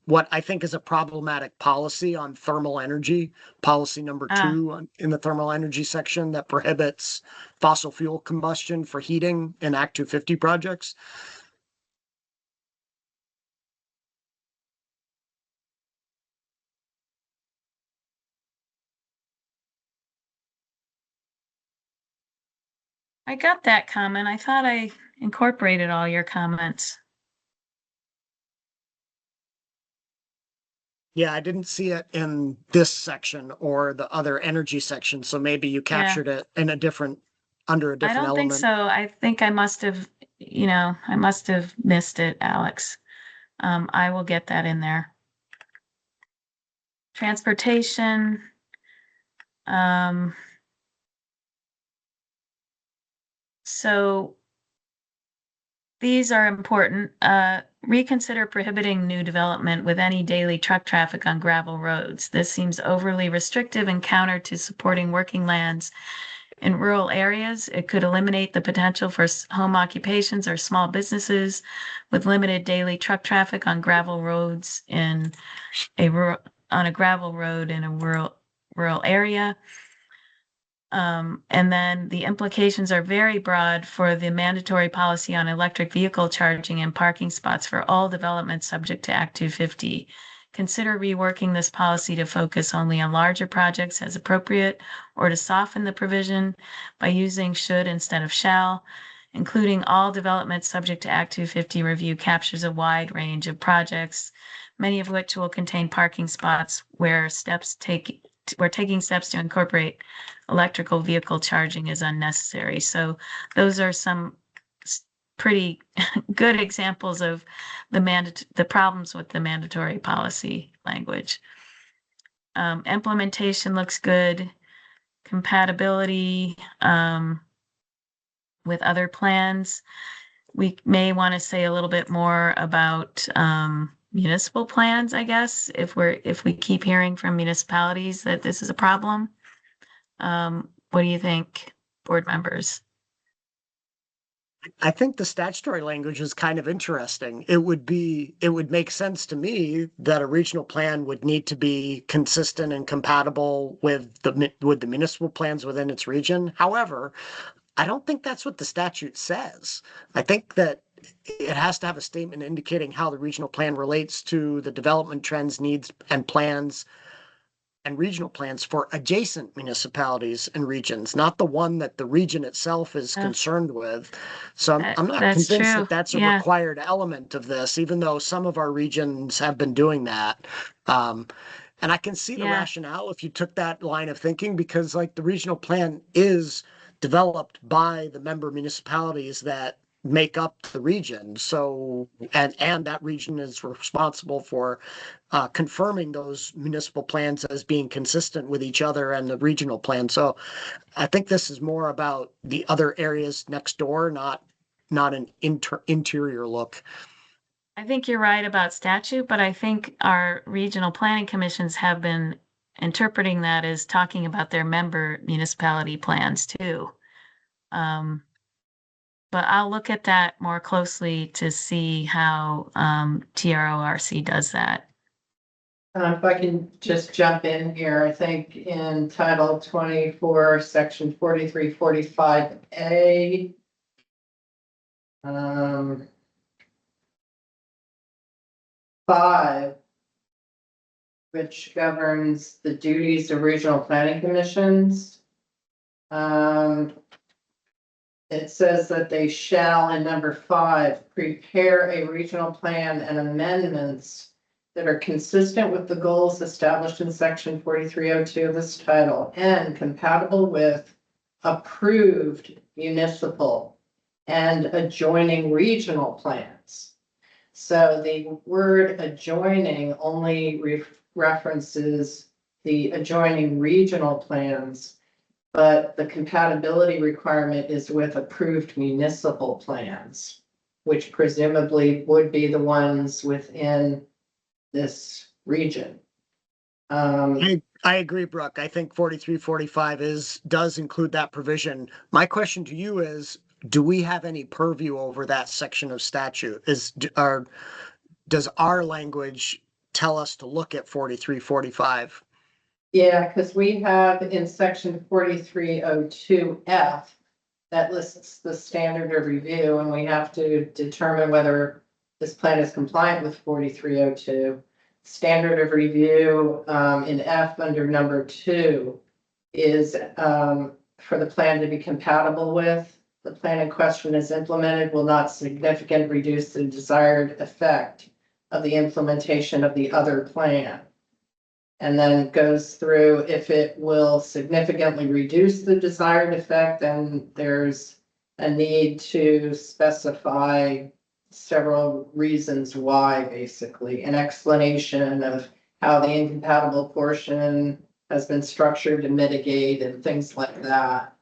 what I think is a problematic policy on thermal energy, policy number 2 in the thermal energy section that prohibits fossil fuel combustion for heating in Act 250 projects. I got that comment. I thought I incorporated all your comments. Yeah, I didn't see it in this section or the other energy section, so maybe you captured it in a different, under a I different don't think element. so. I think I must have, I must have missed it, Alex. I will get that in there. Transportation. So these are important. Reconsider prohibiting new development with any daily truck traffic on gravel roads. This seems overly restrictive and counter to supporting working lands in rural areas. It could eliminate the potential for home occupations or small businesses with limited daily truck traffic on gravel roads in on a gravel road in a rural area. And then the implications are very broad for the mandatory policy on electric vehicle charging and parking spots for all developments subject to Act 250. Consider reworking this policy to focus only on larger projects as appropriate, or to soften the provision by using should instead of shall. Including all developments subject to Act 250 review captures a wide range of projects, many of which will contain parking spots where we're taking steps to incorporate electrical vehicle charging is unnecessary. So those are some pretty good examples of the problems with the mandatory policy language. Implementation looks good. Compatibility with other plans. We may want to say a little bit more about municipal plans, I guess, if we keep hearing from municipalities that this is a problem. What do you think, board members? I think the statutory language is kind of interesting. It would make sense to me that a regional plan would need to be consistent and compatible with the municipal plans within its region. However, I don't think that's what the statute says. I think that it has to have a statement indicating how the regional plan relates to the development trends, needs, and plans and regional plans for adjacent municipalities and regions, not the one that the region itself is concerned with. So I'm not That's convinced true. that that's a Yeah. required element of this, even though some of our regions have been doing that. And I can see the Yeah. rationale if you took that line of thinking, because like the regional plan is developed by the member municipalities that make up the region. So, and that region is responsible for confirming those municipal plans as being consistent with each other and the regional plan. So I think this is more about the other areas next door, not an interior look. I think you're right about statute, but I think our regional planning commissions have been interpreting that as talking about their member municipality plans too. But I'll look at that more closely to see how TRORC does that. If I can just jump in here, I think in Title 24, Section 4345A. Um. 5. Which governs the duties of regional planning commissions. It says that they shall, in number 5, prepare a regional plan and amendments that are consistent with the goals established in section 4302 of this title and compatible with approved municipal and adjoining regional plans. So the word adjoining only references the adjoining regional plans, but the compatibility requirement is with approved municipal plans, which presumably would be the ones within this region. I agree, Brooke. I think 4345 does include that provision. My question to you is, do we have any purview over that section of statute? Does our language tell us to look at 4345? Yeah, because we have in section 4302F that lists the standard of review, and we have to determine whether this plan is compliant with 4302. Standard of review in F under number 2 is for the plan to be compatible with. The plan in question is implemented will not significantly reduce the desired effect of the implementation of the other plan. And then goes through if it will significantly reduce the desired effect, then there's a need to specify several reasons why, basically, an explanation of how the incompatible portion has been structured to mitigate and things like that.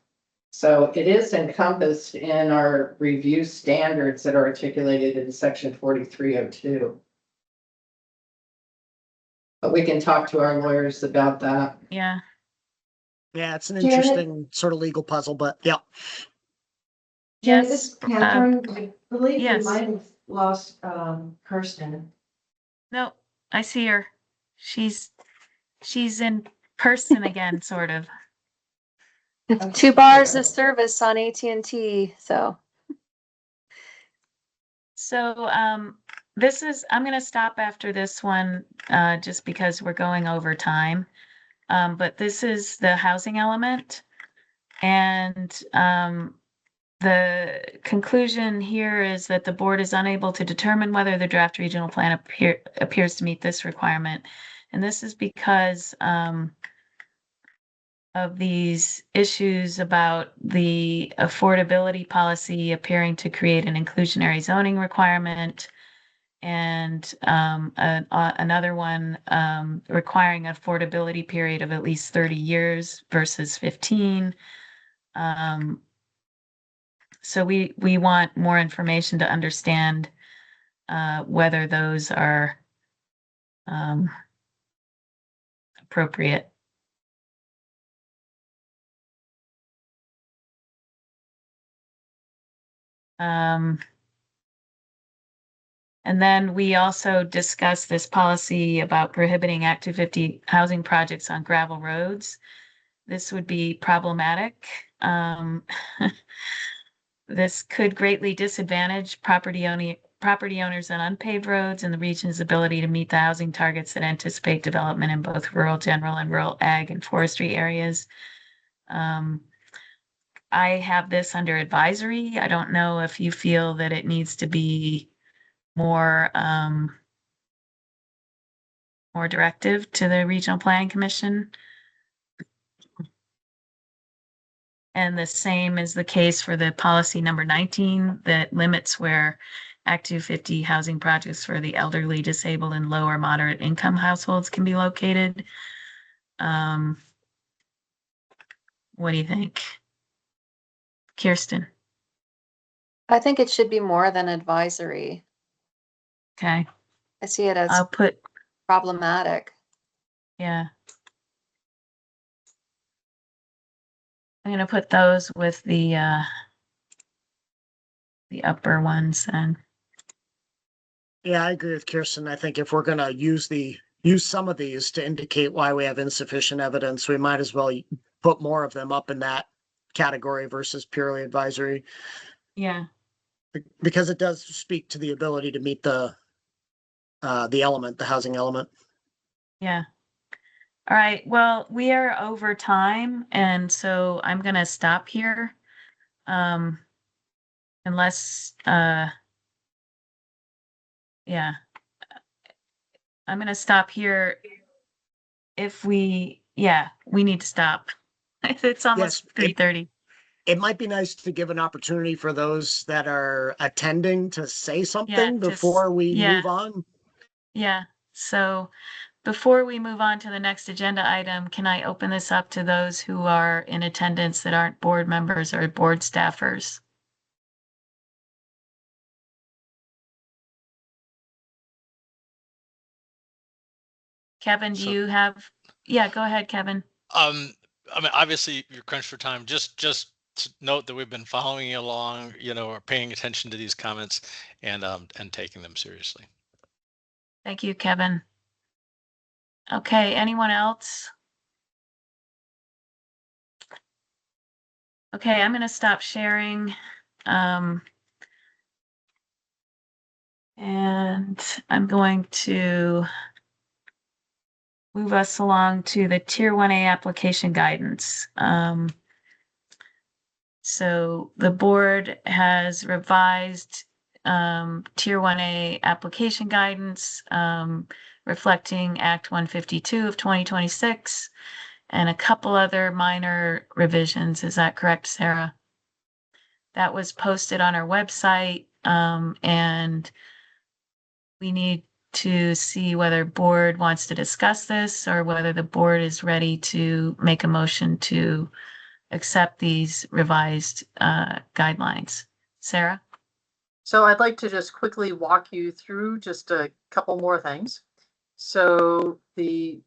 So it is encompassed in our review standards that are articulated in section 4302. But we can talk to our lawyers about that. Yeah. Yeah, it's an Janet? interesting sort of legal puzzle, but yeah. Janet, Yes. this is Catherine. I believe we yes. might have lost Kirsten. No, I see her. She's in person again, sort of. It's 2 bars of service on AT&T, so. So I'm going to stop after this one just because we're going over time. But this is the housing element. And the conclusion here is that the board is unable to determine whether the draft regional plan appears to meet this requirement. And this is because of these issues about the affordability policy appearing to create an inclusionary zoning requirement, and another one requiring affordability period of at least 30 years versus 15. So we want more information to understand whether those are appropriate. And then we also discussed this policy about prohibiting Act 250 housing projects on gravel roads. This would be problematic. This could greatly disadvantage property owners on unpaved roads and the region's ability to meet the housing targets that anticipate development in both rural general and rural ag and forestry areas. I have this under advisory. I don't know if you feel that it needs to be more directive to the Regional Planning Commission. And the same is the case for the policy number 19 that limits where Act 250 housing projects for the elderly, disabled, and low or moderate income households can be located. What do you think? Kirsten? I think it should be more than advisory. Okay. I see it as I'll put, problematic. yeah. I'm going to put those with the upper ones then. Yeah, I agree with Kirsten. I think if we're going to use the use some of these to indicate why we have insufficient evidence. We might as well put more of them up in that category versus purely advisory, Yeah. because it does speak to the ability to meet the element, the housing element. Yeah. All right. Well, we are over time, and so I'm gonna stop here. Unless, yeah, I'm gonna stop here. If we, yeah, we need to stop. It's almost Yes, 3:30. It might be nice to give an opportunity for those that are attending to say something before we yeah. move on. Yeah. So before we move on to the next agenda item, can I open this up to those who are in attendance that aren't board members or board staffers? Kevin, do So- you have? Yeah, go ahead, Kevin. I mean, obviously you're crunched for time. Just to note that we've been following you along, or paying attention to these comments and taking them seriously. Thank you, Kevin. Okay, anyone else? Okay, I'm gonna stop sharing. And I'm going to move us along to the Tier 1A application guidance. So the board has revised Tier 1A application guidance reflecting Act 152 of 2026 and a couple other minor revisions. Is that correct, Sarah? That was posted on our website, and we need to see whether board wants to discuss this or whether the board is ready to make a motion to accept these revised guidelines. Sarah? So I'd like to just quickly walk you through just a couple more things. So the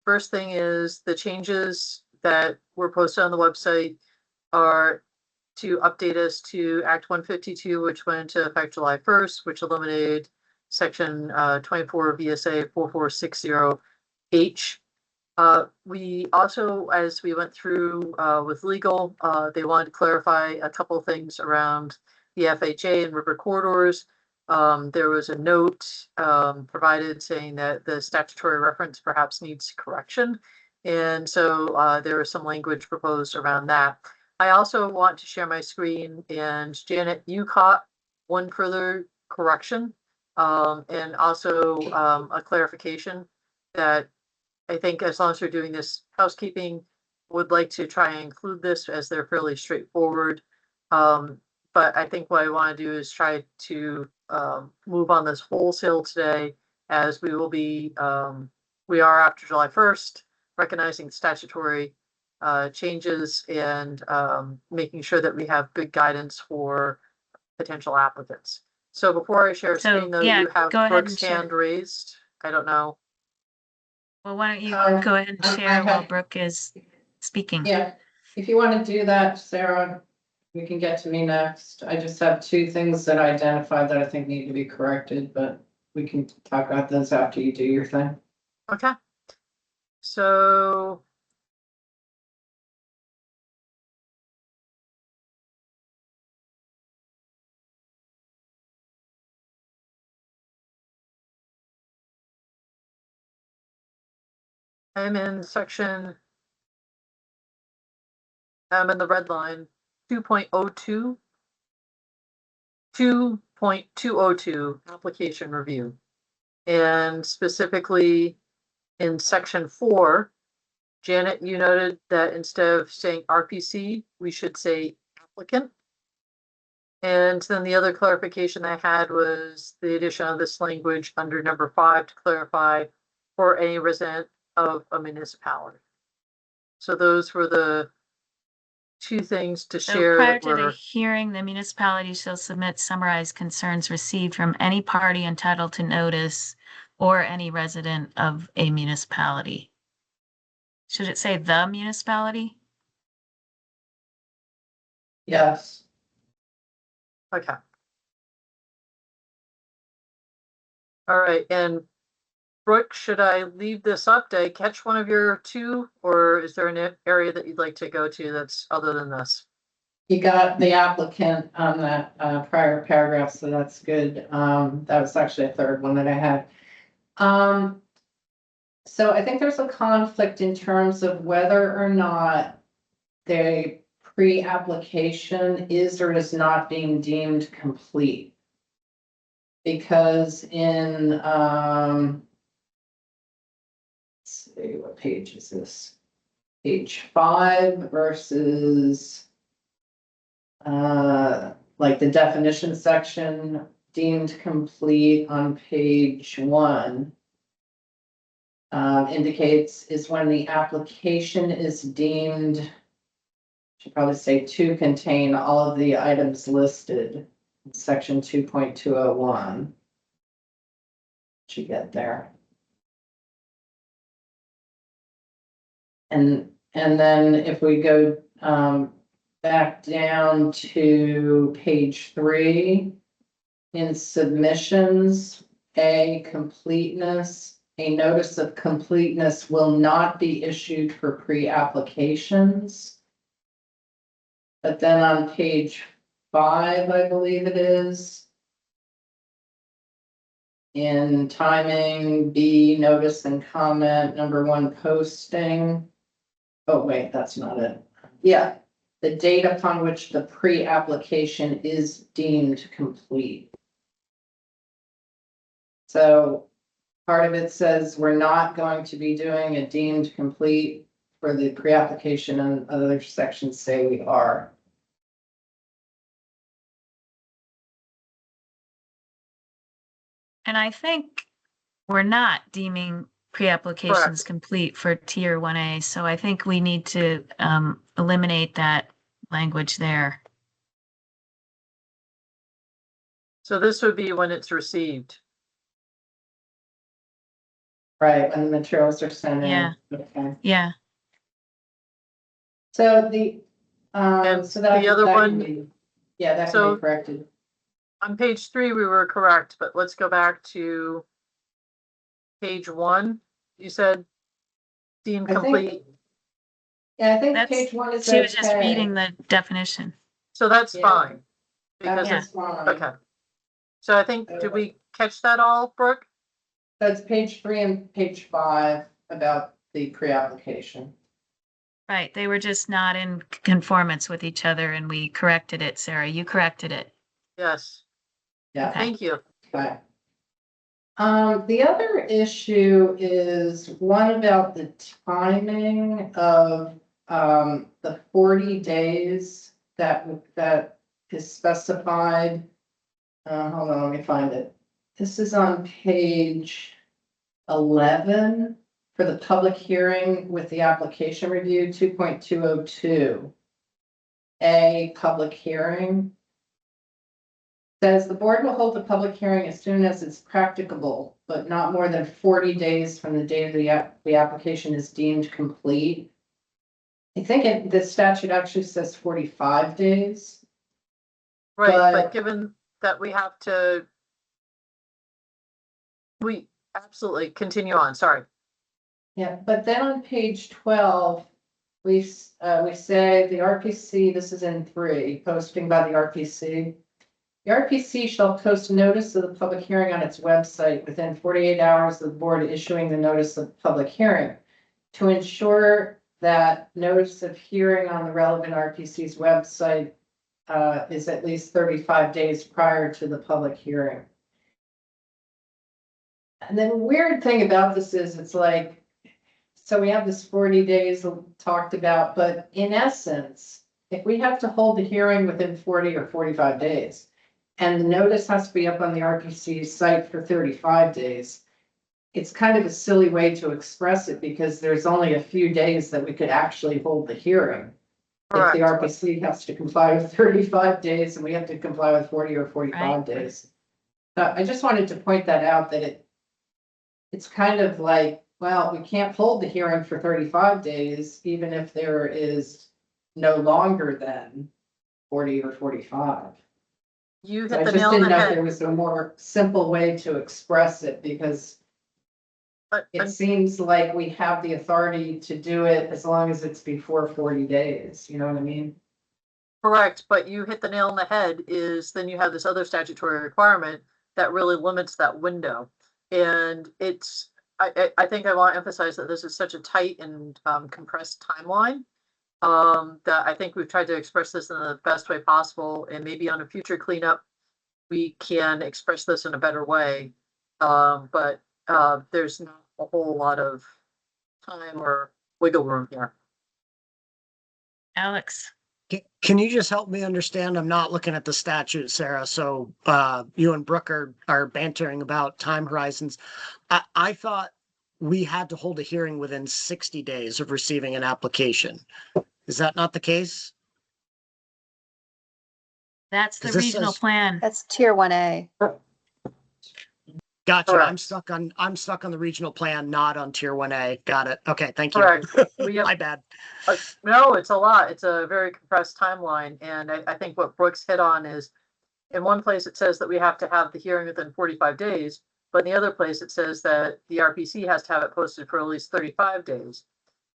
first thing is the changes that were posted on the website are to update us to Act 152, which went into effect July 1st, which eliminated Section 24 VSA 4460H. We also, as we went through with legal, they wanted to clarify a couple of things around the FHA and river corridors. There was a note provided saying that the statutory reference perhaps needs correction. And so there was some language proposed around that. I also want to share my screen, and Janet, you caught one further correction and also a clarification that I think as long as we're doing this housekeeping, would like to try and include this as they're fairly straightforward. But I think what I want to do is try to move on this wholesale today, as we will be, we are after July 1st, recognizing statutory changes and making sure that we have good guidance for potential applicants. So before I share a So, screen, though, yeah, you have go ahead Brooke's and share. hand raised. I don't know. Well, why don't you Um, go ahead and I share while have- Brooke is speaking? Yeah, if you want to do that, Sarah, you can get to me next. I just have two things that I identified that I think need to be corrected, but we can talk about those after you do your thing. Okay. So I'm in section, I'm in the red line, 2.02. 2.202 application review. And specifically in section 4, Janet, you noted that instead of saying RPC, we should say applicant. And then the other clarification I had was the addition of this language under number 5 to clarify for any resident of a municipality. So those were the two things to So share prior that to the were, hearing, the municipality shall submit summarized concerns received from any party entitled to notice or any resident of a municipality. Should it say the municipality? Yes. okay. All right, and Brooke, should I leave this update, catch one of your two, or is there an area that you'd like to go to that's other than this? You got the applicant on that prior paragraph, so that's good. That was actually a third one that I had. So I think there's a conflict in terms of whether or not the pre-application is or is not being deemed complete. Because in, let's see, what page is this? Page 5 versus like the definition section deemed complete on page 1. Indicates is when the application is deemed, should probably say to contain all of the items listed in section 2.201. Should get there. And then if we go back down to page 3 in submissions, a notice of completeness will not be issued for pre-applications. But then on page 5, I believe it is, in timing, B, notice and comment, number 1, posting. Oh, wait, that's not it. Yeah, the date upon which the pre-application is deemed complete. So part of it says we're not going to be doing a deemed complete for the pre-application, and other sections say we are. And I think we're not deeming pre-applications complete for tier 1A. So I think we need to eliminate that language there. So this would be when it's received. Right, when the materials are sent in. Yeah. Okay. Yeah. So the, And so that. the other that one- can be- Yeah, that can So- be corrected. On page 3, we were correct, but let's go back to page 1. You said deemed I think- complete. Yeah, I think That's- page 1 is She was just okay. reading the definition. So that's Yeah. fine. That's Because Yeah. just fine. okay. So I think, did we catch that all, Brooke? That's page 3 and page 5 about the pre-application. Right. They were just not in conformance with each other and we corrected it. Sarah, you corrected it. Yes. Yeah. Okay. Thank you. Okay. The other issue is one about the timing of the 40 days that is specified. Hold on, let me find it. This is on page 11 for the public hearing with the application review 2.202. A public hearing. Says the board will hold the public hearing as soon as it's practicable, but not more than 40 days from the date of the application is deemed complete. I think the statute actually says 45 days. Right, But- but given that we have to. We absolutely continue on, sorry. Yeah, but then on page 12, we say the RPC, this is in 3, posting by the RPC. The RPC shall post notice of the public hearing on its website within 48 hours of the board issuing the notice of public hearing. To ensure that notice of hearing on the relevant RPC's website is at least 35 days prior to the public hearing. And the weird thing about this is it's like, so we have this 40 days talked about, but in essence, if we have to hold the hearing within 40 or 45 days, and the notice has to be up on the RPC site for 35 days, it's kind of a silly way to express it because there's only a few days that we could actually hold the hearing. If the Correct. RPC has to comply with 35 days and we have to comply with 40 or 45 Right. days. I just wanted to point that out, that it's kind of like, well, we can't hold the hearing for 35 days, even if there is no longer than 40 or 45. You So I hit the just nail on didn't the know if there head. was a more simple way to express it, because It seems like we have the authority to do it as long as it's before 40 days, you know what I mean? Correct, but you hit the nail on the head is then you have this other statutory requirement that really limits that window. And it's, I think I want to emphasize that this is such a tight and compressed timeline. That I think we've tried to express this in the best way possible, and maybe on a future cleanup, we can express this in a better way. But there's not a whole lot of time or wiggle room here. Alex, Can you just help me understand? I'm not looking at the statute, Sarah. So you and Brooke are bantering about time horizons. I thought we had to hold a hearing within 60 days of receiving an application. Is that not the case? that's the Is this regional says- plan. That's tier 1A. Gotcha. Correct. I'm stuck on the regional plan, not on tier 1A. Got it. Okay, thank you. Correct. We have- My bad. No, it's a lot. It's a very compressed timeline. And I think what Brooks hit on is in one place it says that we have to have the hearing within 45 days, but in the other place it says that the RPC has to have it posted for at least 35 days.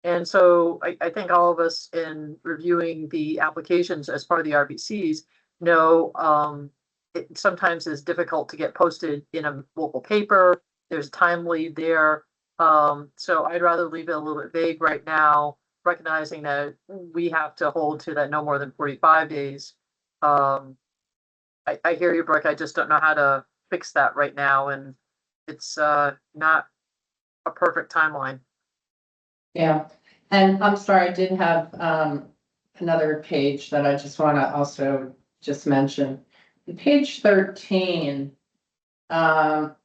And so I think all of us in reviewing the applications as part of the RPCs know it sometimes is difficult to get posted in a local paper. There's a time lead there. So I'd rather leave it a little bit vague right now, recognizing that we have to hold to that no more than 45 days. I hear you, Brooke. I just don't know how to fix that right now. And it's not a perfect timeline. Yeah, and I'm sorry, I did have another page that I just want to also just mention. Page 13, there are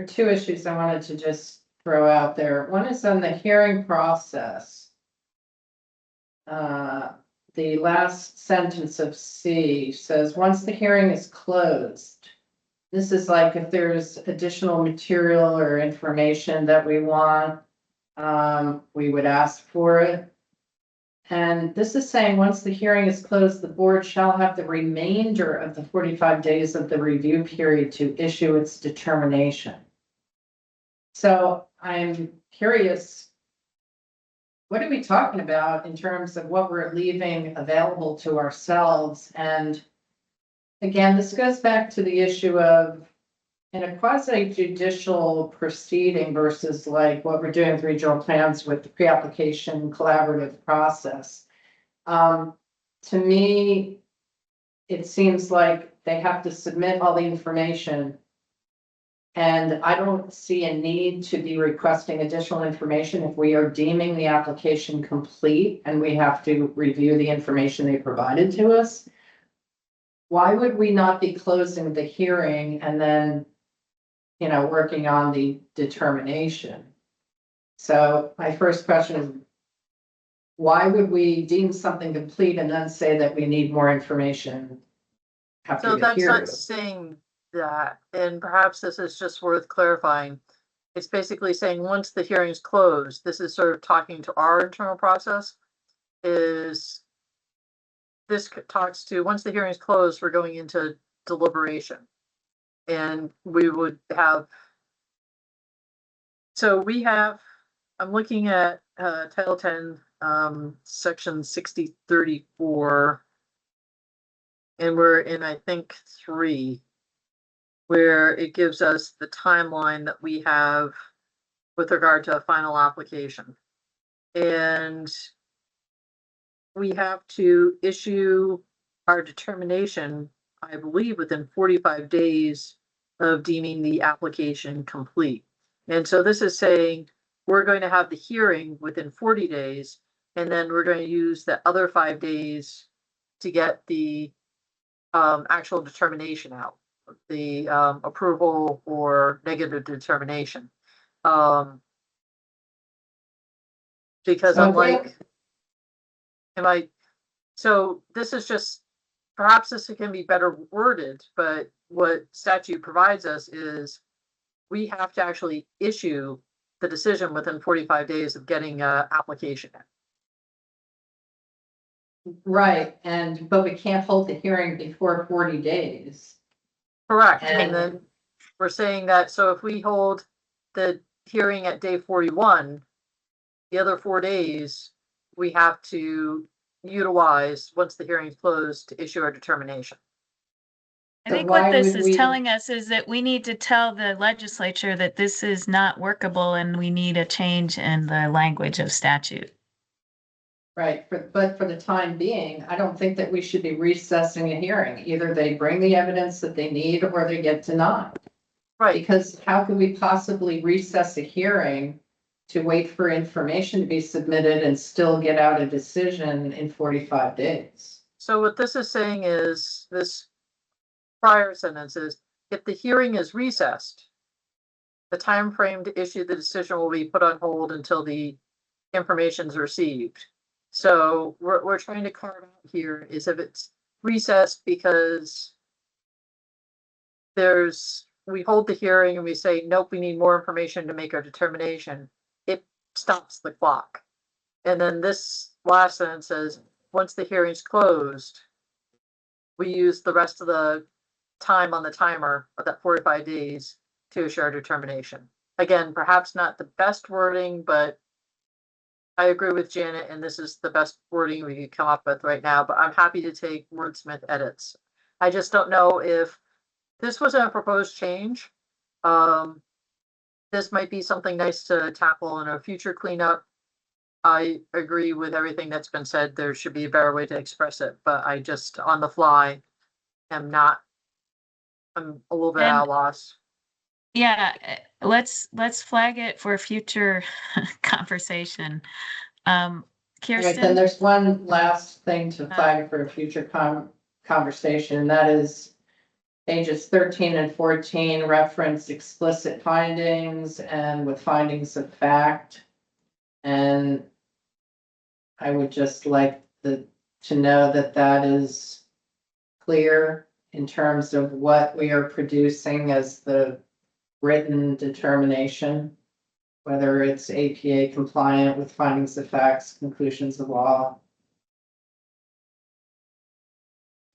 two issues I wanted to just throw out there. One is on the hearing process. The last sentence of C says, once the hearing is closed, this is like if there's additional material or information that we want, we would ask for it. And this is saying, once the hearing is closed, the board shall have the remainder of the 45 days of the review period to issue its determination. So I'm curious, what are we talking about in terms of what we're leaving available to ourselves? And again, this goes back to the issue of in a quasi judicial proceeding versus like what we're doing with regional plans with the pre-application collaborative process. To me, it seems like they have to submit all the information. And I don't see a need to be requesting additional information if we are deeming the application complete and we have to review the information they provided to us. Why would we not be closing the hearing and then working on the determination? So my first question is, why would we deem something complete and then say that we need more information after So the that's hearing? not saying that, and perhaps this is just worth clarifying. It's basically saying once the hearing is closed, this is sort of talking to our internal process, is this talks to once the hearing is closed, we're going into deliberation. And we would have, so we have, I'm looking at Title 10, Section 6034, and we're in, I think, 3, where it gives us the timeline that we have with regard to a final application. And we have to issue our determination, I believe, within 45 days of deeming the application complete. And so this is saying we're going to have the hearing within 40 days, and then we're going to use the other 5 days to get the actual determination out, the approval or negative determination. Because So unlike, so this is just, perhaps this can be better worded, but what statute provides us is we have to actually issue the decision within 45 days of getting an application in. Right, but we can't hold the hearing before 40 days. Correct, And- and then we're saying that, so if we hold the hearing at day 41, the other 4 days, we have to utilize once the hearing's closed to issue our determination. I So think what why this would is we- telling us is that we need to tell the legislature that this is not workable and we need a change in the language of statute. Right, but for the time being, I don't think that we should be recessing a hearing. Either they bring the evidence that they need or they get denied. Right, Because how could we possibly recess a hearing to wait for information to be submitted and still get out a decision in 45 days? so what this is saying is, this prior sentence is, if the hearing is recessed, the time frame to issue the decision will be put on hold until the information is received. So we're trying to carve out here is if it's recessed because we hold the hearing and we say, nope, we need more information to make our determination, it stops the clock. And then this last sentence says, once the hearing's closed, we use the rest of the time on the timer of that 45 days to issue our determination. Again, perhaps not the best wording, but I agree with Janet, and this is the best wording we could come up with right now, but I'm happy to take wordsmith edits. I just don't know if this was a proposed change. This might be something nice to tackle in a future cleanup. I agree with everything that's been said. There should be a better way to express it, but I just, on the fly, I'm a little bit at a loss. Yeah, let's flag it for future conversation. Right, then Kirsten, there's one last thing to flag for a future conversation, and that is pages 13 and 14 reference explicit findings and with findings of fact. And I would just like to know that that is clear in terms of what we are producing as the written determination, whether it's APA compliant with findings of facts, conclusions of law.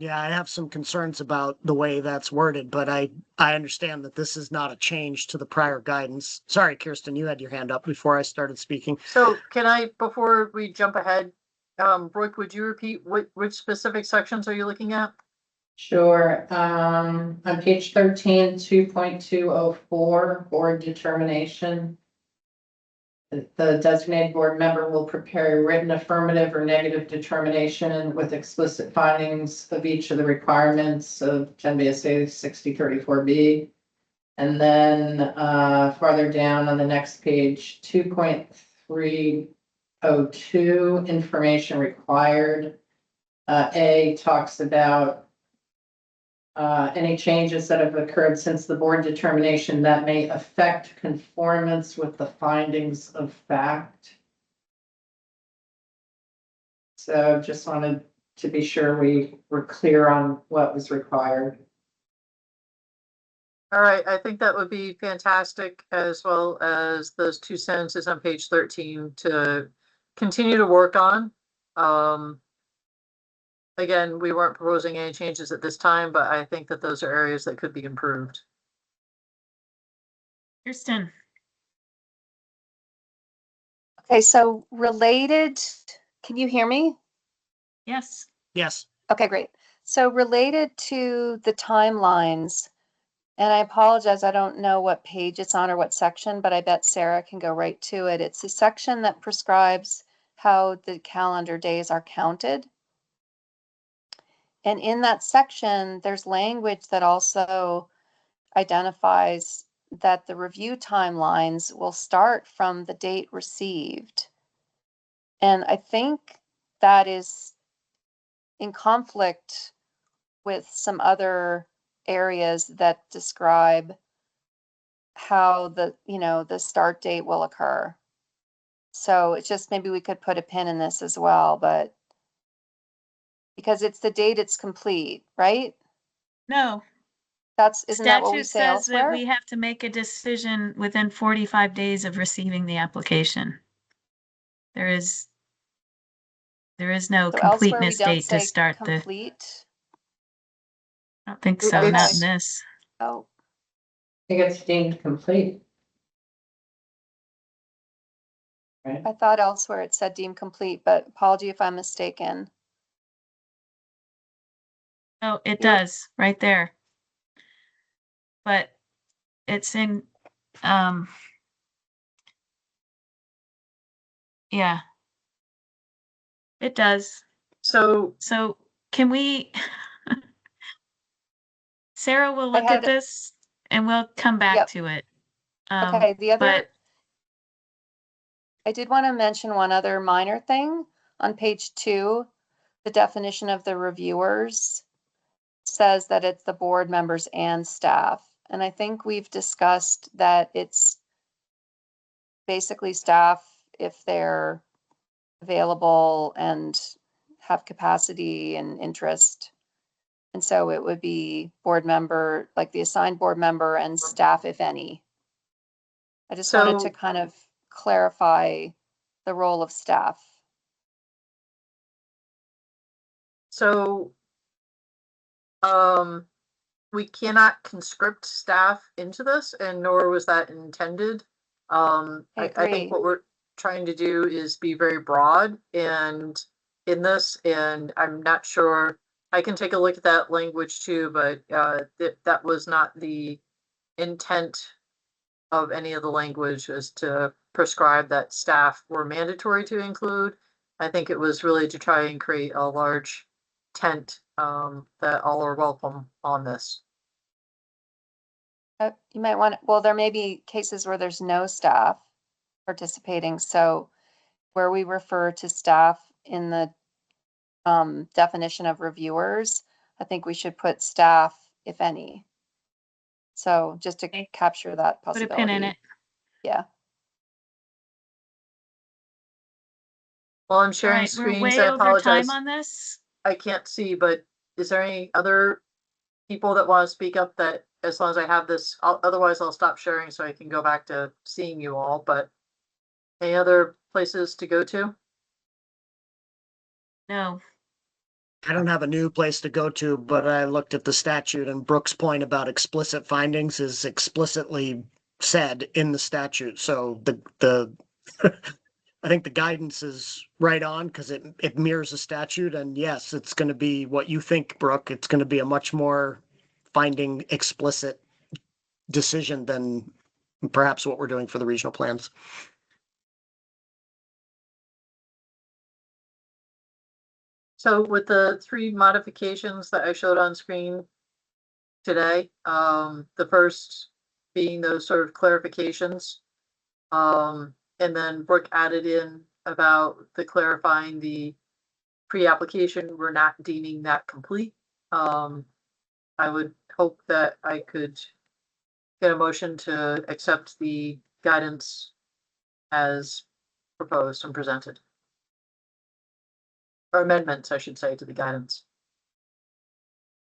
Yeah, I have some concerns about the way that's worded, but I understand that this is not a change to the prior guidance. Sorry, Kirsten, you had your hand up before I started speaking. So can I, before we jump ahead, Brooke, would you repeat which specific sections are you looking at? Sure. On page 13, 2.204, board determination. The designated board member will prepare a written affirmative or negative determination with explicit findings of each of the requirements of 10 VSA 6034B. And then farther down on the next page, 2.302, information required. A talks about any changes that have occurred since the board determination that may affect conformance with the findings of fact. So just wanted to be sure we were clear on what was required. All right, I think that would be fantastic, as well as those two sentences on page 13 to continue to work on. Again, we weren't proposing any changes at this time, but I think that those are areas that could be improved. Kirsten, Okay, so related, can you hear me? yes. Yes. Okay, great. So related to the timelines, and I apologize, I don't know what page it's on or what section, but I bet Sarah can go right to it. It's a section that prescribes how the calendar days are counted. And in that section, there's language that also identifies that the review timelines will start from the date received. And I think that is in conflict with some other areas that describe how the start date will occur. So it's just maybe we could put a pin in this as well, but because it's the date it's complete, right? No, Isn't that what we statute say says that elsewhere? we have to make a decision within 45 days of receiving the application. There is no So elsewhere we completeness don't date to say start the, complete. I don't think It- so, not it's- in this. Oh, I think it's deemed complete. I thought elsewhere it said deemed complete, but apology if I'm mistaken. Oh, it You're- does, right there. But it's in, um, yeah. It does. So, So can we, Sarah will I look at had- this and we'll come back Yep. to it. Okay, the other, But I did want to mention one other minor thing. On page 2, the definition of the reviewers says that it's the board members and staff. And I think we've discussed that it's basically staff if they're available and have capacity and interest. And so it would be board member, like the assigned board member and staff, if any. I just wanted to So- kind of clarify the role of staff. so, we cannot conscript staff into this, and nor was that intended. I I agree. think what we're trying to do is be very broad and in this, and I'm not sure, I can take a look at that language too, but, that was not the intent of any of the language, is to prescribe that staff were mandatory to include. I think it was really to try and create a large tent, that all are welcome on this. You might want, well, there may be cases where there's no staff participating, so where we refer to staff in the definition of reviewers, I think we should put staff, if any. So just to Okay. capture that put a possibility. pin in it. Yeah. While I'm All sharing right, we're screens, way I over apologize. time on this. I can't see, but is there any other people that want to speak up, that as long as I have this, otherwise I'll stop sharing so I can go back to seeing you all, but any other places to go to? No. I don't have a new place to go to, but I looked at the statute and Brooke's point about explicit findings is explicitly said in the statute. So the I think the guidance is right on because it mirrors the statute. And yes, it's going to be what you think, Brooke. It's going to be a much more finding explicit decision than perhaps what we're doing for the regional plans. So with the 3 modifications that I showed on screen today, the first being those sort of clarifications. And then Brooke added in about the clarifying the pre-application, we're not deeming that complete. I would hope that I could get a motion to accept the guidance as proposed and presented. Or amendments, I should say, to the guidance.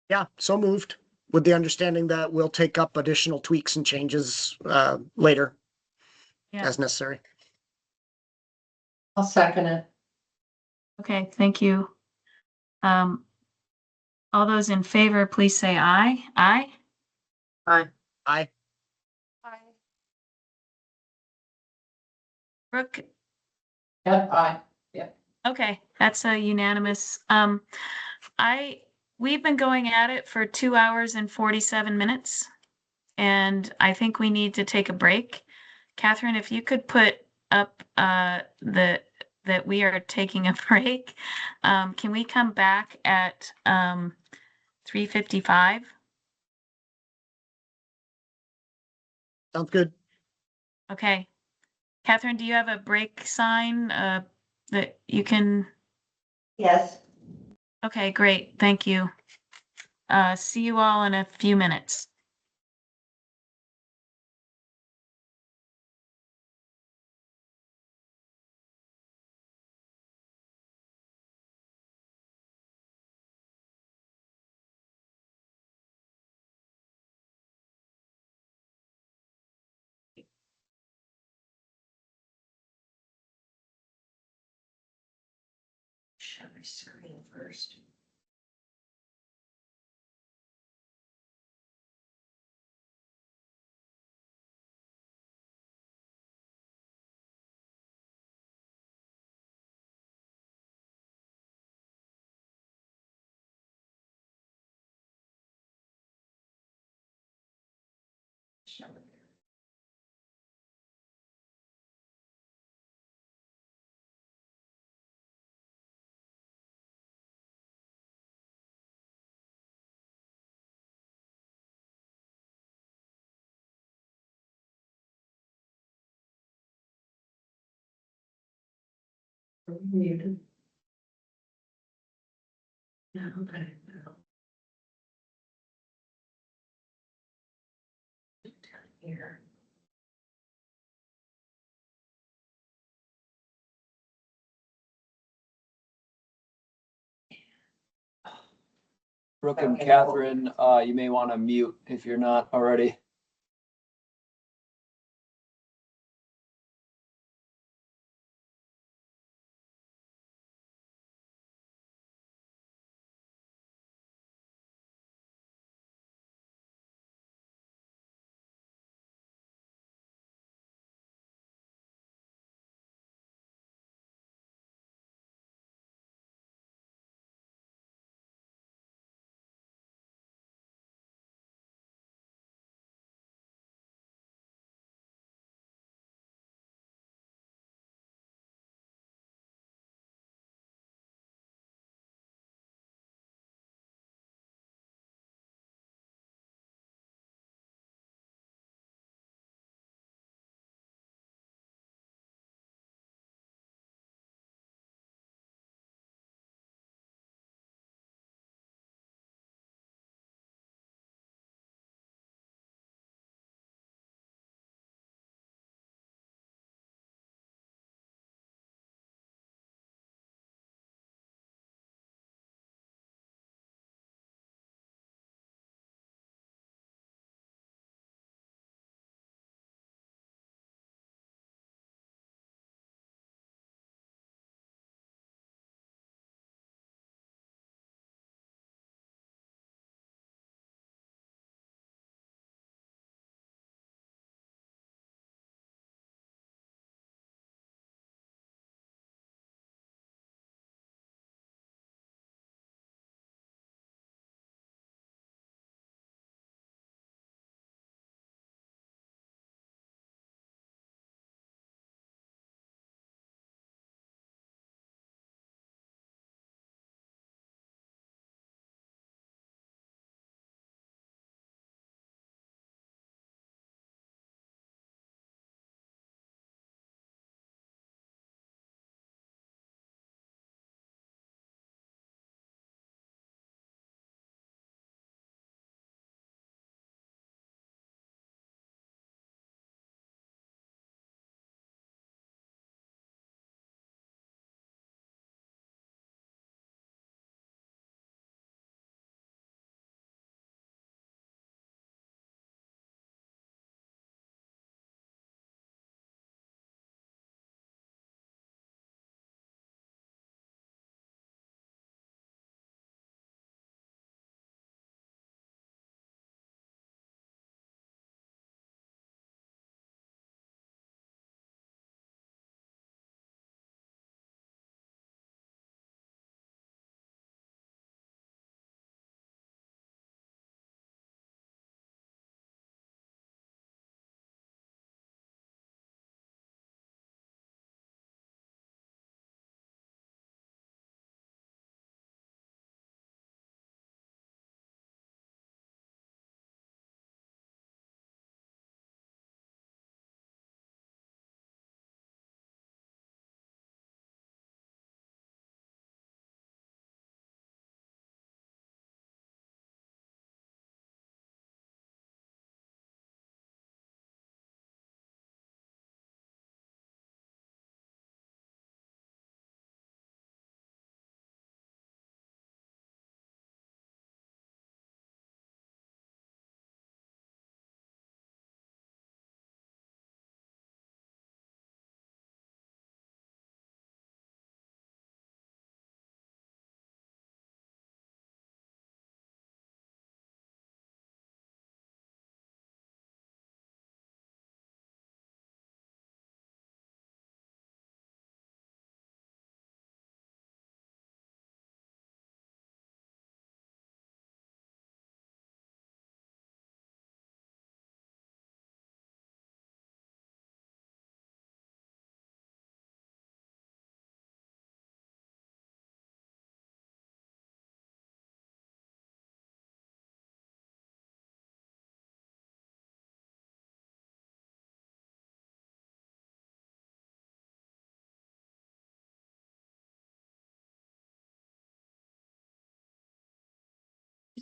Yeah, so moved with the understanding that we'll take up additional tweaks and changes later Yeah. as necessary. I'll second it. Okay, thank you. All those in favor, please say aye. Aye. Aye. Aye. Brooke, Yeah, aye. okay, that's a unanimous. We've been going at it for 2 hours and 47 minutes. And I think we need to take a break. Catherine, if you could put up that we are taking a break. Can we come back at 3:55? Sounds good. Okay. Catherine, do you have a break sign that you can? Yes. Okay, great. Thank you. See you all in a few minutes. Share my screen first. Muted. Yeah, okay. Here. Brooke and Okay. Catherine, you may want to mute if you're not already.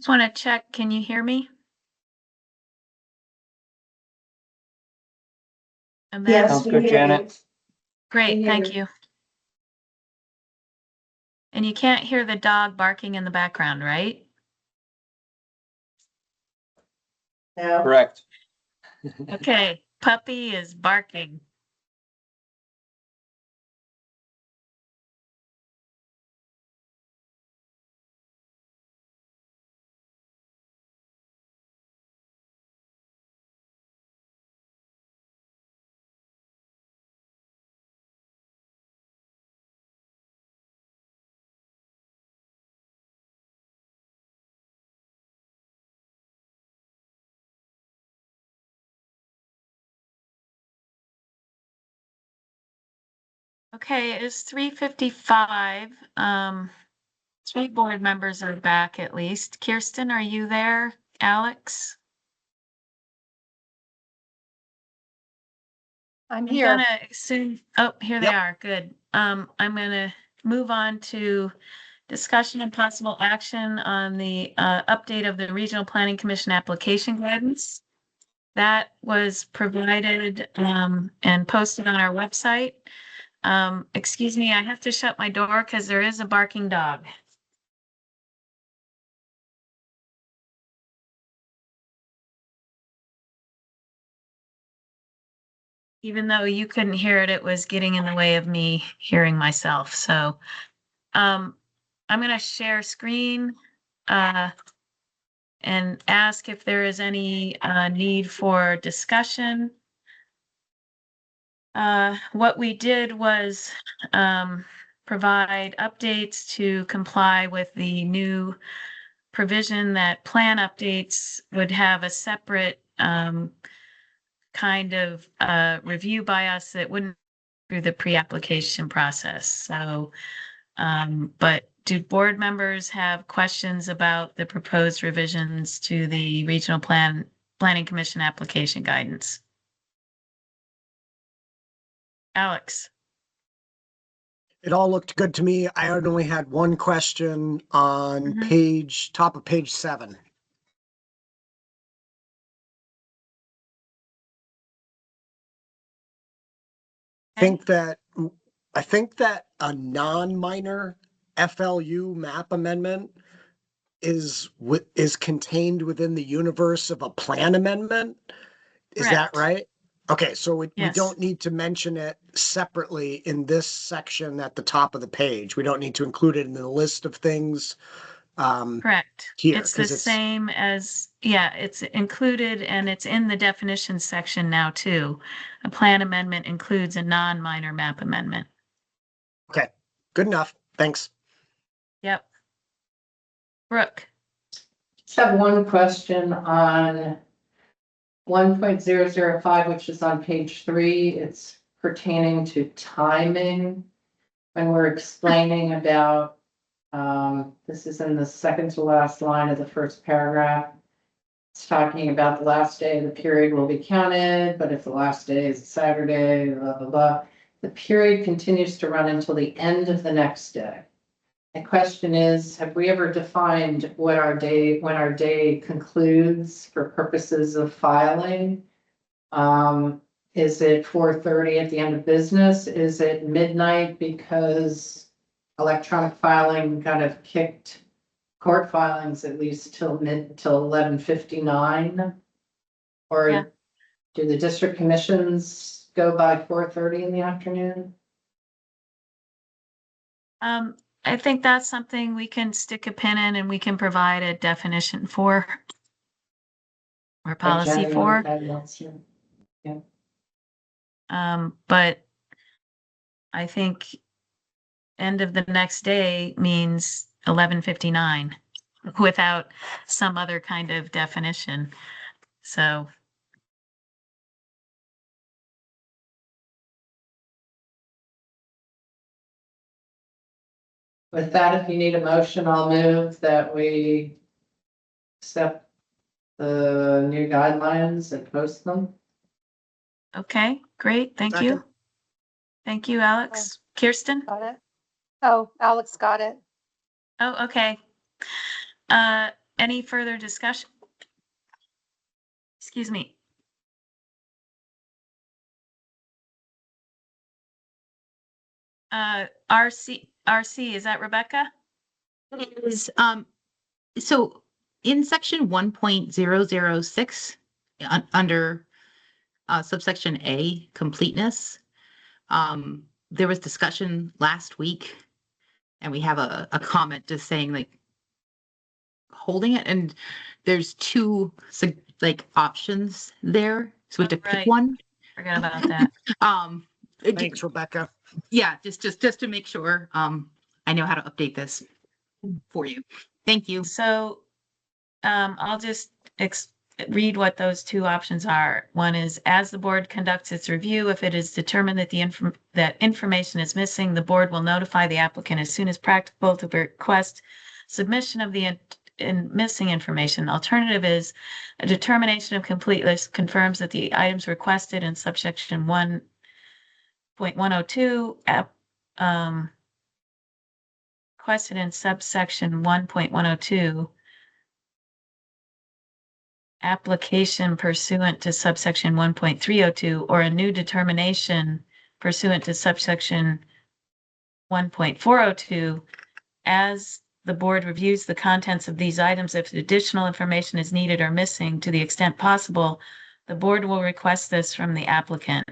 Just want to check, can you hear me? And then, Yes, Sounds we good, hear Janet. you. great, we thank hear you. And you can't hear the dog barking in the background, right? No, Correct. Okay, puppy is barking. Okay, it is 3:55. 3 board members are back at least. Kirsten, are you there? Alex? I'm I'm here. gonna assume, oh, here they Yep. are, good. I'm gonna move on to discussion and possible action on the update of the Regional Planning Commission application guidance. That was provided and posted on our website. Excuse me, I have to shut my door because there is a barking dog. Even though you couldn't hear it, it was getting in the way of me hearing myself. So I'm going to share screen and ask if there is any need for discussion. What we did was provide updates to comply with the new provision that plan updates would have a separate kind of review by us that wouldn't go through the pre-application process. So, but do board members have questions about the proposed revisions to the Regional Planning Commission application guidance? Alex? It all looked good to me. I had only had one question on Mhm. top of page 7. Okay. I think that a non-minor FLU map amendment is contained within the universe of a plan amendment. Is that Correct. right? Okay, so we Yes. don't need to mention it separately in this section at the top of the page. We don't need to include it in the list of things Correct. here It's the because it's same as, yeah, it's included and it's in the definitions section now too. A plan amendment includes a non-minor map amendment. okay. Good enough. Thanks. Yep. Brooke? just have one question on 1.005, which is on page 3. It's pertaining to timing. When we're explaining about, this is in the second to last line of the first paragraph. It's talking about the last day of the period will be counted, but if the last day is a Saturday, blah, blah, blah. The period continues to run until the end of the next day. The question is, have we ever defined what when our day concludes for purposes of filing? Is it 4:30 at the end of business? Is it midnight because electronic filing kind of kicked court filings at least till 11:59? Yeah. Or do the district commissions go by 4:30 in the afternoon? I think that's something we can stick a pin in and we can provide a definition for. Or policy Jenny, for. that's you. But I think end of the next day means 11:59 without some other kind of definition. So With that, if you need a motion, I'll move that we accept the new guidelines and post them. okay, great, thank you. Second. Thank you, Alex. Kirsten? Got it. Oh, Alex got it. Oh, okay. any further discussion? Excuse me. RC, is that Rebecca? Is so in section 1.006 under subsection A, completeness, there was discussion last week, and we have a comment just saying like holding it, and there's two like options there, so we have to Right. pick one. Forgot about that. Thanks, Rebecca. Yeah, just to make sure I know how to update this for you. Thank you. So I'll just read what those two options are. One is, as the board conducts its review, if it is determined that that information is missing, the board will notify the applicant as soon as practicable to request submission of the missing information. Alternative is, a determination of completeness confirms that the items requested in subsection 1.102 requested in subsection 1.102 application pursuant to subsection 1.302 or a new determination pursuant to subsection 1.402. As the board reviews the contents of these items, if additional information is needed or missing, to the extent possible, the board will request this from the applicant.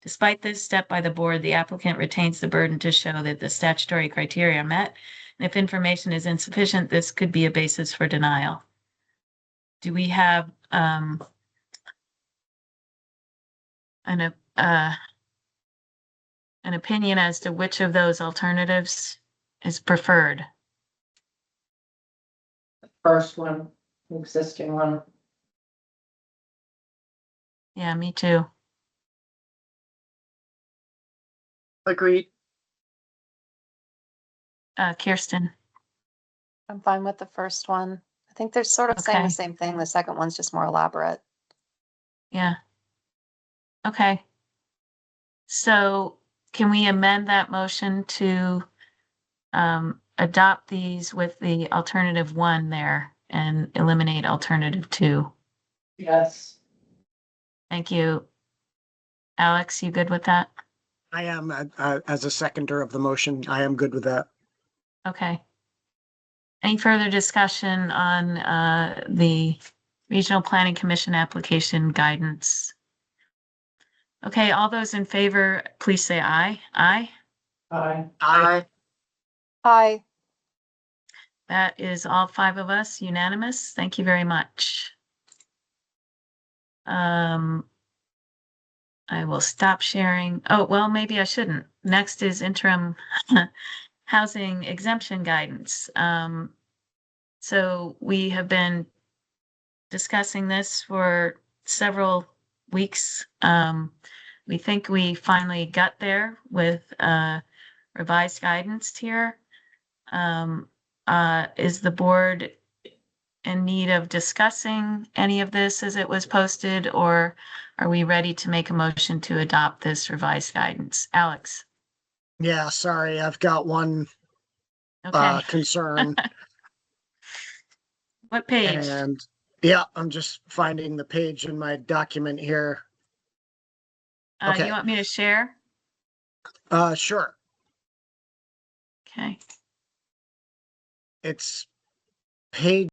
Despite this step by the board, the applicant retains the burden to show that the statutory criteria are met. And if information is insufficient, this could be a basis for denial. Do we have an opinion as to which of those alternatives is preferred? First one, existing one. Yeah, me too. Agreed. Kirsten. I'm fine with the first one. I think they're sort of saying Okay. the same thing. The second one's just more elaborate. Yeah. Okay. So can we amend that motion to adopt these with the alternative 1 there and eliminate alternative 2? Yes. Thank you. Alex, you good with that? I am, as a seconder of the motion, I am good with that. Okay. Any further discussion on the Regional Planning Commission application guidance? Okay, all those in favor, please say aye. Aye. Aye. Aye. Hi. That is all 5 of us, unanimous. Thank you very much. I will stop sharing. Oh, well, maybe I shouldn't. Next is interim housing exemption guidance. So we have been discussing this for several weeks. We think we finally got there with revised guidance here. Is the board in need of discussing any of this as it was posted, or are we ready to make a motion to adopt this revised guidance? Alex? Yeah, sorry, I've got one Okay. concern. What page? And yeah, I'm just finding the page in my document here. Okay. You want me to share? Sure. Okay. It's page